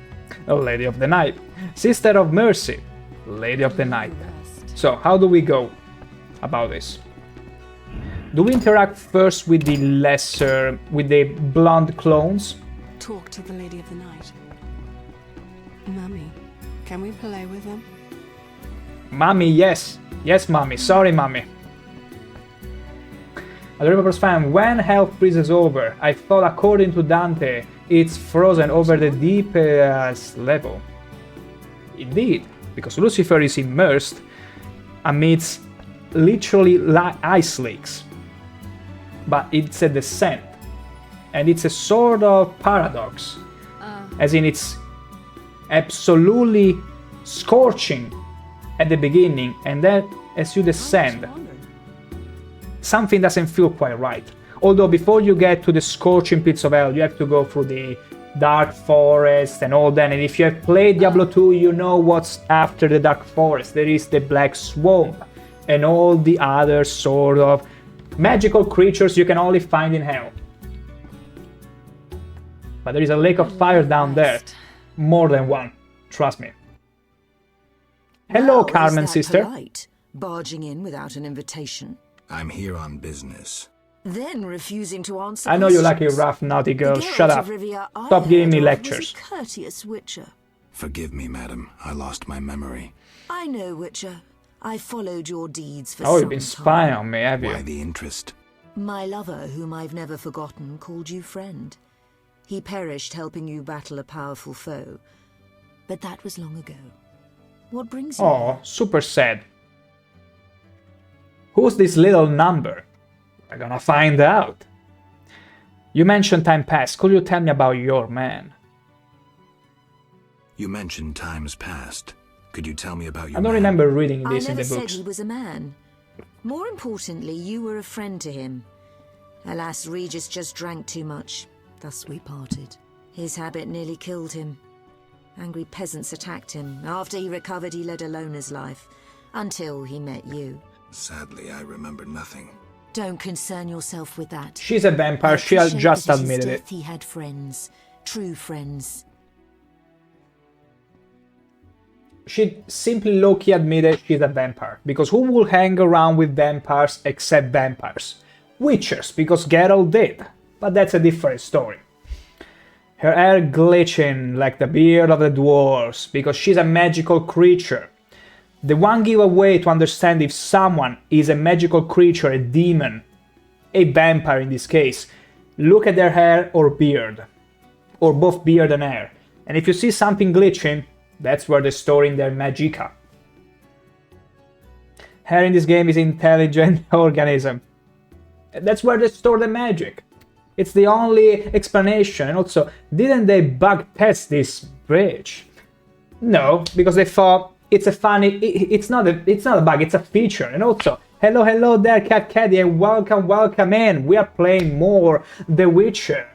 Oh, Lady of the Night. Sister of Mercy. Lady of the Night. Rest. So, how do we go about this? Do we interact first with the lesser, with the blonde clones? Talk to the Lady of the Night. Mummy, can we play with them? Mommy, yes. Yes, Mommy. Sorry, Mommy. Adorable fan, when hell freezes over, I thought according to Dante, it's frozen over the deepest level. Indeed, because Lucifer is immersed amidst literally ice lakes. But it's a descent. And it's a sort of paradox. As in, it's absolutely scorching at the beginning, and then as you descend, something doesn't feel quite right. Although before you get to the scorching pits of hell, you have to go through the dark forest and all that. And if you have played Diablo 2, you know what's after the dark forest. There is the black swamp and all the other sort of magical creatures you can only find in hell. But there is a lake of fire down there. More than one. Trust me. Hello, Carmen, sister. Polite, barging in without an invitation, I'm here on business. then refusing to answer. I know you like a questions. rough, naughty girl. The Shut Geralt up. of Rivia I Stop giving heard me of lectures. Was a courteous witcher. Forgive me, madam. I lost my memory. I know, Witcher. I followed your deeds for Oh, some you've been spying on me, have Why you? the interest? My lover, whom I've never forgotten, called you friend. He perished helping you battle a powerful foe. But that was long ago. What brings you Oh, here? super sad. Who's this little number? We're gonna find out. You mentioned time past. Could you tell me about your man? You mentioned times past. Could you tell me about your I don't man? remember reading I this in never the said books. he was a man. More importantly, you were a friend to him. Alas, Regis just drank too much. Thus we parted. His habit nearly killed him. Angry peasants attacked him. After he recovered, he led a loner's life. Until he met you. Sadly, I remember nothing. Don't concern yourself with that. She's a vampire, she Appreciate just that at his admitted it. death he had friends. True friends. She simply low-key admitted she's a vampire, because who will hang around with vampires except vampires? Witchers, because Geralt did, but that's a different story. Her hair glitching like the beard of the dwarves, because she's a magical creature. The one giveaway to understand if someone is a magical creature, a demon, a vampire in this case, look at their hair or beard, or both beard and hair. And if you see something glitching, that's where they're storing their magicka. Hair in this game is an intelligent organism. That's where they store the magic. It's the only explanation. And also, didn't they bug test this bridge? No, because they thought it's a funny. It's not a bug. It's a feature. And also, hello there, Cat Caddy, and welcome in. We are playing more The Witcher,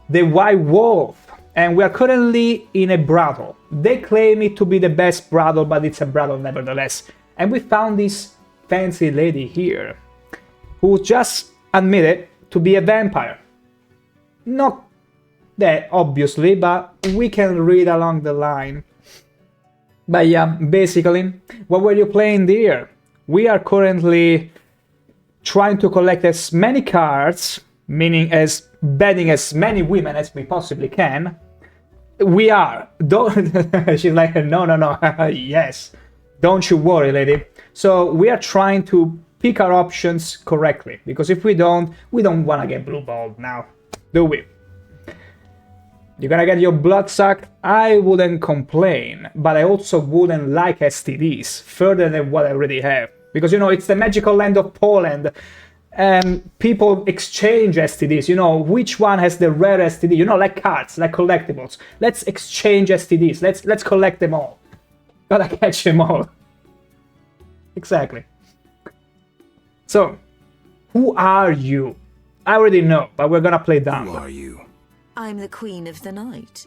the White Wolf. And we are currently in a brothel. They claim it to be the best brothel, but it's a brothel nevertheless. And we found this fancy lady here, who just admitted to be a vampire. Not that, obviously, but we can read along the line. But yeah, basically, what were you playing there? We are currently trying to collect as many cards, meaning as betting as many women as we possibly can. We are. She's like, no. Yes. Don't you worry, lady. So we are trying to pick our options correctly. Because if we don't want to get blue balled now. Do we? You're gonna get your blood sucked? I wouldn't complain. But I also wouldn't like STDs further than what I already have. Because, you know, it's the magical land of Poland. And people exchange STDs, you know, which one has the rare STD, you know, like cards, like collectibles. Let's exchange STDs, let's collect them all. Gotta catch them all. Exactly. So, who are you? I already know, but we're gonna play down. Who are you? I'm the Queen of the Night.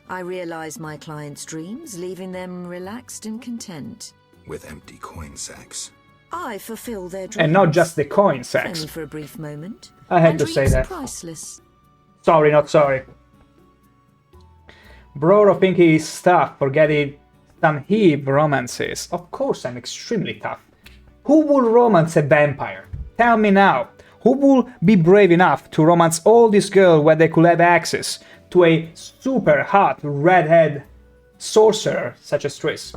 I realize my clients' dreams, leaving them relaxed and content. With empty coin sacks. I fulfill their dreams. And not just the coin sacks. Only for a brief moment. I had and to say dreams that. Are priceless. Sorry, not sorry. Bro, think he's tough for getting some heave romances. Of course I'm extremely tough. Who will romance a vampire? Tell me now. Who will be brave enough to romance all these girls where they could have access to a super hot redhead sorcerer such as Triss?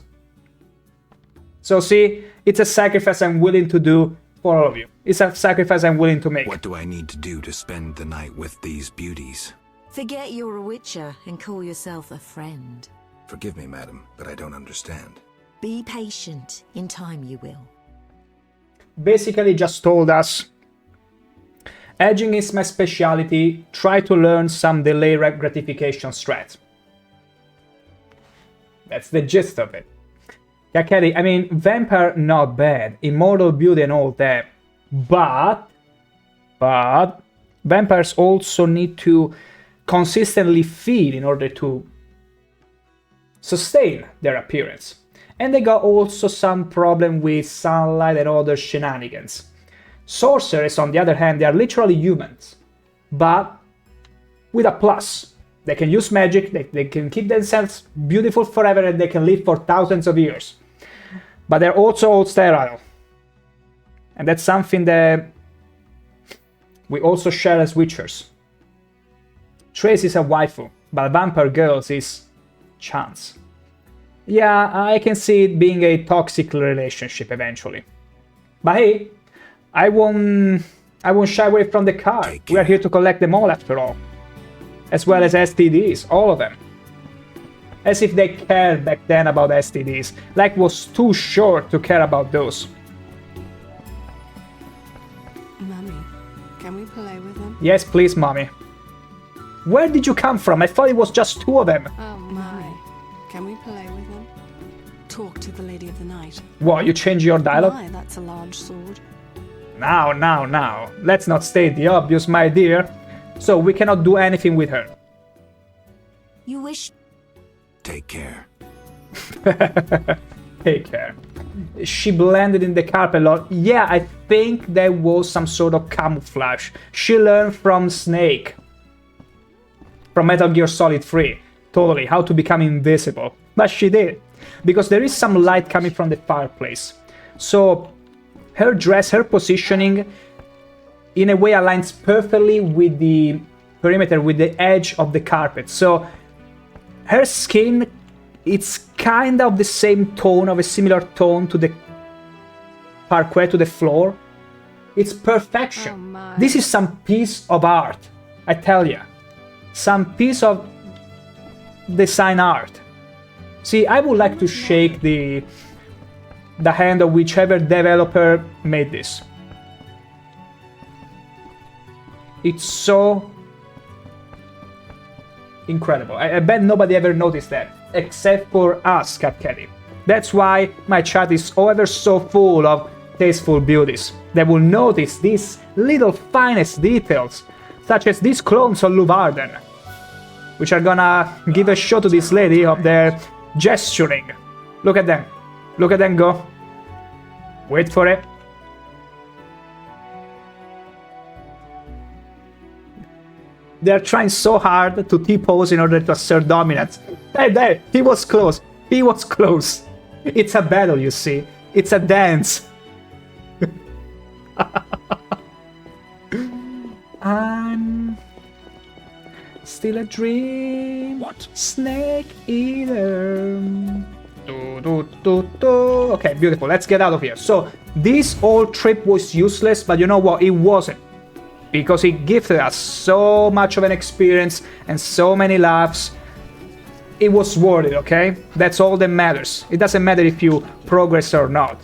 So see, it's a sacrifice I'm willing to do for all of you. It's a sacrifice I'm willing to make. What do I need to do to spend the night with these beauties? Forget you're a witcher and call yourself a friend. Forgive me, madam, but I don't understand. Be patient. In time you will. Basically just told us, edging is my speciality, try to learn some delay gratification strat. That's the gist of it. Yeah, Kelly, I mean, vampire, not bad. Immortal beauty and all that. But vampires also need to consistently feed in order to sustain their appearance. And they got also some problem with sunlight and other shenanigans. Sorcerers, on the other hand, they are literally humans. But with a plus. They can use magic, they can keep themselves beautiful forever, and they can live for thousands of years. But they're also all sterile. And that's something that we also share as witchers. Trace is a waifu, but Vampire Girls is chance. Yeah, I can see it being a toxic relationship eventually. But hey, I won't shy away from the card. We are here to collect them all after all. As well as STDs, all of them. As if they cared back then about STDs. Like was too short to care about those. Mummy, can we play with them? Yes, please, mommy. Where did you come from? I thought it was just two of them. Oh, Mummy, can we play with them? Talk to the Lady of the Night. What, you change your dialogue? Why, that's a large sword. Now. Let's not state the obvious, my dear. So we cannot do anything with her. You wish... Take care. Take care. She blended in the carpet a lot. Yeah, I think there was some sort of camouflage. She learned from Snake. From Metal Gear Solid 3. Totally, how to become invisible. But she did. Because there is some light coming from the fireplace. So, her dress, her positioning, in a way aligns perfectly with the perimeter, with the edge of the carpet. So, her skin, it's kind of the same tone, of a similar tone to the parquet, to the floor. It's perfection. This is some piece of art, I tell ya. Some piece of design art. See, I would like to shake the hand of whichever developer made this. It's so incredible. I bet nobody ever noticed that, except for us, Cat Caddy. That's why my chat is ever so full of tasteful beauties that will notice these little finest details, such as these clones of Luvarden, which are gonna give a show to this lady of their gesturing. Look at them. Look at them go. Wait for it. They're trying so hard to T-pose in order to assert dominance. Hey, there! He was close. He was close. It's a battle, you see. It's a dance. I'm still a dream. What? Snake eater. Okay, beautiful. Let's get out of here. So, this whole trip was useless, but you know what? It wasn't. Because it gifted us so much of an experience and so many laughs. It was worth it, okay? That's all that matters. It doesn't matter if you progress or not.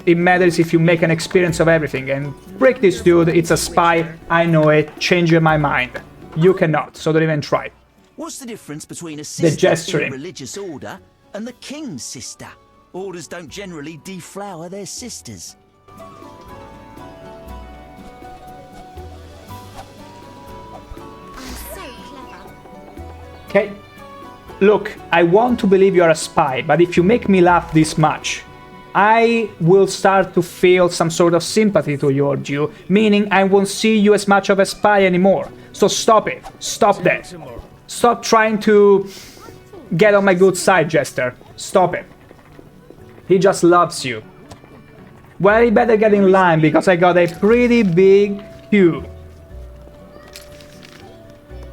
It matters if you make an experience of everything. And break this dude, it's a spy, I know it, change my mind. You cannot, so don't even try. What's the difference between a sister gesturing. in a religious order and the king's sister? Orders don't generally deflower their sisters. Okay, look, I want to believe you're a spy, but if you make me laugh this much, I will start to feel some sort of sympathy toward you, meaning I won't see you as much of a spy anymore. So stop it. Stop that. Stop trying to get on my good side, Jester. Stop it. He just loves you. Well, he better get in line, because I got a pretty big queue.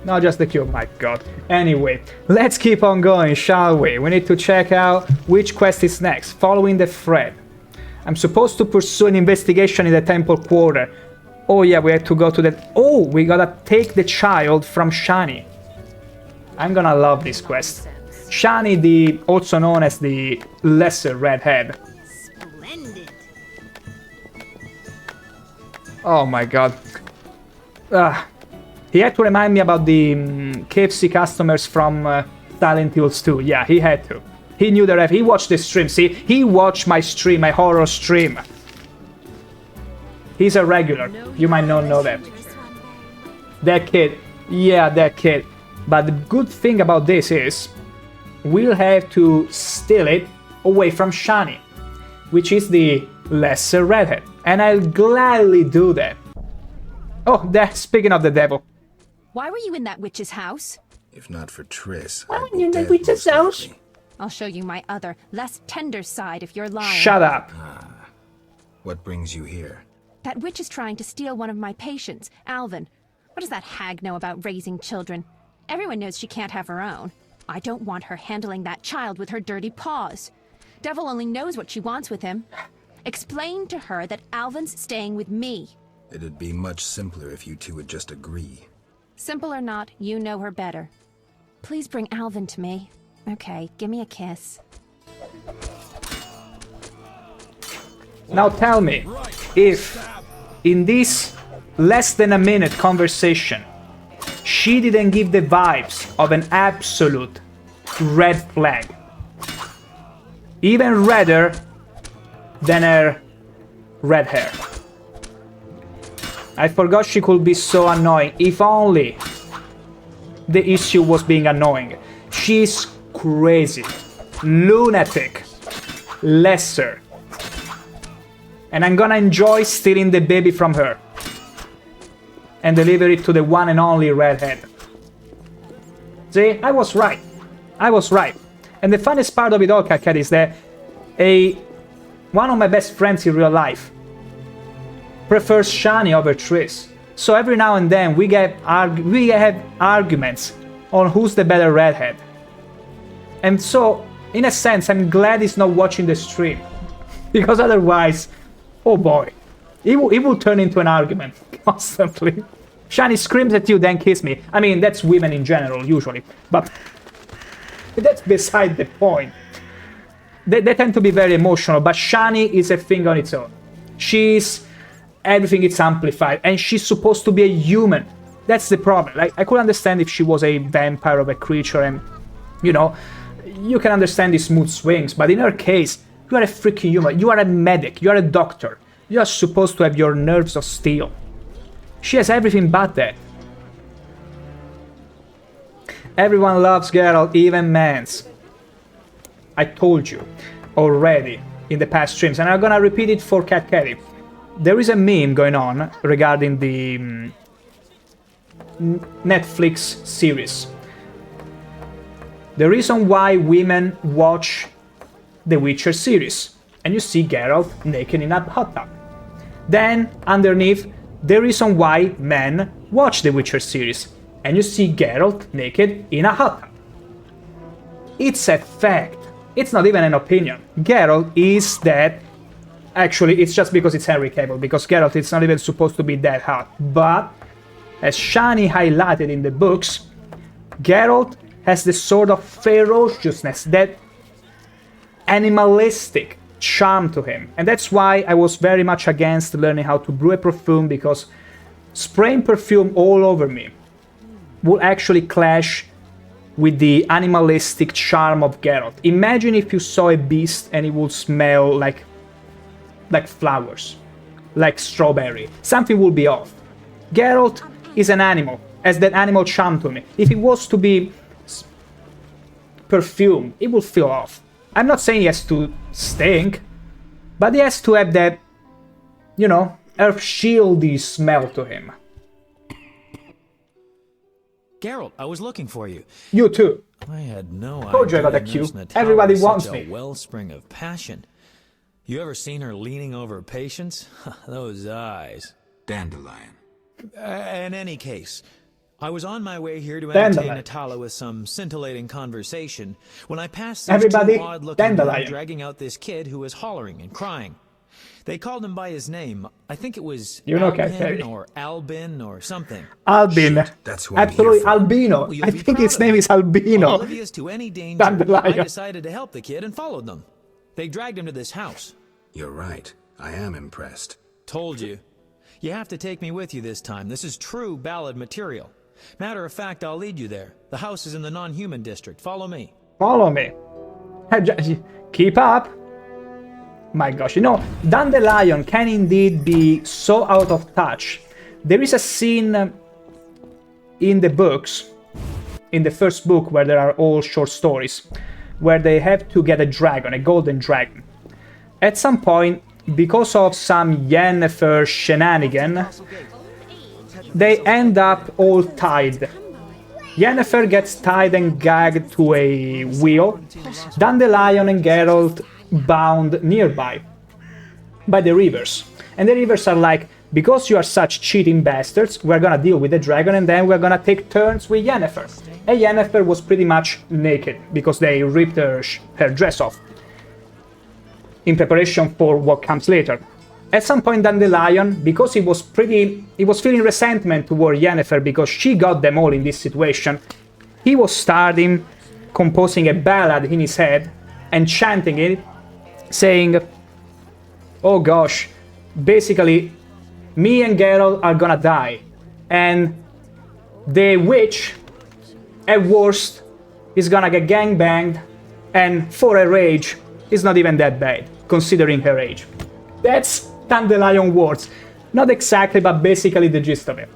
Not just the cube, my god. Anyway, let's keep on going, shall we? We need to check out which quest is next. Following the thread. I'm supposed to pursue an investigation in the temple quarter. Oh yeah, we have to go to that. Oh, we gotta take the child from Shani. I'm gonna love this quest. Shani, also known as the lesser redhead. Splendid. Oh my god. He had to remind me about the KFC customers from Silent Hills 2. Yeah, he had to. He knew the ref. He watched the stream. See, he watched my stream, my horror stream. He's a regular. You might not know that. That kid. Yeah, that kid. But the good thing about this is we'll have to steal it away from Shani, which is the lesser redhead. And I'll gladly do that. Oh, speaking of the devil. Why were you in that witch's house? If not for Triss, Why were you in the witch's house? I'll show you my other, less tender side if you're lying. Shut up. What brings you here? That witch is trying to steal one of my patients, Alvin. What does that hag know about raising children? Everyone knows she can't have her own. I don't want her handling that child with her dirty paws. Devil only knows what she wants with him. Explain to her that Alvin's staying with me. It'd be much simpler if you two would just agree. Simple or not, you know her better. Please bring Alvin to me. Okay, give me a kiss. Now tell me, if in this less than a minute conversation, she didn't give the vibes of an absolute red flag. Even redder than her red hair. I forgot she could be so annoying. If only the issue was being annoying. She's crazy. Lunatic. lesser. And I'm gonna enjoy stealing the baby from her. And deliver it to the one and only redhead. See, I was right. I was right. And the funniest part of it all, Cat is that one of my best friends in real life prefers Shani over Triss. So every now and then we have arguments on who's the better redhead. And so, in a sense, I'm glad he's not watching the stream. Because otherwise, oh boy, it will turn into an argument constantly. Shani screams at you, then kiss me. I mean, that's women in general, usually. But that's beside the point. They tend to be very emotional, but Shani is a thing on its own. Everything is amplified, and she's supposed to be a human. That's the problem. Like, I could understand if she was a vampire or a creature, and, you know, you can understand these mood swings, but in her case, you are a freaking human. You are a medic. You are a doctor. You are supposed to have your nerves of steel. She has everything but that. Everyone loves Geralt, even Mance. I told you already in the past streams, and I'm gonna repeat it for Cat Caddy. There is a meme going on regarding the Netflix series. The reason why women watch the Witcher series, and you see Geralt naked in a hot tub. Then, underneath, the reason why men watch the Witcher series, and you see Geralt naked in a hot tub. It's a fact. It's not even an opinion. Geralt is that. Actually, it's just because it's Henry Cavill, because Geralt is not even supposed to be that hot. But, as Shani highlighted in the books, Geralt has this sort of ferociousness, that animalistic charm to him. And that's why I was very much against learning how to brew a perfume, because spraying perfume all over me will actually clash with the animalistic charm of Geralt. Imagine if you saw a beast and it would smell like flowers, like strawberry. Something would be off. Geralt is an animal, has that animal charm to me. If it was to be perfume, it would feel off. I'm not saying he has to stink, but he has to have that, you know, earth shieldy smell to him. Geralt, I was looking for you. You too. I had no Told you I got a idea cue. Nurse Natalia Everybody was wants such me. a wellspring of passion. You ever seen her leaning over patients? Those eyes. Dandelion. In any case, I was on my way here to Dandelion. entertain Natalia with some scintillating conversation when I passed these Everybody, two odd-looking men Dandelion. dragging out this kid who was hollering and crying. They called him by his name. I think it was You know, Albin Cat or Albin or something. Albin. Shit, that's who I'm Absolutely, here for. Albino. Well, you'll I be think proud his of name me. is Albino. Oblivious to any danger, Dandelion. I decided to help the kid and followed them. They dragged him to this house. You're right. I am impressed. Told you. You have to take me with you this time. This is true ballad material. Matter of fact, I'll lead you there. The house is in the non-human district. Follow me. Follow me. Keep up. My gosh, you know, Dandelion can indeed be so out of touch. There is a scene in the books, in the first book, where there are all short stories, where they have to get a dragon, a golden dragon. At some point, because of some Yennefer shenanigan, they end up all tied. Yennefer gets tied and gagged to a wheel. Dandelion and Geralt bound nearby by the rivers. And the rivers are like, because you are such cheating bastards, we're gonna deal with the dragon and then we're gonna take turns with Yennefer. And Yennefer was pretty much naked because they ripped her dress off in preparation for what comes later. At some point, Dandelion, because he was feeling resentment toward Yennefer because she got them all in this situation, he was starting composing a ballad in his head and chanting it, saying, oh gosh, basically, me and Geralt are gonna die, and the witch, at worst, is gonna get gangbanged, and for her age, is not even that bad, considering her age. That's Dandelion words. Not exactly, but basically the gist of it.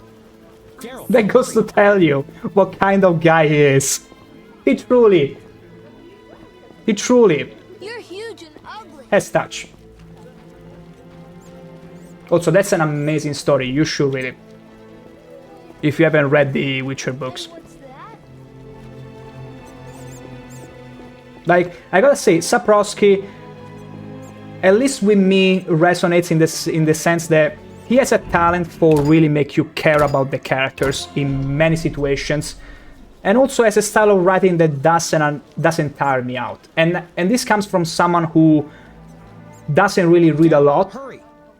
That goes to tell you what kind of guy he is. He truly... You're huge and ugly. As touch. Also, that's an amazing story. You should read it. If you haven't read the Witcher books. Like, I gotta say, Sapkowski, at least with me, resonates in the sense that he has a talent for really make you care about the characters in many situations, and also has a style of writing that doesn't tire me out. And this comes from someone who doesn't really read a lot,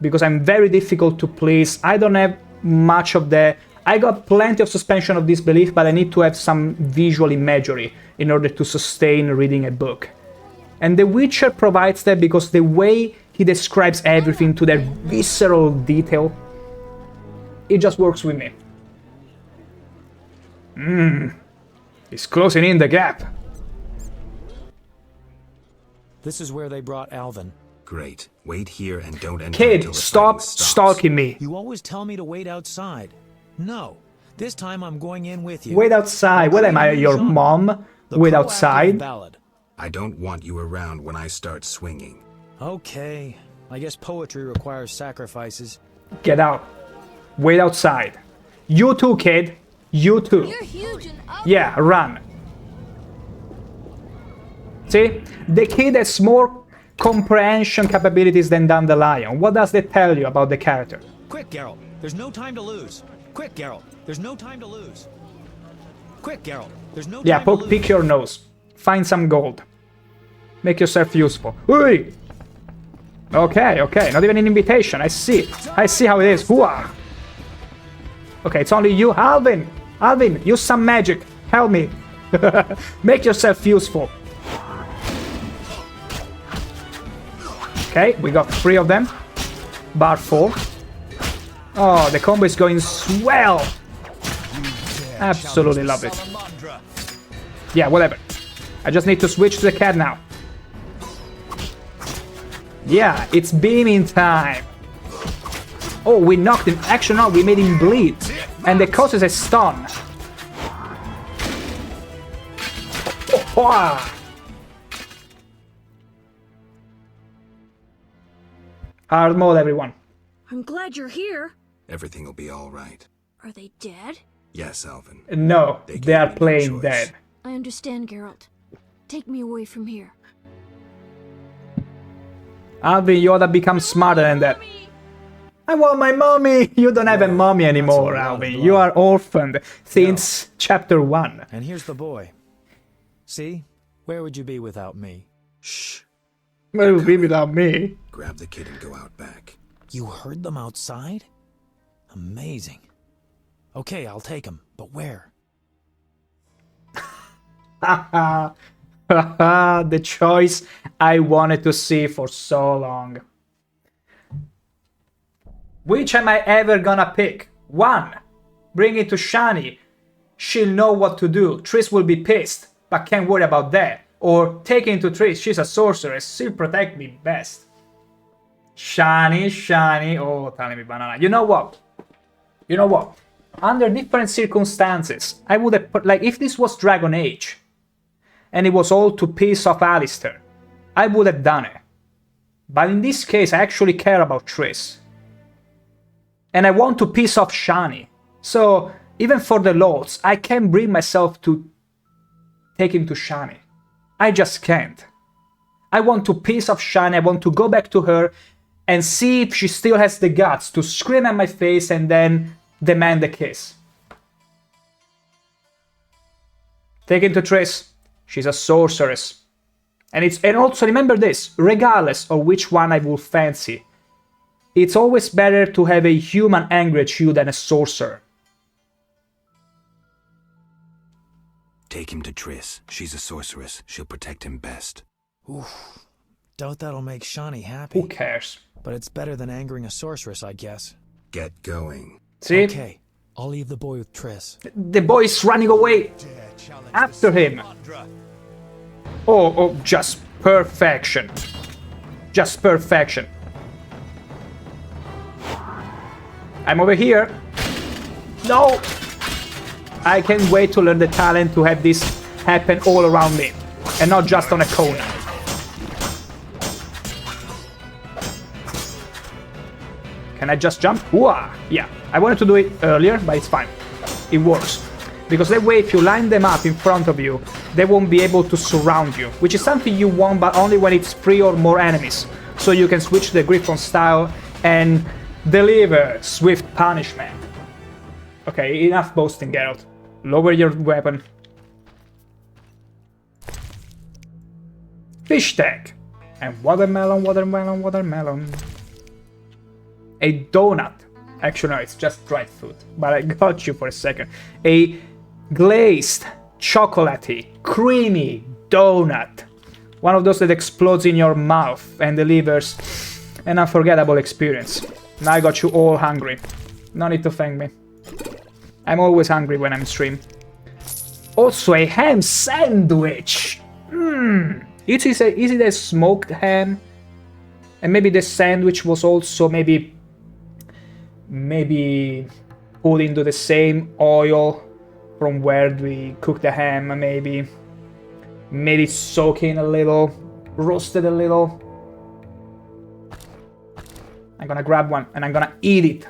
because I'm very difficult to please. I don't have much of the... I got plenty of suspension of disbelief, but I need to have some visual imagery in order to sustain reading a book. And The Witcher provides that, because the way he describes everything to their visceral detail, it just works with me. He's closing in the gap. This is where they brought Alvin. Great. Wait here and don't enter Kid, until the stop fighting stops. stalking me. You always tell me to wait outside. No. This time I'm going in with you. Wait outside. What am I, your mom? Wait outside? Ballad. I don't want you around when I start swinging. Okay. I guess poetry requires sacrifices. Get out. Wait outside. You too, kid. You too. You're huge and ugly. Yeah, run. See? The kid has more comprehension capabilities than Dandelion. What does that tell you about the character? Quick, Geralt. There's no time to lose. Quick, Geralt. There's no time to lose. Quick, Geralt. There's no time to lose. Pick your nose. Find some gold. Make yourself useful. Oi! Okay, not even an invitation. I see how it is. Hooah! Okay, it's only you, Alvin. Alvin, use some magic. Help me. Make yourself useful. Okay, we got 3 of them. Bar 4. Oh, the combo is going swell. Absolutely love it. Yeah, whatever. I just need to switch to the cat now. Yeah, it's beaming time. Oh, we knocked him. Actually, no, we made him bleed. And that causes a stun. Oh, hard mode, everyone. I'm glad you're here. Everything will be all right. Are they dead? Yes, Alvin. No, they are playing dead. I understand, Geralt. Take me away from here. Alvin, you ought to become smarter than that. I want my mommy! You don't have a mommy anymore, Alvin. You are orphaned since chapter 1. And here's the boy. See? Where would you be without me? Shh. Where would you be without me? Grab the kid and go out back. You heard them outside? Amazing. Okay, I'll take him, but where? The choice I wanted to see for so long. Which am I ever gonna pick? 1. Bring it to Shani. She'll know what to do. Triss will be pissed, but can't worry about that. Or take it to Triss. She's a sorceress. She'll protect me best. Shani. Oh, telling me banana. You know what? Under different circumstances, I would have put, like, if this was Dragon Age, and it was all to piss off Alistair, I would have done it. But in this case, I actually care about Triss. And I want to piss off Shani. So, even for the Lords, I can't bring myself to take him to Shani. I just can't. I want to piss off Shani, I want to go back to her and see if she still has the guts to scream at my face and then demand a kiss. Take him to Triss. She's a sorceress. And also remember this, regardless of which one I will fancy, it's always better to have a human angry at you than a sorcerer. Take him to Triss. She's a sorceress. She'll protect him best. Oof. Doubt that'll make Shani happy. Who cares? But it's better than angering a sorceress, I guess. Get going. See? Okay, I'll leave the boy with Triss. The boy is running away after him. Oh, just perfection. Just perfection. I'm over here. No! I can't wait to learn the talent to have this happen all around me. And not just on a corner. Can I just jump? Whoa! Yeah, I wanted to do it earlier, but it's fine. It works. Because that way, if you line them up in front of you, they won't be able to surround you, which is something you want, but only when it's 3 or more enemies. So you can switch the Griffon style and deliver swift punishment. Okay, enough boasting, Geralt. Lower your weapon. Fish tank. And watermelon, watermelon, watermelon. A donut. Actually, no, it's just dried fruit. But I got you for a second. A glazed, chocolatey, creamy donut. One of those that explodes in your mouth and delivers an unforgettable experience. Now I got you all hungry. No need to thank me. I'm always hungry when I'm stream. Also a ham sandwich. Is it a smoked ham? And maybe the sandwich was also maybe put into the same oil from where we cook the ham, maybe soaking a little, roasted a little. I'm gonna grab one and I'm gonna eat it.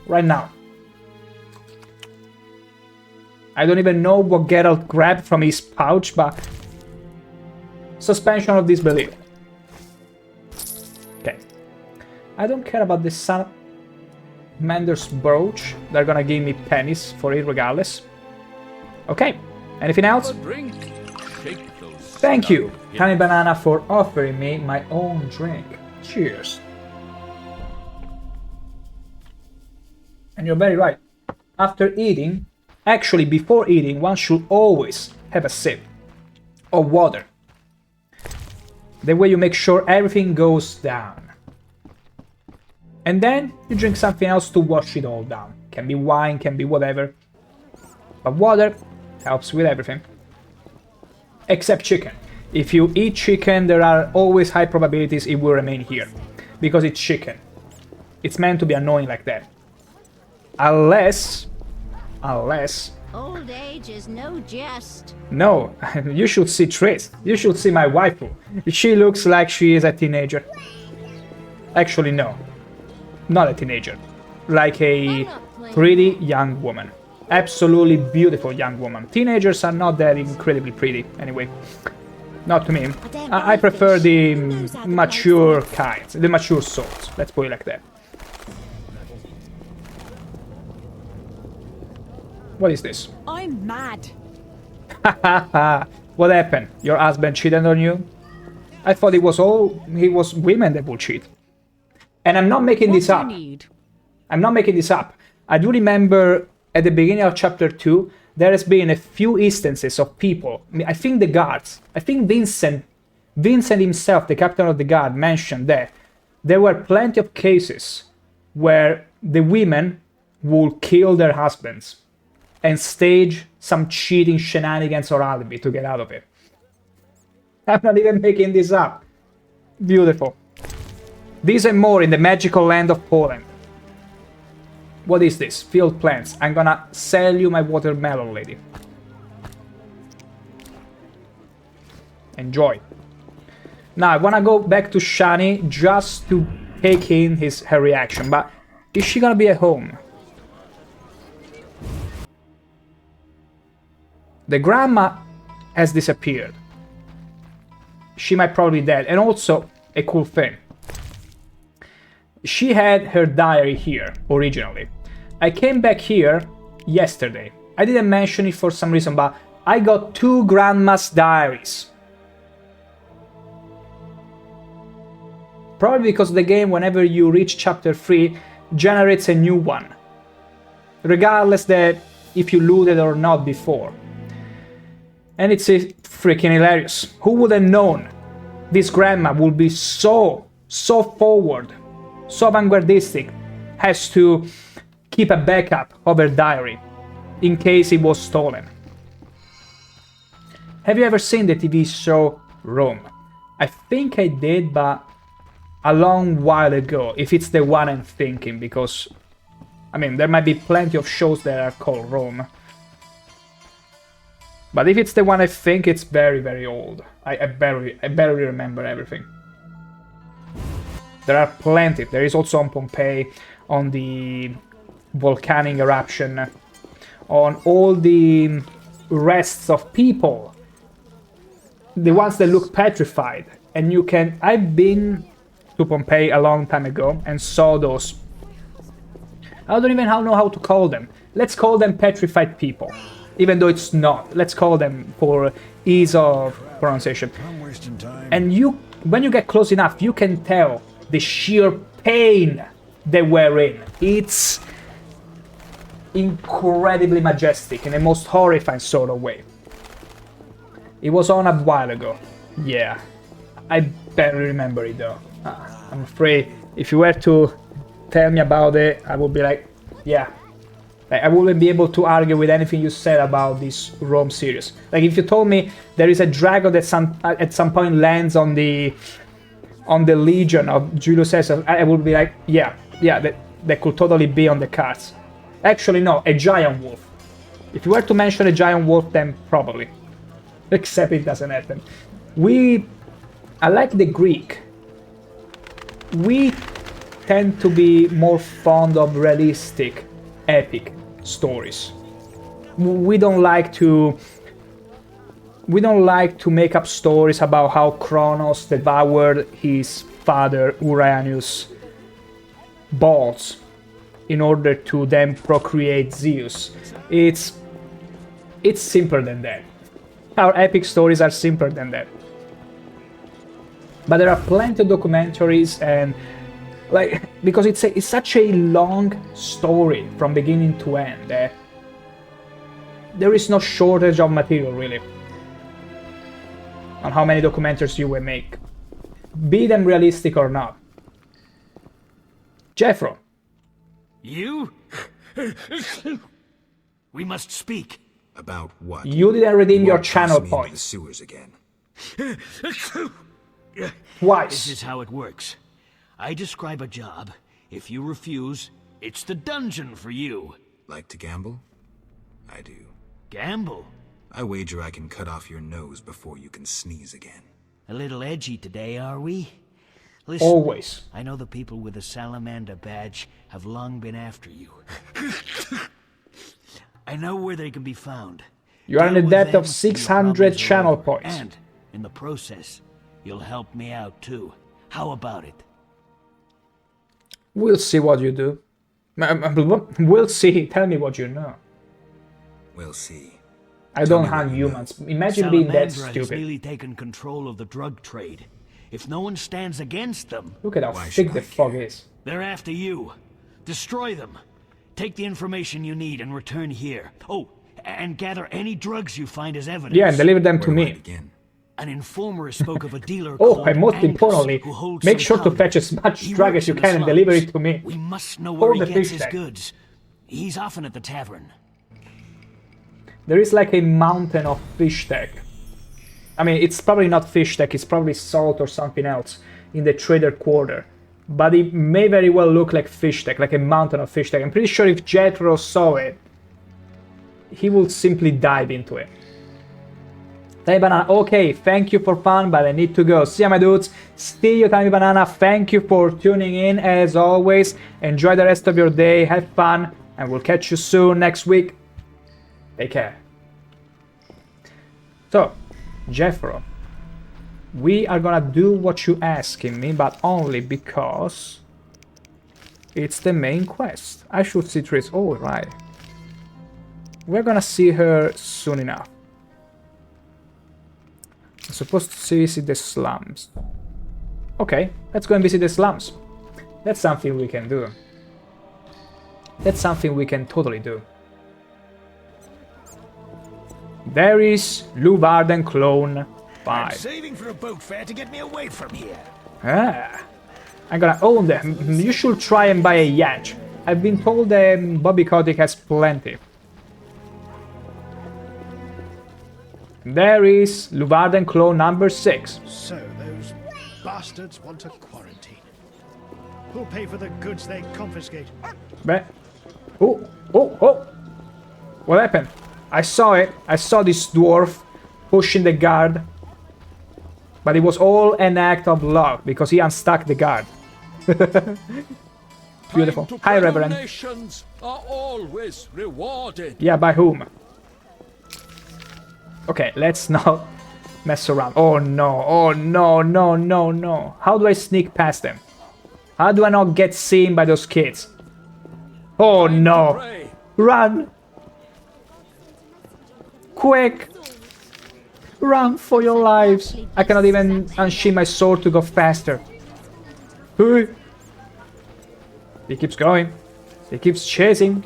Right now. I don't even know what Geralt grabbed from his pouch, but suspension of disbelief. Okay. I don't care about this Salamanders brooch. They're gonna give me pennies for it regardless. Okay. Anything else? Thank you, Honey Banana, for offering me my own drink. Cheers. And you're very right. After eating, actually before eating, one should always have a sip of water. That way you make sure everything goes down. And then you drink something else to wash it all down. Can be wine, can be whatever. But water helps with everything. Except chicken. If you eat chicken, there are always high probabilities it will remain here. Because it's chicken. It's meant to be annoying like that. Unless... Old age is no jest. No, you should see Triss. You should see my waifu. She looks like she is a teenager. Actually, no. Not a teenager. Like a pretty young woman. Absolutely beautiful young woman. Teenagers are not that incredibly pretty, anyway. Not to me. I prefer the mature kinds, the mature sorts. Let's put it like that. What is this? I'm mad. What happened? Your husband cheated on you? I thought it was women that would cheat. And I'm not making this up. I'm not making this up. I do remember at the beginning of chapter 2, there has been a few instances of people, I think the guards, I think Vincent himself, the captain of the guard, mentioned that there were plenty of cases where the women would kill their husbands and stage some cheating shenanigans or alibi to get out of it. I'm not even making this up. Beautiful. These and more in the magical land of Poland. What is this? Field plants. I'm gonna sell you my watermelon, lady. Enjoy. Now, I wanna go back to Shani just to take in her reaction, but is she gonna be at home? The grandma has disappeared. She might probably be dead. And also, a cool thing. She had her diary here, originally. I came back here yesterday. I didn't mention it for some reason, but I got 2 grandma's diaries. Probably because the game, whenever you reach chapter 3, generates a new one. Regardless that if you looted or not before. And it's freaking hilarious. Who would have known this grandma would be so forward, so vanguardistic, has to keep a backup of her diary in case it was stolen. Have you ever seen the TV show Rome? I think I did, but a long while ago, if it's the one I'm thinking, because, I mean, there might be plenty of shows that are called Rome. But if it's the one I think, it's very, very old. I barely remember everything. There are plenty. There is also on Pompeii, on the volcanic eruption, on all the rests of people, the ones that look petrified. And you can... I've been to Pompeii a long time ago and saw those. I don't even know how to call them. Let's call them petrified people, even though it's not. Let's call them for ease of pronunciation. I'm wasting time. And when you get close enough, you can tell the sheer pain they were in. It's incredibly majestic in a most horrifying sort of way. It was on a while ago. Yeah, I barely remember it though. I'm afraid if you were to tell me about it, I would be like, yeah. Like, I wouldn't be able to argue with anything you said about this Rome series. Like, if you told me there is a dragon that at some point lands on the Legion of Julius Caesar, I would be like, yeah, that could totally be on the cards. Actually, no, a giant wolf. If you were to mention a giant wolf, then probably. Except it doesn't happen. I like the Greek. We tend to be more fond of realistic, epic stories. We don't like to make up stories about how Kronos devoured his father Uranus' balls in order to then procreate Zeus. It's simpler than that. Our epic stories are simpler than that. But there are plenty of documentaries, and because it's such a long story from beginning to end, there is no shortage of material really on how many documentaries you will make, be them realistic or not. Jeffro. You? We must speak. About what? You didn't redeem your What channel tossed me into the points. sewers again. Twice. This is how it works. I describe a job. If you refuse, it's the dungeon for you. Like to gamble? I do. Gamble? I wager I can cut off your nose before you can sneeze again. A little edgy today, are we? Listen, Always. I know the people with the Salamander badge have long been after you. I know where they can be found. You are in a Deal with debt them, of and your 600 problems are channel over. points. And, in the process, you'll help me out too. How about it? We'll see what you do. We'll see. Tell me what you know. We'll see. I don't hunt humans. Imagine being that Salamandra has stupid. nearly taken control of the drug trade. If no one stands against them, Look at how thick the fog is. they're after you. Destroy them. Take the information you need and return here. Oh, and gather any drugs you find as evidence. Yeah, and deliver them to me. An informer spoke of a dealer Oh, called and most Angus, importantly, who holds make some sure to powder. fetch as much He drug works as you in the can and deliver slums. it to me. We must know where Hold he the gets fish his tank. goods. He's often at the tavern. There is like a mountain of fish tech. I mean, it's probably not fish tech, it's probably salt or something else in the trader quarter. But it may very well look like fish tech, like a mountain of fish tech. I'm pretty sure if Jethro saw it, he will simply dive into it. Tiny Banana, okay, thank you for fun, but I need to go. See ya, my dudes. See you, Tiny Banana. Thank you for tuning in, as always. Enjoy the rest of your day, have fun, and we'll catch you soon next week. Take care. So, Jeffro, we are gonna do what you asking me, but only because it's the main quest. I should see Triss. Oh, right. We're gonna see her soon enough. I'm supposed to visit the slums. Okay, let's go and visit the slums. That's something we can do. That's something we can totally do. There is Luvarden Clone 5. I'm saving for a boat fare to get me away from here. Ah, I'm gonna own them. You should try and buy a yacht. I've been told Bobby Kotick has plenty. There is Luvarden Clone number 6. So those bastards want a quarantine. Who'll pay for the goods they confiscate? Oh! What happened? I saw it. I saw this dwarf pushing the guard. But it was all an act of love, because he unstuck the guard. Beautiful. Hi, Reverend. Nations are always rewarded. Yeah, by whom? Okay, let's not mess around. Oh no, oh no, no, no, no. How do I sneak past them? How do I not get seen by those kids? Oh no. Run! Quick! Run for your lives! I cannot even unsheath my sword to go faster. He keeps going. He keeps chasing.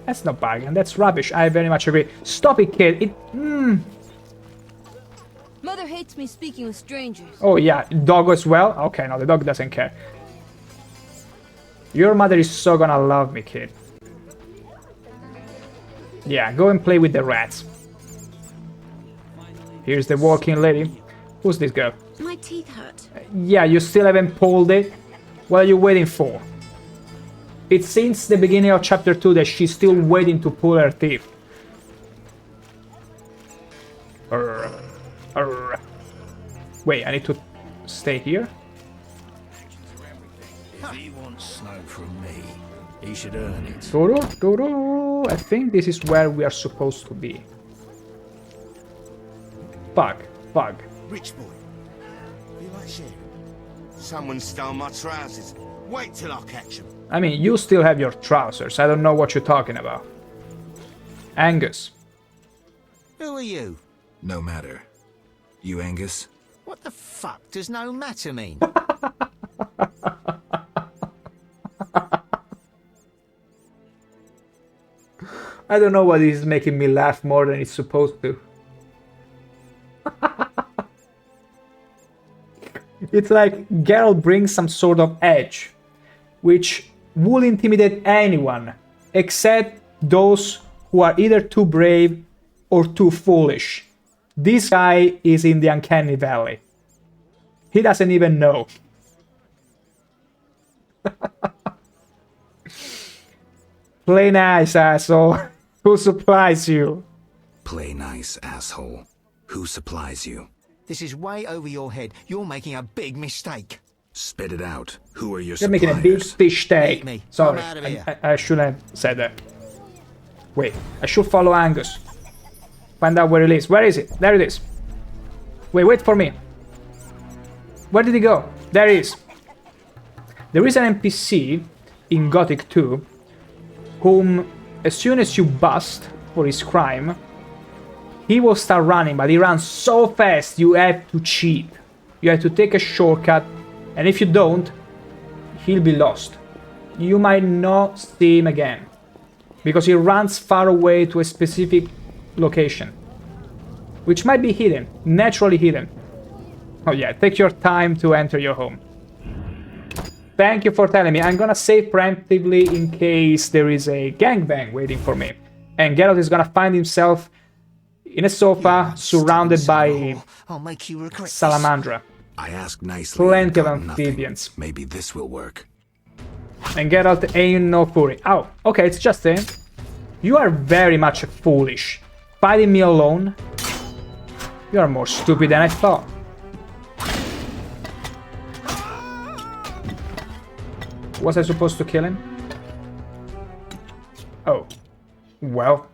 That's not bargain, that's rubbish. I very much agree. Stop it, kid. Mother hates me speaking with strangers. Oh yeah, dog as well? Okay, no, the dog doesn't care. Your mother is so gonna love me, kid. Yeah, go and play with the rats. Here's the walking lady. Who's this girl? My teeth hurt. Yeah, you still haven't pulled it? What are you waiting for? It's since the beginning of chapter 2 that she's still waiting to pull her teeth. Wait, I need to stay here? If he wants snow from me, he should earn it. Toro. I think this is where we are supposed to be. Bug. Rich boy, you like sharing? Someone stole my trousers. Wait till I catch him. I mean, you still have your trousers. I don't know what you're talking about. Angus. Who are you? No matter. You Angus? What the fuck does no matter mean? I don't know what is making me laugh more than it's supposed to. It's like Geralt brings some sort of edge, which will intimidate anyone, except those who are either too brave or too foolish. This guy is in the uncanny valley. He doesn't even know. Play nice, asshole. Who supplies you? Play nice, asshole. Who supplies you? This is way over your head. You're making a big mistake. Spit it out. Who are your You're suppliers? making a big fish Eat me. steak. Sorry, I'm out of here. I shouldn't have said that. Wait, I should follow Angus. Find out where it is. Where is it? There it is. Wait for me. Where did he go? There he is. There is an NPC in Gothic 2 whom, as soon as you bust for his crime, he will start running, but he runs so fast you have to cheat. You have to take a shortcut, and if you don't, he'll be lost. You might not see him again, because he runs far away to a specific location, which might be hidden, naturally hidden. Oh yeah, take your time to enter your home. Thank you for telling me. I'm gonna save preemptively in case there is a gangbang waiting for me. And Geralt is gonna find himself in a sofa surrounded by I'll make you regret salamandra. I asked nicely. Plenty of and got nothing. amphibians. Maybe this will work. And Geralt ain't no fury. Oh, okay, it's just him. You are very much foolish. Fighting me alone? You are more stupid than I thought. Was I supposed to kill him? Oh. Well.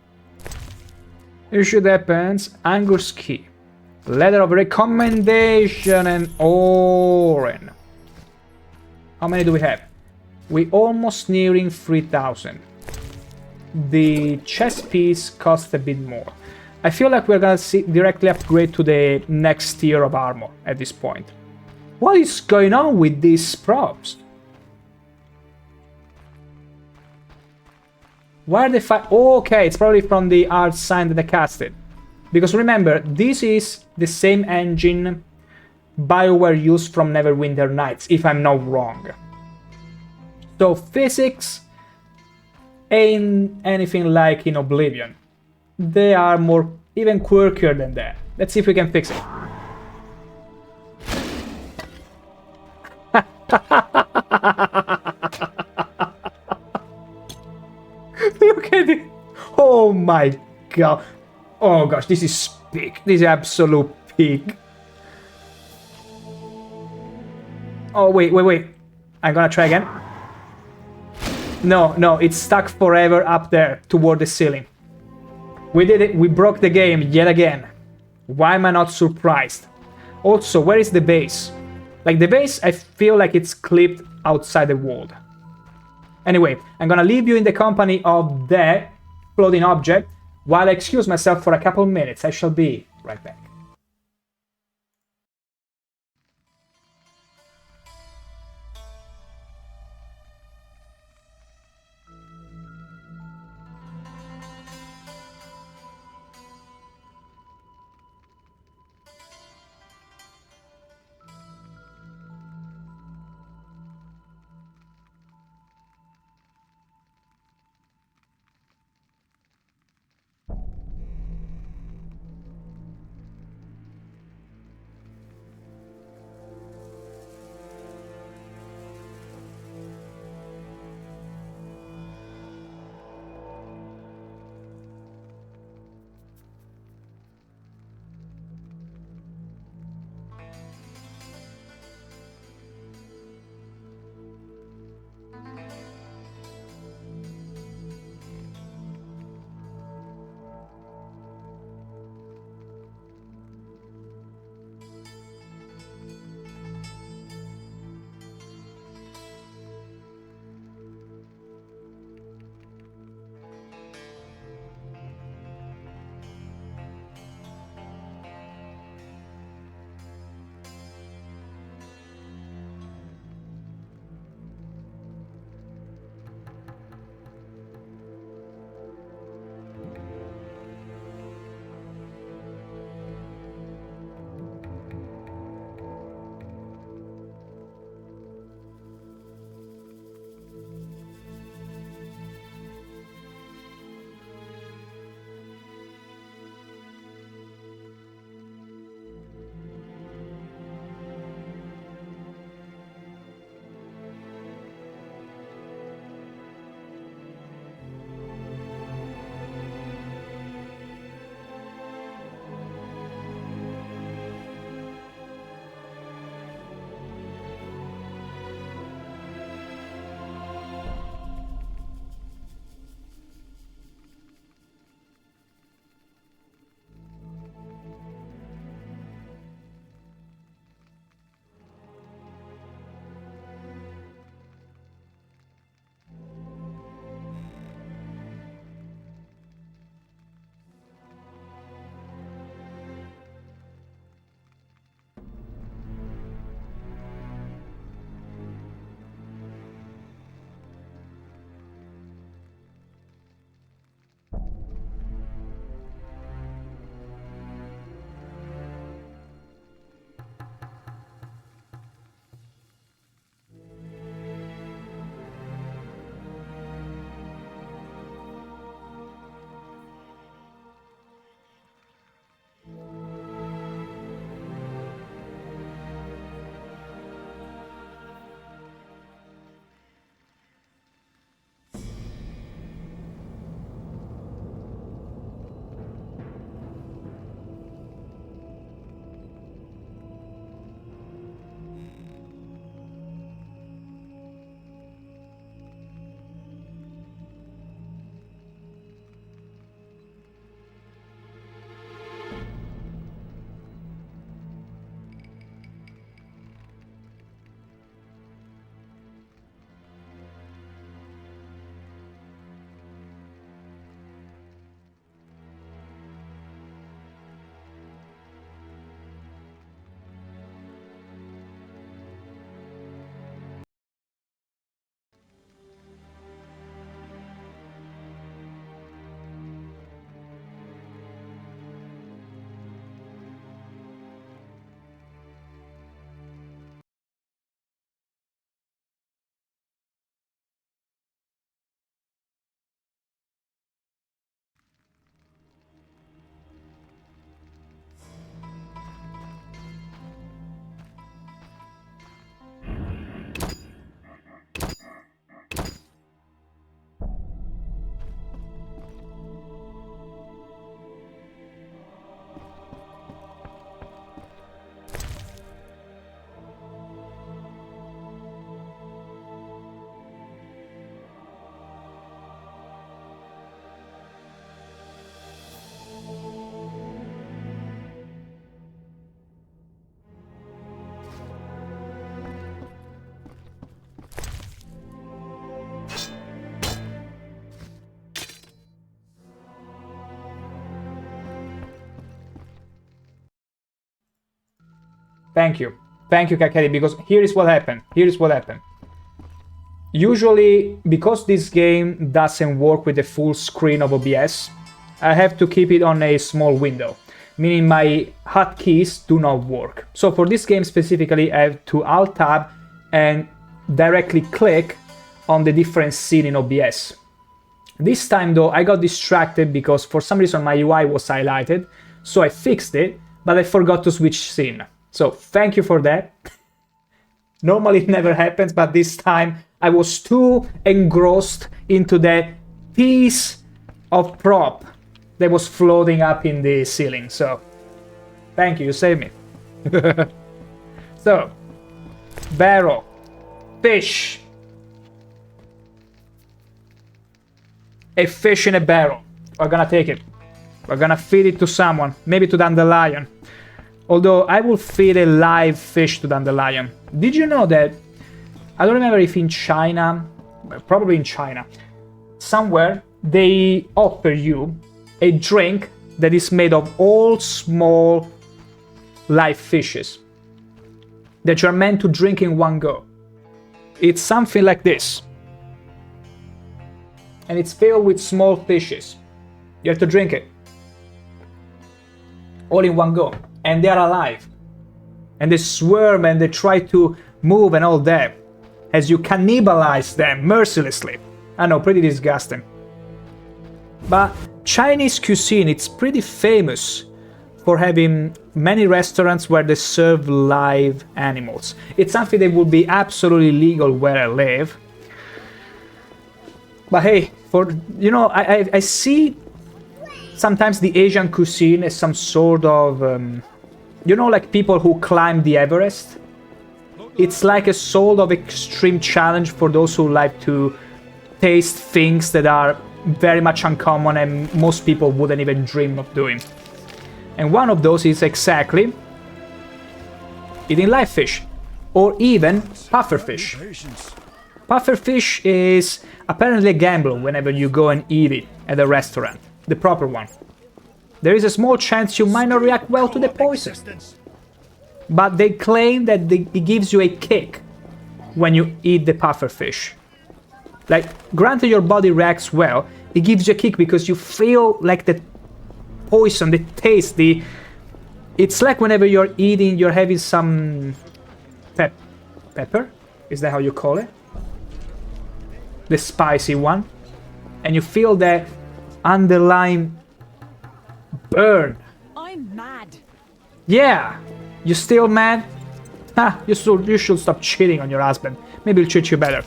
Issue depends. Angus key. Letter of recommendation and Oren. How many do we have? We almost nearing 3,000. The chest piece costs a bit more. I feel like we're gonna directly upgrade to the next tier of armor at this point. What is going on with these props? Why are they okay, it's probably from the art sign that I casted. Because remember, this is the same engine BioWare used from Neverwinter Nights, if I'm not wrong. So physics ain't anything like in Oblivion. They are more even quirkier than that. Let's see if we can fix it. Look at it! Oh my god! Oh gosh, this is peak. This is absolute peak. Oh, wait. I'm gonna try again. No, it's stuck forever up there toward the ceiling. We did it. We broke the game yet again. Why am I not surprised? Also, where is the base? Like, the base, I feel like it's clipped outside the wall. Anyway, I'm gonna leave you in the company of that floating object while I excuse myself for a couple minutes. I shall be right back. Thank you. Thank you, Kakeri, because here is what happened. Here is what happened. Usually, because this game doesn't work with the full screen of OBS, I have to keep it on a small window, meaning my hotkeys do not work. So for this game specifically, I have to Alt-Tab and directly click on the different scene in OBS. This time though, I got distracted because for some reason my UI was highlighted, so I fixed it, but I forgot to switch scene. So thank you for that. Normally it never happens, but this time I was too engrossed into that piece of prop that was floating up in the ceiling. So thank you saved me. So, barrel, fish. A fish in a barrel. We're gonna take it. We're gonna feed it to someone, maybe to Dandelion. Although I will feed a live fish to Dandelion. Did you know that, I don't remember if in China, probably in China, somewhere they offer you a drink that is made of all small live fishes that you're meant to drink in one go. It's something like this. And it's filled with small fishes. You have to drink it. All in one go. And they are alive. And they swarm and they try to move and all that. As you cannibalize them mercilessly. I know, pretty disgusting. But Chinese cuisine, it's pretty famous for having many restaurants where they serve live animals. It's something that would be absolutely legal where I live. But hey, for you know, I see sometimes the Asian cuisine as some sort of, you know, like people who climb the Everest. It's like a sort of extreme challenge for those who like to taste things that are very much uncommon and most people wouldn't even dream of doing. And one of those is exactly eating live fish, or even pufferfish. Pufferfish is apparently a gamble whenever you go and eat it at a restaurant, the proper one. There is a small chance you might not react well to the poison. But they claim that it gives you a kick when you eat the pufferfish. Like, granted your body reacts well, it gives you a kick because you feel like the poison, the taste, it's like whenever you're eating, you're having some pepper? Is that how you call it? The spicy one. And you feel that underlying burn. I'm mad. Yeah! You still mad? Ha! You should stop cheating on your husband. Maybe he'll treat you better.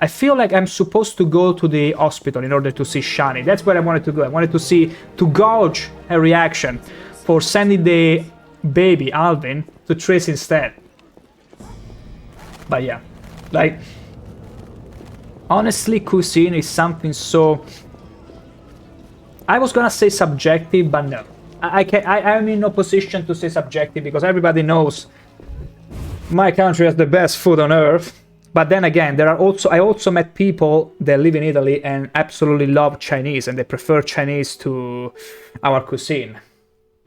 I feel like I'm supposed to go to the hospital in order to see Shani. That's where I wanted to go. I wanted to gauge her reaction for sending the baby, Alvin, to Triss instead. But yeah, like, honestly, cuisine is something so... I was gonna say subjective, but no. I'm in no position to say subjective because everybody knows my country has the best food on earth. But then again, I also met people that live in Italy and absolutely love Chinese and they prefer Chinese to our cuisine.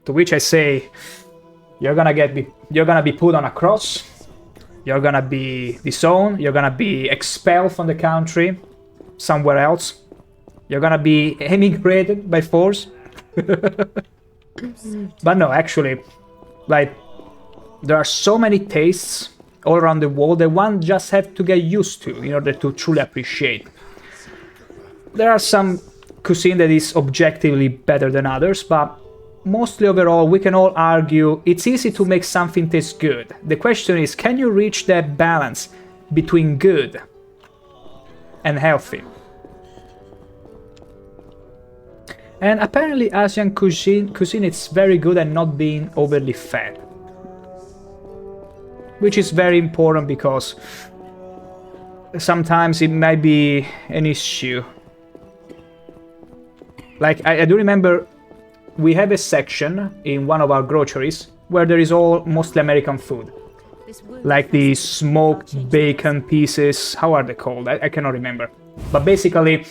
To which I say, you're gonna be put on a cross, you're gonna be disowned, you're gonna be expelled from the country somewhere else, you're gonna be emigrated by force. But no, actually, like, there are so many tastes all around the world that one just have to get used to in order to truly appreciate. There are some cuisine that is objectively better than others, but mostly overall we can all argue it's easy to make something taste good. The question is, can you reach that balance between good and healthy? And apparently Asian cuisine is very good at not being overly fat. Which is very important because sometimes it might be an issue. Like, I do remember we have a section in one of our groceries where there is all mostly American food. Like the smoked bacon pieces, how are they called? I cannot remember. But basically,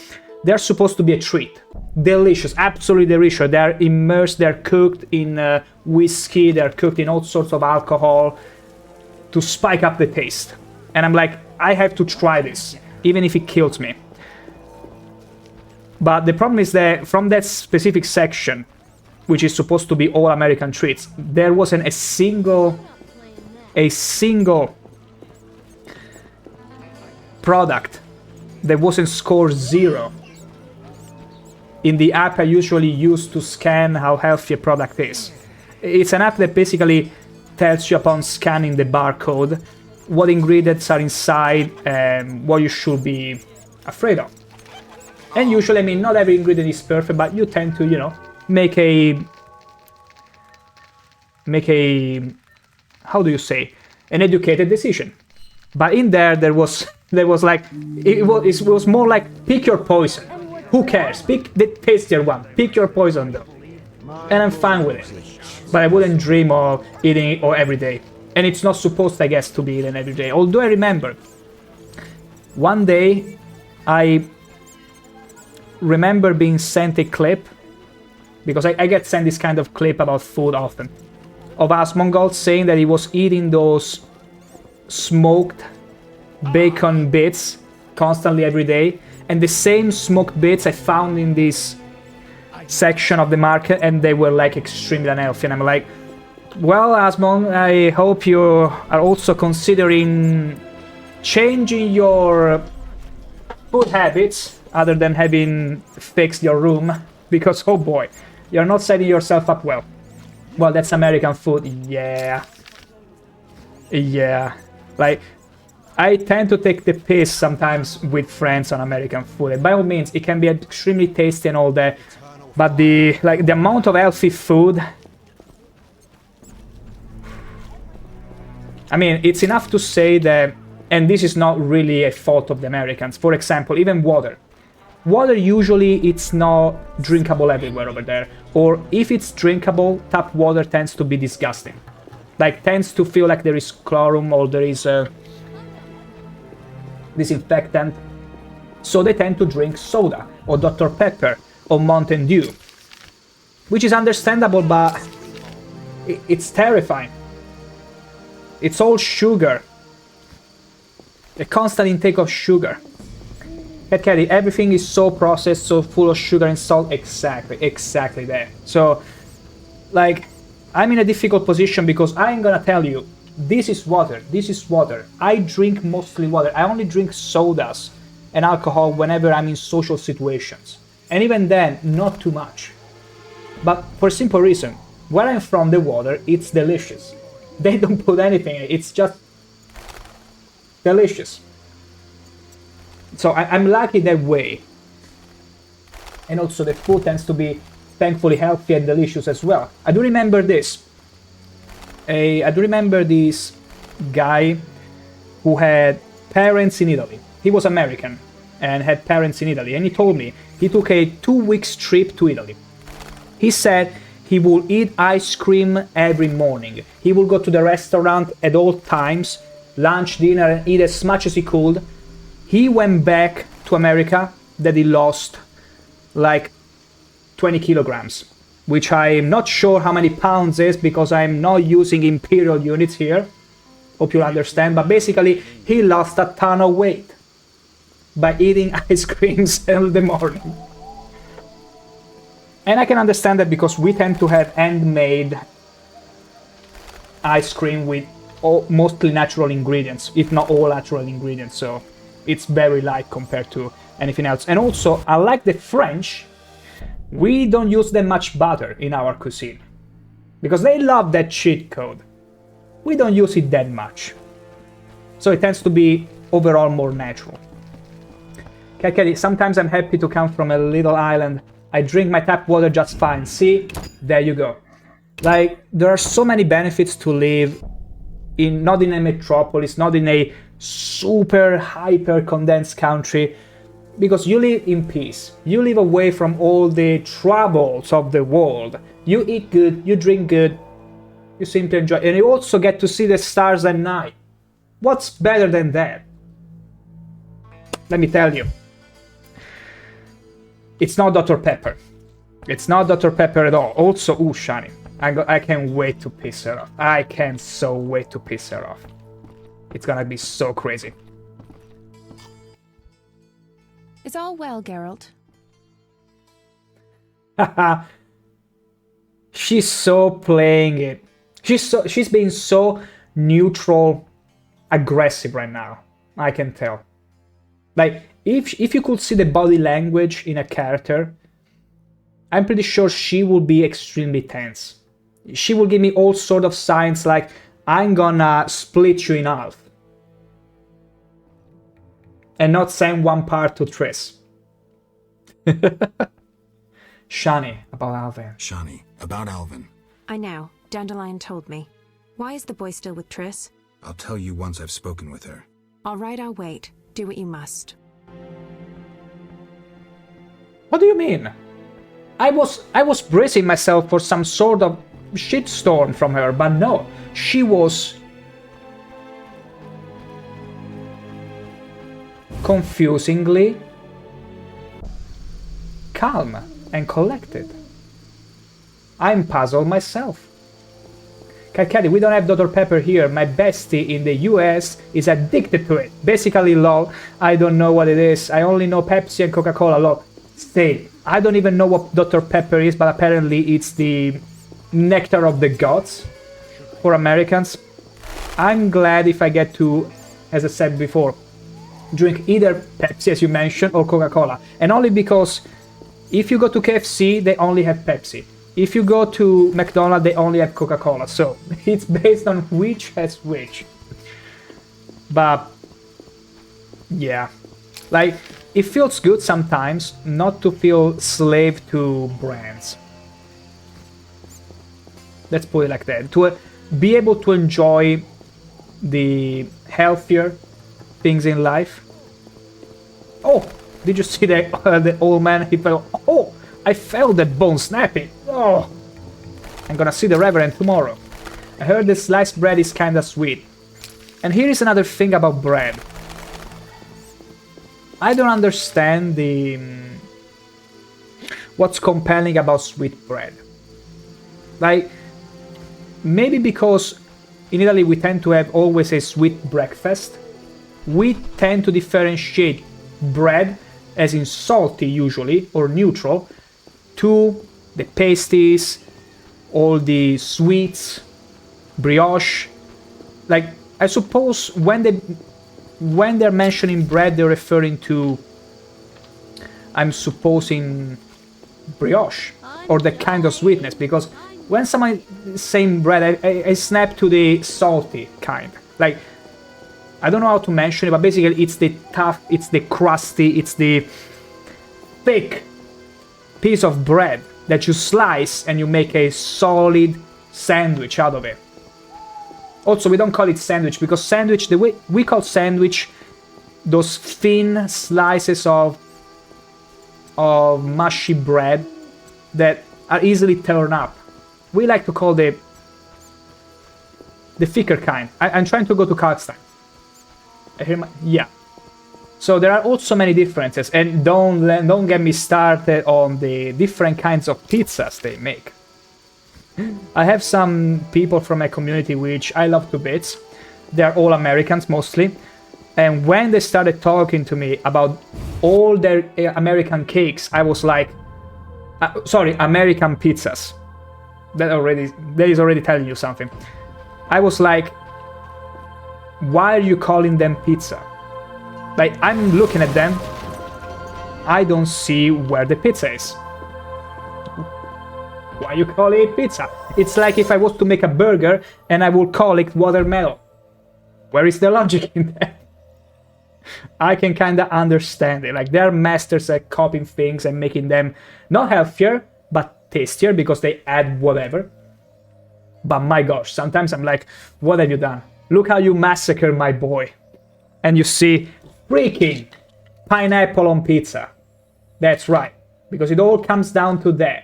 they're supposed to be a treat. Delicious, absolutely delicious. They're immersed, they're cooked in whiskey, they're cooked in all sorts of alcohol to spike up the taste. And I'm like, I have to try this, even if it kills me. But the problem is that from that specific section, which is supposed to be all American treats, there wasn't a single product that wasn't scored 0 in the app I usually use to scan how healthy a product is. It's an app that basically tells you upon scanning the barcode what ingredients are inside and what you should be afraid of. And usually, I mean, not every ingredient is perfect, but you tend to, you know, make a how do you say, an educated decision. But in there was like, it was more like, pick your poison. Who cares? Pick the tastier one. Pick your poison though. And I'm fine with it. But I wouldn't dream of eating it every day. And it's not supposed, I guess, to be eaten every day. Although I remember, one day, I remember being sent a clip, because I get sent this kind of clip about food often, of Asmongold saying that he was eating those smoked bacon bits constantly every day, and the same smoked bits I found in this section of the market, and they were like extremely unhealthy. And I'm like, well, Asmon, I hope you are also considering changing your food habits other than having fixed your room, because oh boy, you're not setting yourself up well. Well, that's American food, yeah. Like, I tend to take the piss sometimes with friends on American food, and by all means, it can be extremely tasty and all that, but the amount of healthy food, I mean, it's enough to say that, and this is not really a fault of the Americans. For example, even water. Water usually it's not drinkable everywhere over there, or if it's drinkable, tap water tends to be disgusting. Like, tends to feel like there is chlorine or there is a disinfectant. So they tend to drink soda, or Dr. Pepper, or Mountain Dew. Which is understandable, but it's terrifying. It's all sugar. A constant intake of sugar. Caddy, everything is so processed, so full of sugar and salt. Exactly there. So, like, I'm in a difficult position because I'm gonna tell you, this is water. I drink mostly water. I only drink sodas and alcohol whenever I'm in social situations. And even then, not too much. But for a simple reason, where I'm from, the water, it's delicious. They don't put anything in it, it's just delicious. So I'm lucky that way. And also the food tends to be thankfully healthy and delicious as well. I do remember this. I do remember this guy who had parents in Italy. He was American and had parents in Italy. And he told me he took a 2-week trip to Italy. He said he will eat ice cream every morning. He will go to the restaurant at all times, lunch, dinner, and eat as much as he could. He went back to America that he lost like 20 kilograms, which I'm not sure how many pounds is because I'm not using imperial units here. Hope you understand, but basically he lost a ton of weight by eating ice creams in the morning. And I can understand that because we tend to have handmade ice cream with mostly natural ingredients, if not all natural ingredients, so it's very light compared to anything else. And also, unlike the French, we don't use that much butter in our cuisine, because they love that cheat code. We don't use it that much, so it tends to be overall more natural. Okay, sometimes I'm happy to come from a little island. I drink my tap water just fine. See, there you go. Like, there are so many benefits to live in, not in a metropolis, not in a super hyper condensed country, because you live in peace. You live away from all the troubles of the world. You eat good, you drink good, you simply enjoy, and you also get to see the stars at night. What's better than that? Let me tell you. It's not Dr. Pepper. It's not Dr. Pepper at all. Also, ooh, Shani. I can't wait to piss her off. I can't so wait to piss her off. It's gonna be so crazy. Is all well, Geralt? Haha. She's so playing it. She's being so neutral, aggressive right now. I can tell. Like, if you could see the body language in a character, I'm pretty sure she will be extremely tense. She will give me all sort of signs like, I'm gonna split you in half. And not send one part to Triss. Shani, about Alvin. Shani, about Alvin. I know. Dandelion told me. Why is the boy still with Triss? I'll tell you once I've spoken with her. All right, I'll wait. Do what you must. What do you mean? I was bracing myself for some sort of shitstorm from her, but no. She was confusingly calm and collected. I'm puzzled myself. Caddy, we don't have Dr. Pepper here. My bestie in the US is addicted to it. Basically, lol, I don't know what it is. I only know Pepsi and Coca-Cola, lol. Stay. I don't even know what Dr. Pepper is, but apparently it's the nectar of the gods for Americans. I'm glad if I get to, as I said before, drink either Pepsi, as you mentioned, or Coca-Cola. And only because if you go to KFC, they only have Pepsi. If you go to McDonald's, they only have Coca-Cola. So it's based on which has which. But yeah, like, it feels good sometimes not to feel slave to brands. Let's put it like that. To be able to enjoy the healthier things in life. Oh, did you see the old man? He fell. Oh, I felt that bone snapping. Oh, I'm gonna see the Reverend tomorrow. I heard the sliced bread is kinda sweet. And here is another thing about bread. I don't understand what's compelling about sweet bread. Like, maybe because in Italy we tend to have always a sweet breakfast. We tend to differentiate bread, as in salty usually, or neutral, to the pasties, all the sweets, brioche. Like, I suppose when they're mentioning bread, they're referring to, I'm supposing, brioche, or the kind of sweetness, because when someone is saying bread, I snap to the salty kind. Like, I don't know how to mention it, but basically it's the tough, it's the crusty, it's the thick piece of bread that you slice and you make a solid sandwich out of it. Also, we don't call it sandwich because sandwich, the way we call sandwich, those thin slices of mushy bread that are easily torn up. We like to call the thicker kind. I'm trying to go to Kalkstein. Yeah. So there are also many differences, and don't get me started on the different kinds of pizzas they make. I have some people from my community which I love to bits. They're all Americans mostly, and when they started talking to me about all their American cakes, I was like, sorry, American pizzas. That is already telling you something. I was like, why are you calling them pizza? Like, I'm looking at them, I don't see where the pizza is. Why you call it pizza? It's like if I was to make a burger and I would call it watermelon. Where is the logic in that? I can kinda understand it. Like, they're masters at copying things and making them not healthier, but tastier because they add whatever. But my gosh, sometimes I'm like, what have you done? Look how you massacre my boy. And you see freaking pineapple on pizza. That's right, because it all comes down to that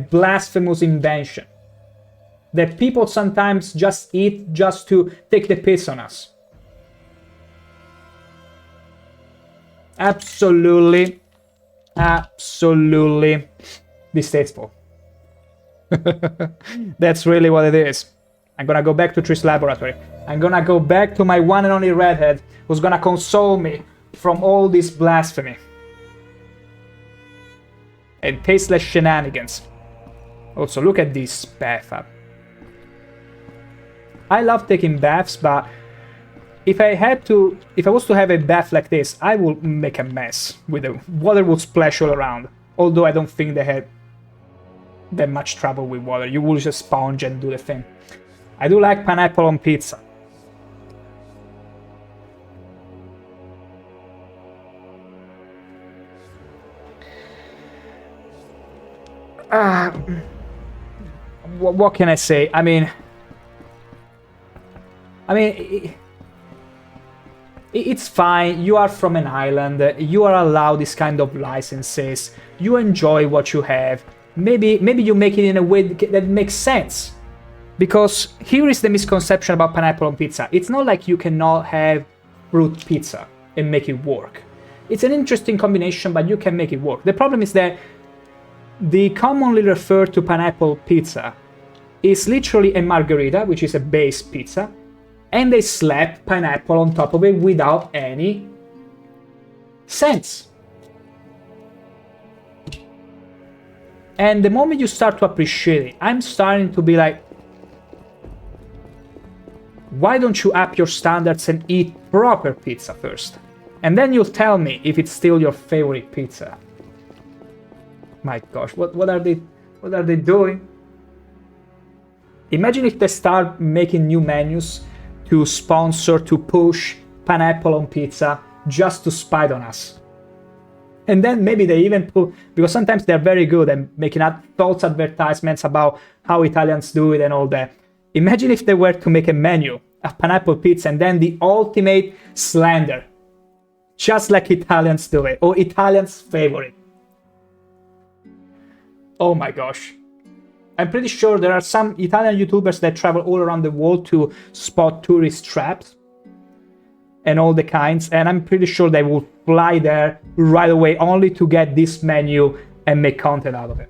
blasphemous invention that people sometimes just eat just to take the piss on us. Absolutely absolutely distasteful. That's really what it is. I'm gonna go back to Triss Laboratory. I'm gonna go back to my one and only redhead who's gonna console me from all this blasphemy and tasteless shenanigans. Also, look at this bath up. I love taking baths, but if I was to have a bath like this, I would make a mess. With the water would splash all around. Although I don't think they had that much trouble with water. You will just sponge and do the thing. I do like pineapple on pizza. What can I say? I mean, it's fine. You are from an island. You are allowed this kind of licenses. You enjoy what you have. Maybe you make it in a way that makes sense. Because here is the misconception about pineapple on pizza. It's not like you cannot have fruit pizza and make it work. It's an interesting combination, but you can make it work. The problem is that the commonly referred to pineapple pizza is literally a margherita, which is a base pizza, and they slap pineapple on top of it without any sense. And the moment you start to appreciate it, I'm starting to be like, why don't you up your standards and eat proper pizza first? And then you'll tell me if it's still your favorite pizza. My gosh, what are they doing? Imagine if they start making new menus to sponsor, to push pineapple on pizza just to spite on us. And then maybe they even put, because sometimes they're very good at making false advertisements about how Italians do it and all that. Imagine if they were to make a menu of pineapple pizza and then the ultimate slander. Just like Italians do it, or Italians' favorite. Oh my gosh. I'm pretty sure there are some Italian YouTubers that travel all around the world to spot tourist traps and all the kinds, and I'm pretty sure they will fly there right away only to get this menu and make content out of it.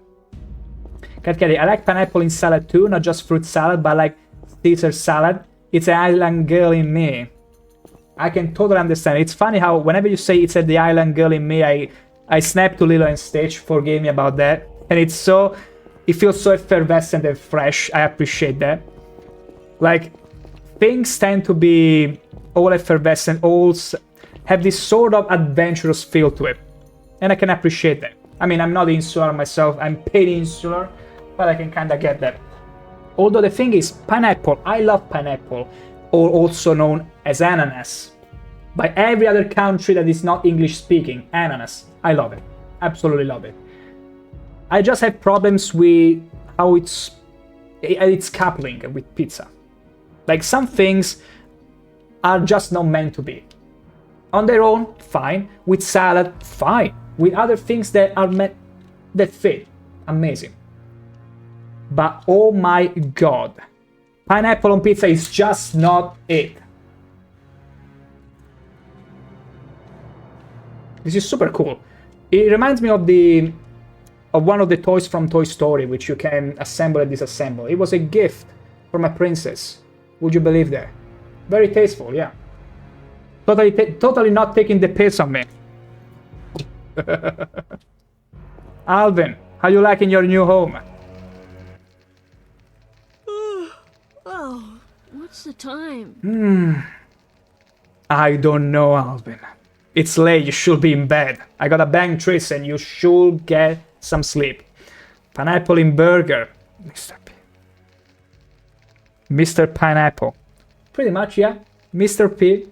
Cat Caddy, I like pineapple in salad too, not just fruit salad, but like Caesar salad. It's an island girl in me. I can totally understand. It's funny how whenever you say it's the island girl in me, I snap to Lilo and Stitch. Forgive me about that. And it feels so effervescent and fresh. I appreciate that. Like, things tend to be all effervescent, all have this sort of adventurous feel to it. And I can appreciate that. I mean, I'm not insular myself, I'm peri-insular, but I can kind of get that. Although the thing is, pineapple, I love pineapple, or also known as ananas. By every other country that is not English speaking, ananas. I love it. Absolutely love it. I just have problems with how it's coupling with pizza. Like, some things are just not meant to be. On their own, fine. With salad, fine. With other things that are meant, that fit, amazing. But oh my god, pineapple on pizza is just not it. This is super cool. It reminds me of one of the toys from Toy Story, which you can assemble and disassemble. It was a gift from a princess. Would you believe that? Very tasteful, yeah. Totally not taking the piss on me. Alvin, how you liking your new home? Oh, what's the time? I don't know, Alvin. It's late, you should be in bed. I gotta bang Triss and you should get some sleep. Pineapple in burger. Mr. Pineapple. Pretty much, yeah. Mr. P.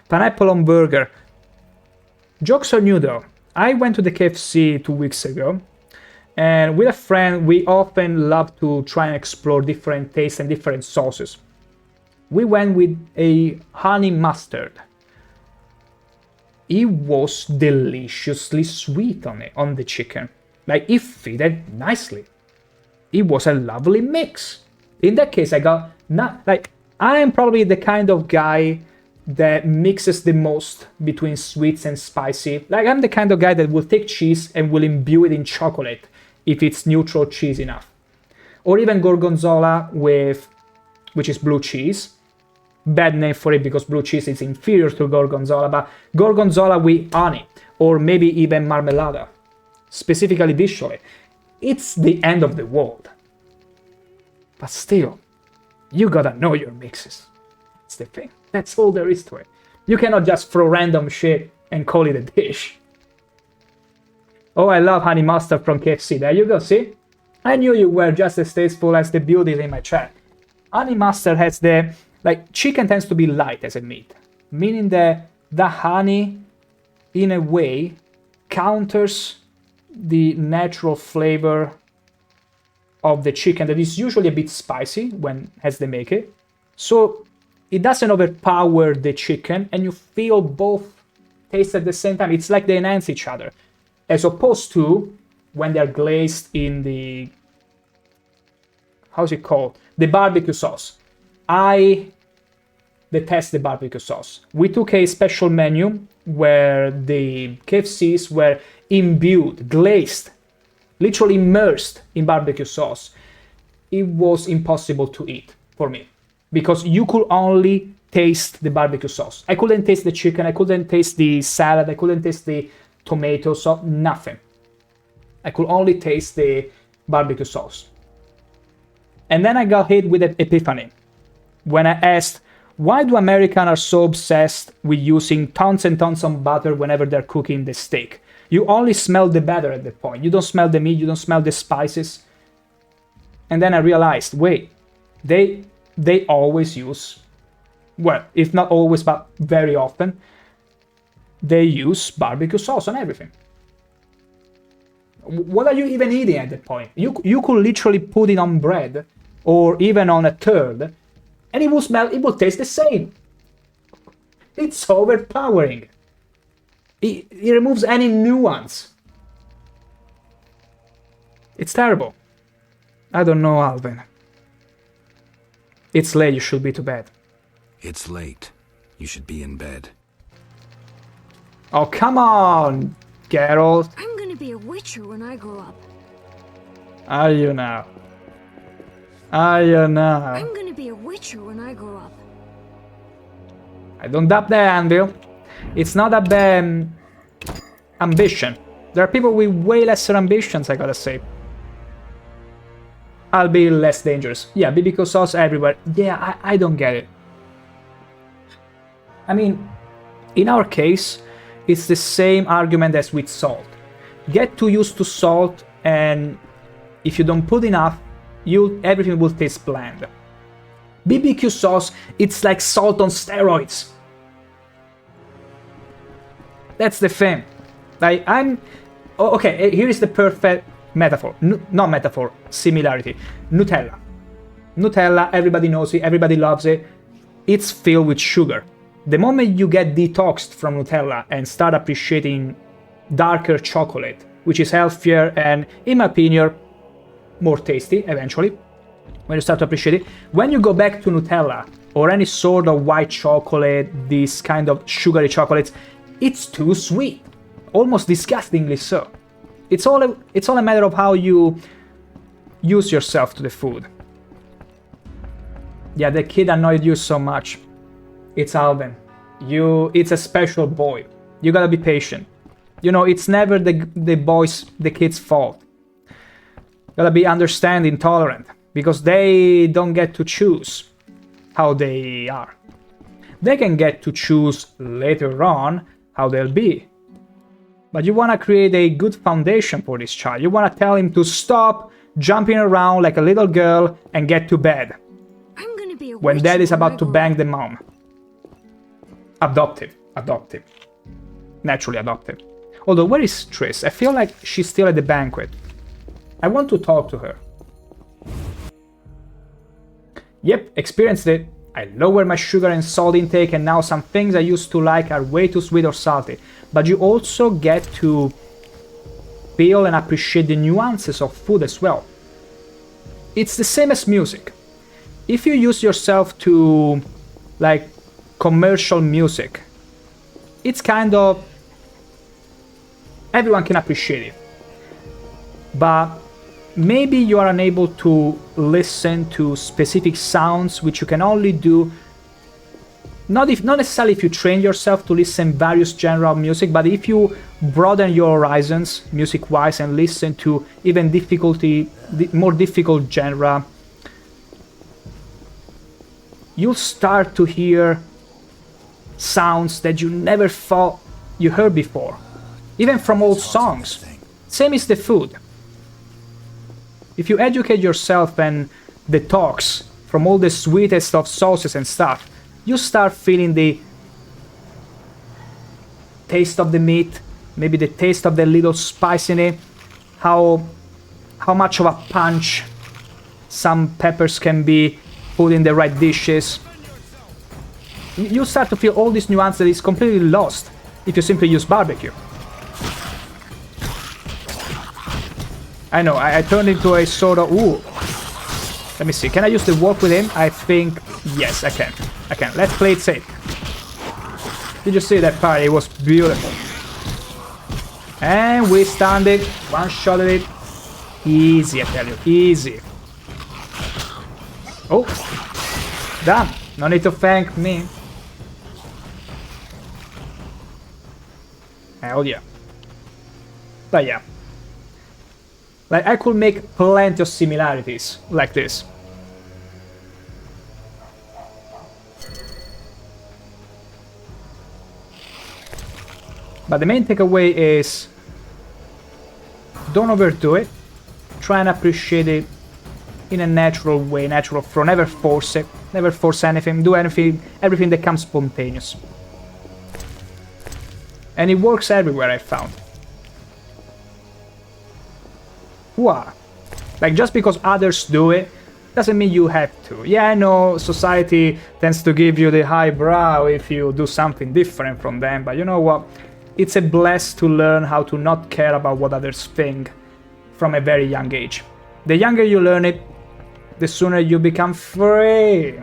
Pineapple on burger. Jokes on you though. I went to the KFC 2 weeks ago, and with a friend we often love to try and explore different tastes and different sauces. We went with a honey mustard. It was deliciously sweet on the chicken. Like, it fitted nicely. It was a lovely mix. In that case, I got not like, I am probably the kind of guy that mixes the most between sweets and spicy. Like, I'm the kind of guy that will take cheese and will imbue it in chocolate if it's neutral cheese enough. Or even gorgonzola which is blue cheese. Bad name for it because blue cheese is inferior to gorgonzola, but gorgonzola with honey, or maybe even marmelada, specifically visually. It's the end of the world. But still, you gotta know your mixes. That's the thing. That's all there is to it. You cannot just throw random shit and call it a dish. Oh, I love honey mustard from KFC. There you go, see? I knew you were just as tasteful as the beauties in my chat. Honey mustard has the... Like, chicken tends to be light as a meat, meaning that the honey, in a way, counters the natural flavor of the chicken that is usually a bit spicy as they make it. So it doesn't overpower the chicken, and you feel both taste at the same time. It's like they enhance each other, as opposed to when they're glazed in the... how's it called? The barbecue sauce. I detest the barbecue sauce. We took a special menu where the KFCs were imbued, glazed, literally immersed in barbecue sauce. It was impossible to eat for me because you could only taste the barbecue sauce. I couldn't taste the chicken, I couldn't taste the salad, I couldn't taste the tomato sauce, nothing. I could only taste the barbecue sauce. And then I got hit with an epiphany when I asked, why do Americans are so obsessed with using tons and tons of butter whenever they're cooking the steak? You only smell the batter at that point. You don't smell the meat, you don't smell the spices. And then I realized, wait, they always use, well, if not always, but very often, they use barbecue sauce on everything. What are you even eating at that point? You could literally put it on bread or even on a turd, and it will taste the same. It's overpowering. It removes any nuance. It's terrible. I don't know, Alvin. It's late, you should be to bed. It's late. You should be in bed. Oh, come on, Geralt. I'm gonna be a witcher when I grow up. Are you now? Are you now? I'm gonna be a witcher when I grow up. I don't doubt that, Anvil. It's not a bad ambition. There are people with way lesser ambitions, I gotta say. I'll be less dangerous. Yeah, barbecue sauce everywhere. Yeah, I don't get it. I mean, in our case, it's the same argument as with salt. Get too used to salt, and if you don't put enough, everything will taste bland. BBQ sauce, it's like salt on steroids. That's the thing. Like, okay, here is the perfect metaphor. Not metaphor, similarity. Nutella. Nutella, everybody knows it, everybody loves it. It's filled with sugar. The moment you get detoxed from Nutella and start appreciating darker chocolate, which is healthier and, in my opinion, more tasty eventually, when you start to appreciate it, when you go back to Nutella or any sort of white chocolate, this kind of sugary chocolates, it's too sweet, almost disgustingly so. It's all a matter of how you use yourself to the food. Yeah, the kid annoyed you so much. It's Alvin. It's a special boy. You gotta be patient. You know, it's never the kid's fault. Gotta be understanding, tolerant, because they don't get to choose how they are. They can get to choose later on how they'll be. But you wanna create a good foundation for this child. You wanna tell him to stop jumping around like a little girl and get to bed. I'm gonna be a when dad is about to bang the mom. Adoptive. Naturally adoptive. Although, where is Triss? I feel like she's still at the banquet. I want to talk to her. Yep, experienced it. I lowered my sugar and salt intake, and now some things I used to like are way too sweet or salty. But you also get to feel and appreciate the nuances of food as well. It's the same as music. If you use yourself to, like, commercial music. It's kind of... everyone can appreciate it. But maybe you are unable to listen to specific sounds which you can only do not necessarily if you train yourself to listen various genre of music, but if you broaden your horizons music wise and listen to even more difficult genre, you'll start to hear sounds that you never thought you heard before, even from old songs. Same is the food. If you educate yourself and detox from all the sweetest of sauces and stuff, you start feeling the taste of the meat, maybe the taste of the little spice in it, how much of a punch some peppers can be put in the right dishes. You start to feel all this nuance that is completely lost if you simply use barbecue. I know, I turned into a sort of... ooh. Let me see, can I use the walk with him? I think... yes, I can. I can. Let's play it safe. Did you see that part? It was beautiful. And we stunned it. One-shotted it. Easy, I tell you. Easy. Oh. Done. No need to thank me. Hell yeah. But yeah. Like, I could make plenty of similarities like this. But the main takeaway is, don't overdo it. Try and appreciate it in a natural way, natural flow. Never force it. Never force anything. Do anything, everything that comes spontaneous. And it works everywhere, I found. Wow. Like, just because others do it, doesn't mean you have to. Yeah, I know society tends to give you the high brow if you do something different from them, but you know what? It's a bless to learn how to not care about what others think from a very young age. The younger you learn it, the sooner you become free.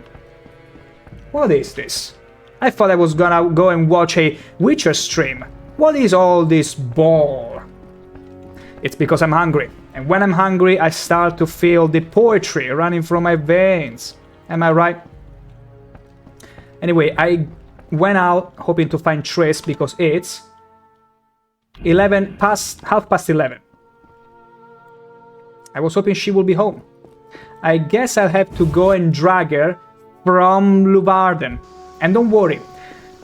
What is this? I thought I was gonna go and watch a Witcher stream. What is all this ball? It's because I'm hungry. And when I'm hungry, I start to feel the poetry running through my veins. Am I right? Anyway, I went out hoping to find Triss because it's 11:30. I was hoping she would be home. I guess I'll have to go and drag her from Luvarden. And don't worry,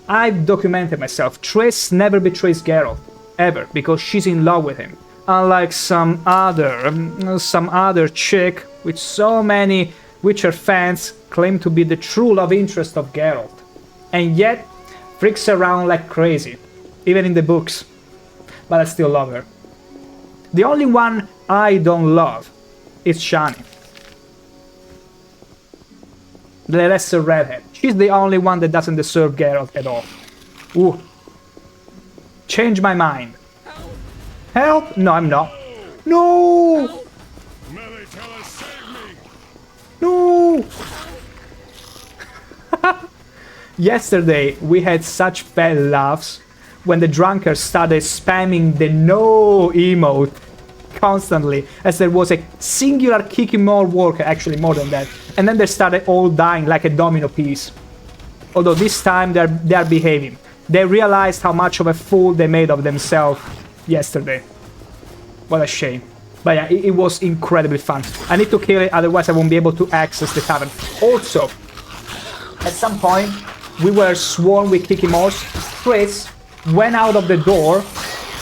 I've documented myself. Triss never betrays Geralt, ever, because she's in love with him. Unlike some other chick, which so many Witcher fans claim to be the true love interest of Geralt, and yet freaks around like crazy, even in the books. But I still love her. The only one I don't love is Shani, the lesser redhead. She's the only one that doesn't deserve Geralt at all. Ooh. Change my mind. Help! No, I'm not. No! No! Yesterday, we had such bad laughs when the drunkard started spamming the no emote constantly, as there was a singular kicking more worker, actually more than that, and then they started all dying like a domino piece. Although this time they are behaving. They realized how much of a fool they made of themselves yesterday. What a shame. But yeah, it was incredibly fun. I need to kill it, otherwise I won't be able to access the tavern. Also, at some point, we were swarmed with Kikimors. Triss went out of the door,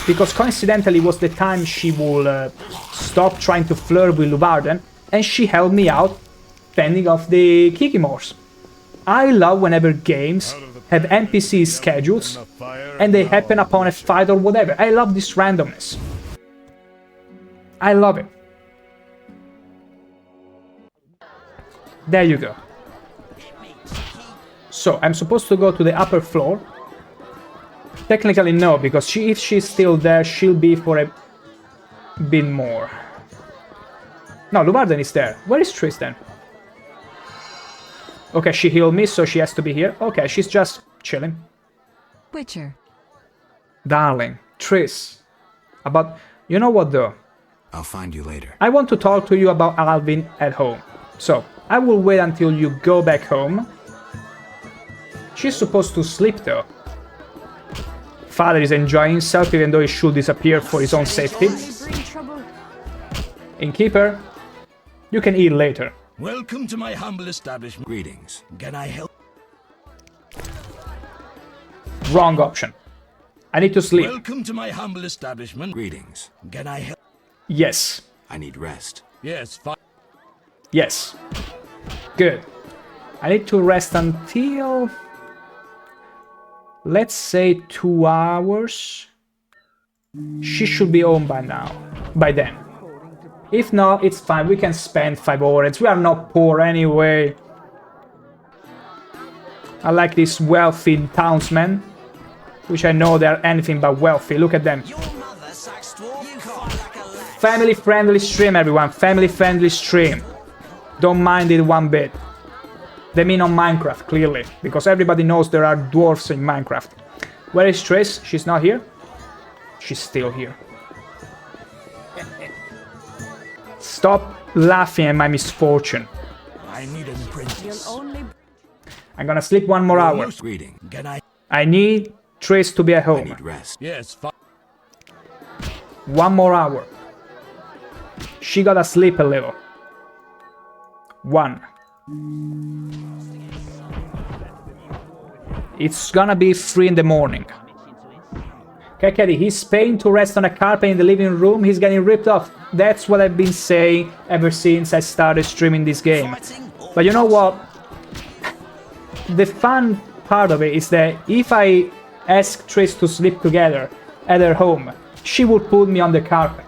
because coincidentally it was the time she would stop trying to flirt with Luvarden, and she held me out, fending off the Kikimors. I love whenever games have NPC schedules, and they happen upon a fight or whatever. I love this randomness. I love it. There you go. So, I'm supposed to go to the upper floor. Technically no, because if she's still there, she'll be for a bit more. No, Luvarden is there. Where is Triss then? Okay, she healed me, so she has to be here. Okay, she's just chilling. Witcher. Darling, Triss. About... You know what, though? I'll find you later. I want to talk to you about Alvin at home. So, I will wait until you go back home. She's supposed to sleep, though. Father is enjoying himself, even though he should disappear for his own safety. Innkeeper, you can eat later. Welcome to my humble establishment. Greetings. Can I help? Wrong option. I need to sleep. Welcome to my humble establishment. Greetings. Can I help? Yes. I need rest. Yes, fine. Yes. Good. I need to rest until... let's say 2 hours. She should be home by now. By then. If not, it's fine. We can spend 5 hours. We are not poor anyway. I like these wealthy townsmen, which I know they're anything but wealthy. Look at them. Family-friendly stream, everyone. Family-friendly stream. Don't mind it one bit. They mean on Minecraft, clearly, because everybody knows there are dwarfs in Minecraft. Where is Triss? She's not here? She's still here. Stop laughing at my misfortune. I need an apprentice. I'm gonna sleep 1 more hour. Greeting. Can I need Triss to be at I home. need rest. Yes, fine. 1 more hour. She gotta sleep a little. 1. It's gonna be 3 in the morning. Okay, Caddy, he's paying to rest on a carpet in the living room. He's getting ripped off. That's what I've been saying ever since I started streaming this game. But you know what? The fun part of it is that if I ask Triss to sleep together at her home, she would put me on the carpet,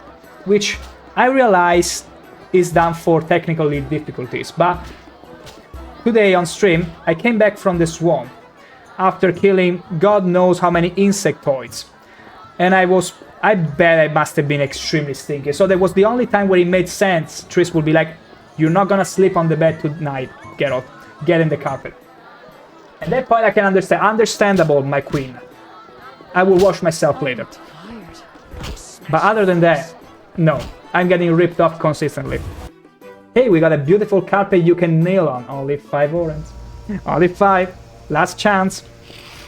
which I realize is done for technical difficulties. But today on stream, I came back from the swamp after killing God knows how many insectoids. And I bet I must have been extremely stinky. So that was the only time where it made sense. Triss would be like, you're not gonna sleep on the bed tonight, Geralt. Get in the carpet. At that point I can understand. Understandable, my queen. I will wash myself later. But other than that, no. I'm getting ripped off consistently. Hey, we got a beautiful carpet you can nail on. Only 5 orange. Only 5. Last chance.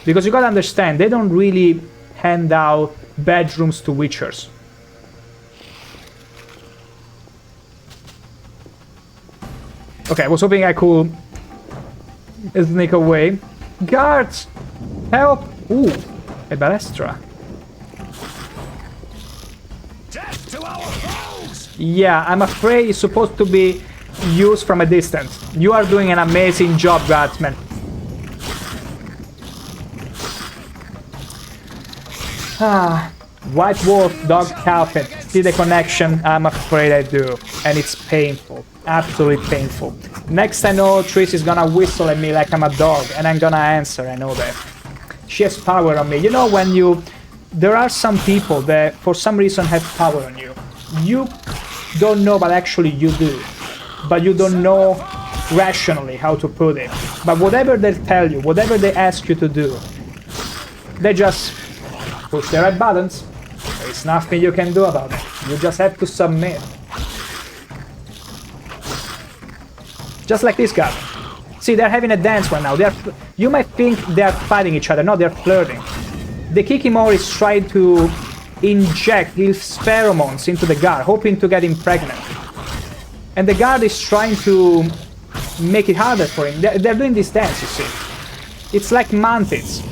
Because you gotta understand, they don't really hand out bedrooms to witchers. Okay, I was hoping I could sneak away. Guards! Help! Ooh, a balestra. Death to our foes! Yeah, I'm afraid it's supposed to be used from a distance. You are doing an amazing job, guardsmen. Ah, White Wolf, Dog Carpet. See the connection? I'm afraid I do. And it's painful. Absolutely painful. Next I know Triss is gonna whistle at me like I'm a dog, and I'm gonna answer, I know that. She has power on me. You know when you... There are some people that for some reason have power on you. You don't know, but actually you do. But you don't know rationally how to put it. But whatever they tell you, whatever they ask you to do, they just push the right buttons. There's nothing you can do about it. You just have to submit. Just like this guy. See, they're having a dance right now. You might think they're fighting each other. No, they're flirting. The Kikimori is trying to inject his pheromones into the guard, hoping to get him pregnant. And the guard is trying to make it harder for him. They're doing this dance, you see. It's like mantids.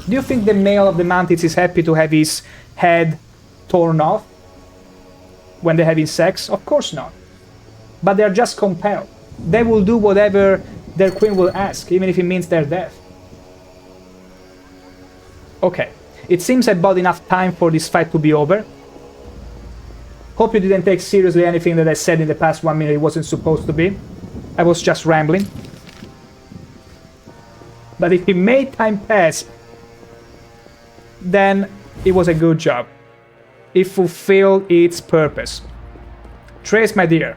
Do you think the male of the mantids is happy to have his head torn off when they're having sex? Of course not. But they're just compelled. They will do whatever their queen will ask, even if it means their death. Okay, it seems I bought enough time for this fight to be over. Hope you didn't take seriously anything that I said in the past 1 minute. It wasn't supposed to be. I was just rambling. But if it made time pass, then it was a good job. It fulfilled its purpose. Trace, my dear,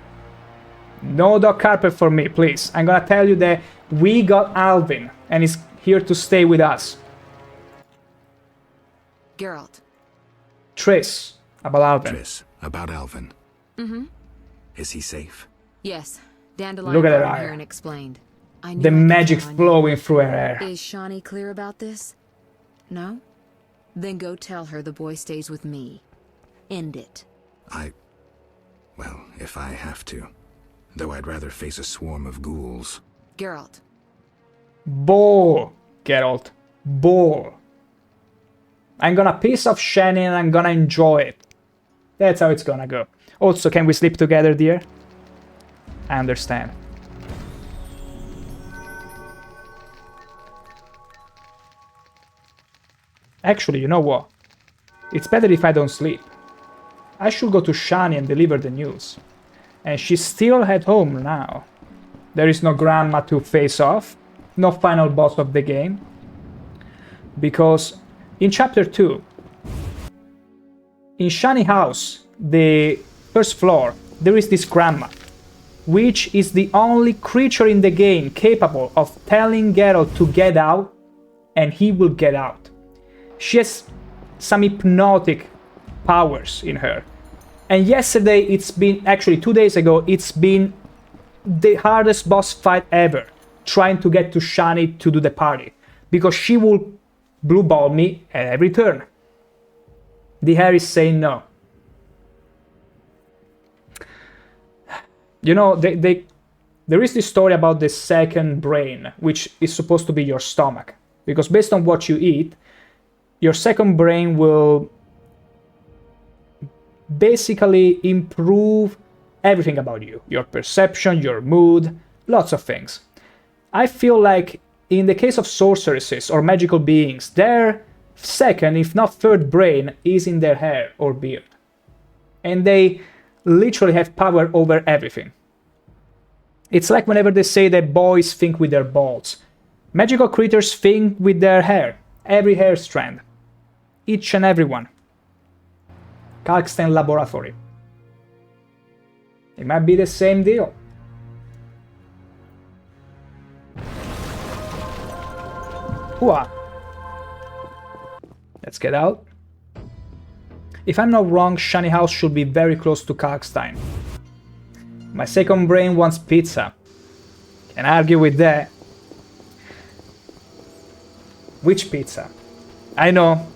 No dog carpet for me, please. I'm gonna tell you that we got Alvin, and he's here to stay with us. Geralt. Triss, about Alvin. Triss, about Alvin. Mm-hmm. Is he safe? Yes. Dandelion Look at her brought him eye. here and explained. I knew The I could magic count on you. flowing through her hair. Is Shawnee clear about this? No? Then go tell her the boy stays with me. End it. Well, if I have to. Though I'd rather face a swarm of ghouls. Geralt. Ball, Geralt. Ball. I'm gonna piss off Shani and I'm gonna enjoy it. That's how it's gonna go. Also, can we sleep together, dear? I understand. Actually, you know what? It's better if I don't sleep. I should go to Shani and deliver the news. And she's still at home now. There is no grandma to face off. No final boss of the game. Because in chapter 2, in Shani house, the first floor, there is this grandma, which is the only creature in the game capable of telling Geralt to get out, and he will get out. She has some hypnotic powers in her. And yesterday, it's been, actually 2 days ago, it's been the hardest boss fight ever, trying to get to Shani to do the party. Because she will blue ball me at every turn. The hair is saying no. You know, there is this story about the second brain, which is supposed to be your stomach. Because based on what you eat, your second brain will basically improve everything about you. Your perception, your mood, lots of things. I feel like in the case of sorceresses or magical beings, their second, if not third brain is in their hair or beard. And they literally have power over everything. It's like whenever they say that boys think with their balls. Magical creatures think with their hair, every hair strand. Each and every one. Kalkstein Laboratory. It might be the same deal. Hooah. Let's get out. If I'm not wrong, Shani House should be very close to Kalkstein. My second brain wants pizza. Can argue with that. Which pizza? I know.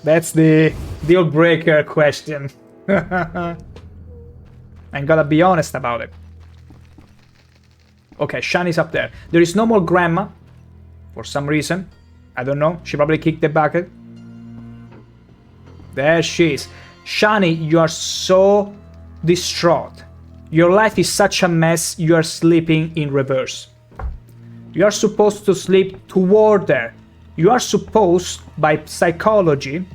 That's the deal breaker question. I'm gonna be honest about it. Okay, Shani's up there. There is no more grandma. For some reason. I don't know. She probably kicked the bucket. There she is. Shani, you are so distraught. Your life is such a mess, you are sleeping in reverse. You are supposed to sleep toward her. You are supposed, by psychology,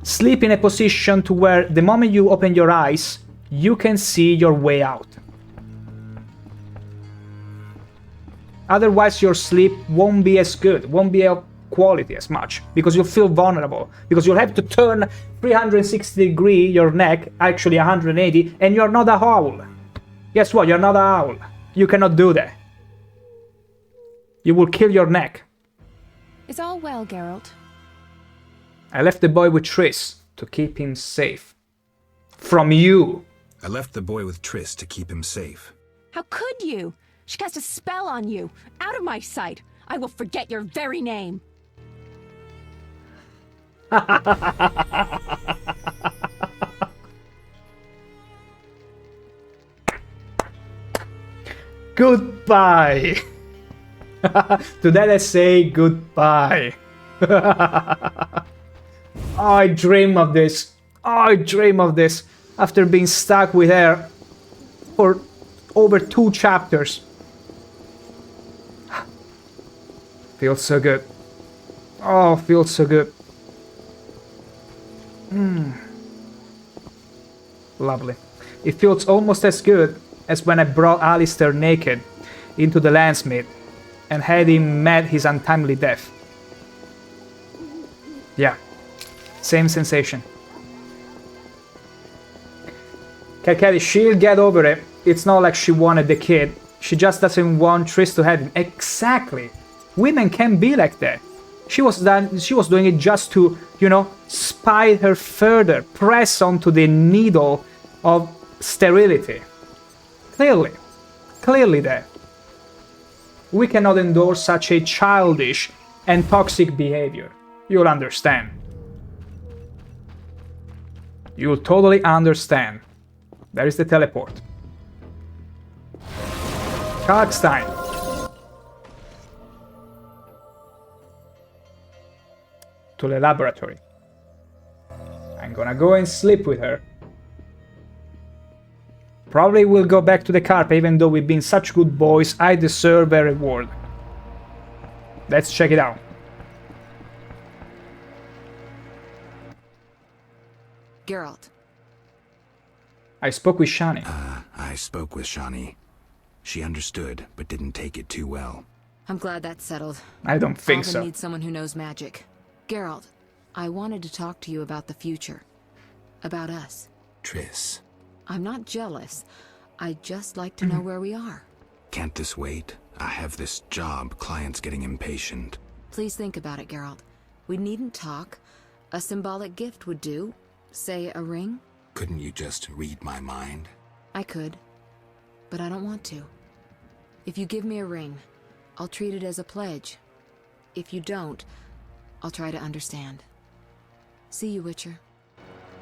sleep in a position to where the moment you open your eyes, you can see your way out. Otherwise, your sleep won't be as good, won't be of quality as much, because you'll feel vulnerable, because you'll have to turn 360 degrees your neck, actually 180, and you're not a owl. Guess what? You're not an owl. You cannot do that. You will kill your neck. Is all well, Geralt? I left the boy with Triss to keep him safe. From you. I left the boy with Triss to keep him safe. How could you? She cast a spell on you. Out of my sight. I will forget your very name. Goodbye. To that I say goodbye. Oh, I dream of this. Oh, I dream of this. After being stuck with her for over 2 chapters. Feels so good. Oh, feels so good. Lovely. It feels almost as good as when I brought Alistair naked into the Landsmith and had him met his untimely death. Yeah, same sensation. Kelly, she'll get over it. It's not like she wanted the kid. She just doesn't want Triss to have him. Exactly. Women can be like that. She was doing it just to, you know, spite her further, press onto the needle of sterility. Clearly there. We cannot endorse such a childish and toxic behavior. You'll understand. You'll totally understand. There is the teleport. Kalkstein. To the laboratory. I'm gonna go and sleep with her. Probably we'll go back to the carpet, even though we've been such good boys. I deserve a reward. Let's check it out. Geralt. I spoke with Shani. I spoke with Shani. She understood, but didn't take it too well. I'm glad that's settled. I don't think Alvin so. needs someone who knows magic. Geralt, I wanted to talk to you about the future. About us. Triss. I'm not jealous. I'd just like to know where we are. Can't this wait? I have this job. Client's getting impatient. Please think about it, Geralt. We needn't talk. A symbolic gift would do. Say a ring? Couldn't you just read my mind? I could. But I don't want to. If you give me a ring, I'll treat it as a pledge. If you don't, I'll try to understand. See you, Witcher.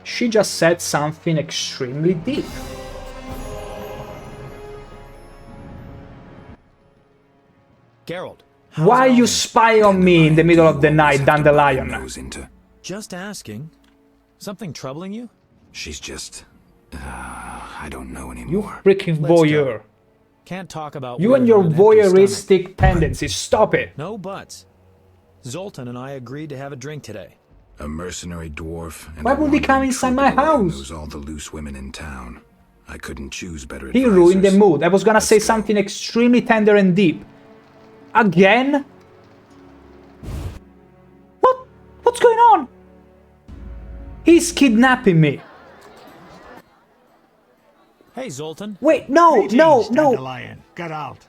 She just said something extremely deep. Geralt. Why you spy on me in the middle of the night, Dandelion? Just asking. Something troubling you? She's just... I don't know anymore. You freaking voyeur. Can't talk about you and your voyeuristic tendencies. Stop it. No buts. Zoltan and I agreed to have a drink today. A mercenary dwarf. And why would he come inside my house? Knows all the loose women in town. I couldn't choose better He advisors. ruined the mood. I was gonna say something extremely tender and deep. Again? What's going on? He's kidnapping me. Hey, Zoltan. Wait, no. Dandelion, get out.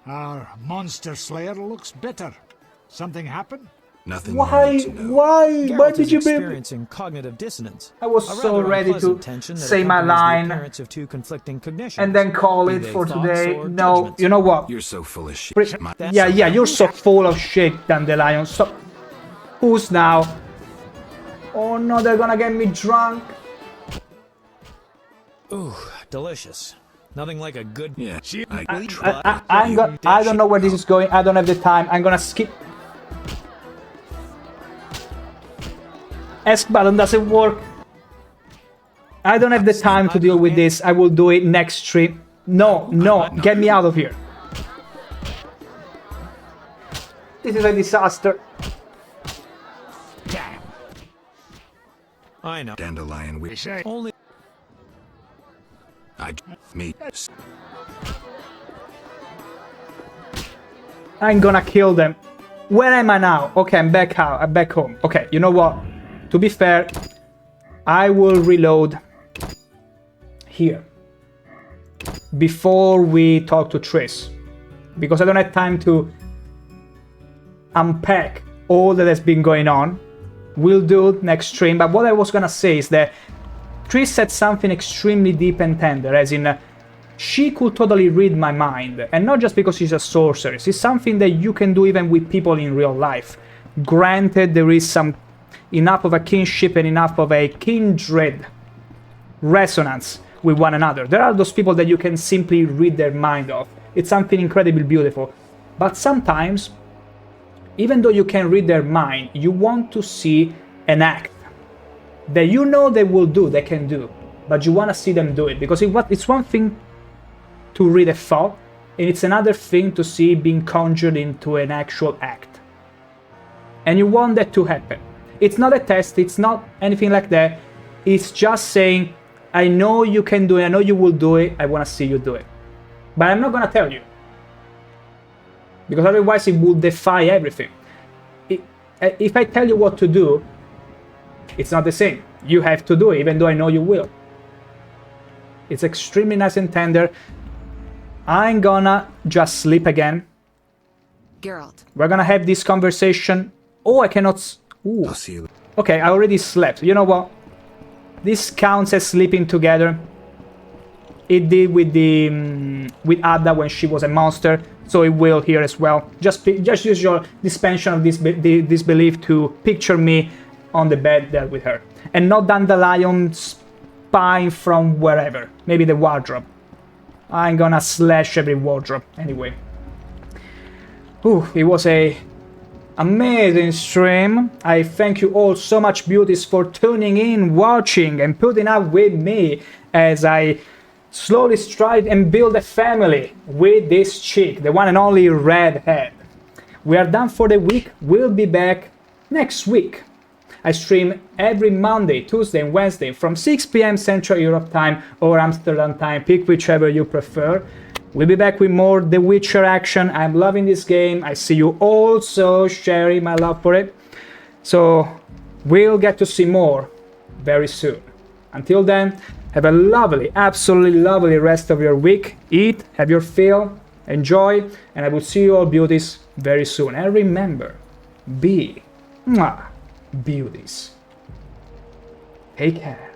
Our monster slayer looks bitter. Something happened? Nothing. Why Geralt did you is be experiencing cognitive dissonance? I was so ready to say my line and then call it for today. No, you know what? You're so full of shit. Yeah, you're so full of shit, Dandelion. So, who's now? Oh no, they're gonna get me drunk. Ooh, delicious. Nothing like a good... Yeah, I don't know where this is going. I don't have the time. I'm gonna skip. Ask button doesn't work. I don't have the time to deal with this. I will do it next stream. No, get me out of here. This is a disaster. I know. Dandelion, we say only... I'm gonna kill them. Where am I now? Okay, I'm back out. I'm back home. Okay, you know what? To be fair, I will reload here before we talk to Triss, because I don't have time to unpack all that has been going on. We'll do it next stream, but what I was gonna say is that Triss said something extremely deep and tender, as in she could totally read my mind, and not just because she's a sorceress. It's something that you can do even with people in real life. Granted, there is some enough of a kinship and enough of a kindred resonance with one another. There are those people that you can simply read their mind of. It's something incredibly beautiful. But sometimes, even though you can read their mind, you want to see an act that you know they will do, they can do, but you want to see them do it. Because it's one thing to read a thought, and it's another thing to see it being conjured into an actual act. And you want that to happen. It's not a test, it's not anything like that. It's just saying, I know you can do it, I know you will do it, I want to see you do it. But I'm not going to tell you. Because otherwise it will defy everything. If I tell you what to do, it's not the same. You have to do it, even though I know you will. It's extremely nice and tender. I'm gonna just sleep again. Geralt. We're gonna have this conversation. Oh, I cannot... Ooh. I'll see you. Okay, I already slept. You know what? This counts as sleeping together. It did with the with Ada when she was a monster, so it will here as well. Just use your suspension of disbelief to picture me on the bed there with her, and not Dandelion spying from wherever. Maybe the wardrobe. I'm gonna slash every wardrobe anyway. Ooh, it was a amazing stream. I thank you all so much, beauties, for tuning in, watching, and putting up with me as I slowly strive and build a family with this chick, the one and only redhead. We are done for the week. We'll be back next week. I stream every Monday, Tuesday, and Wednesday from 6 p.m. Central Europe time or Amsterdam time. Pick whichever you prefer. We'll be back with more The Witcher action. I'm loving this game. I see you also sharing my love for it. So we'll get to see more very soon. Until then, have a lovely, absolutely lovely rest of your week. Eat, have your fill, enjoy, and I will see you all, beauties, very soon. And remember, be beauties. Take care.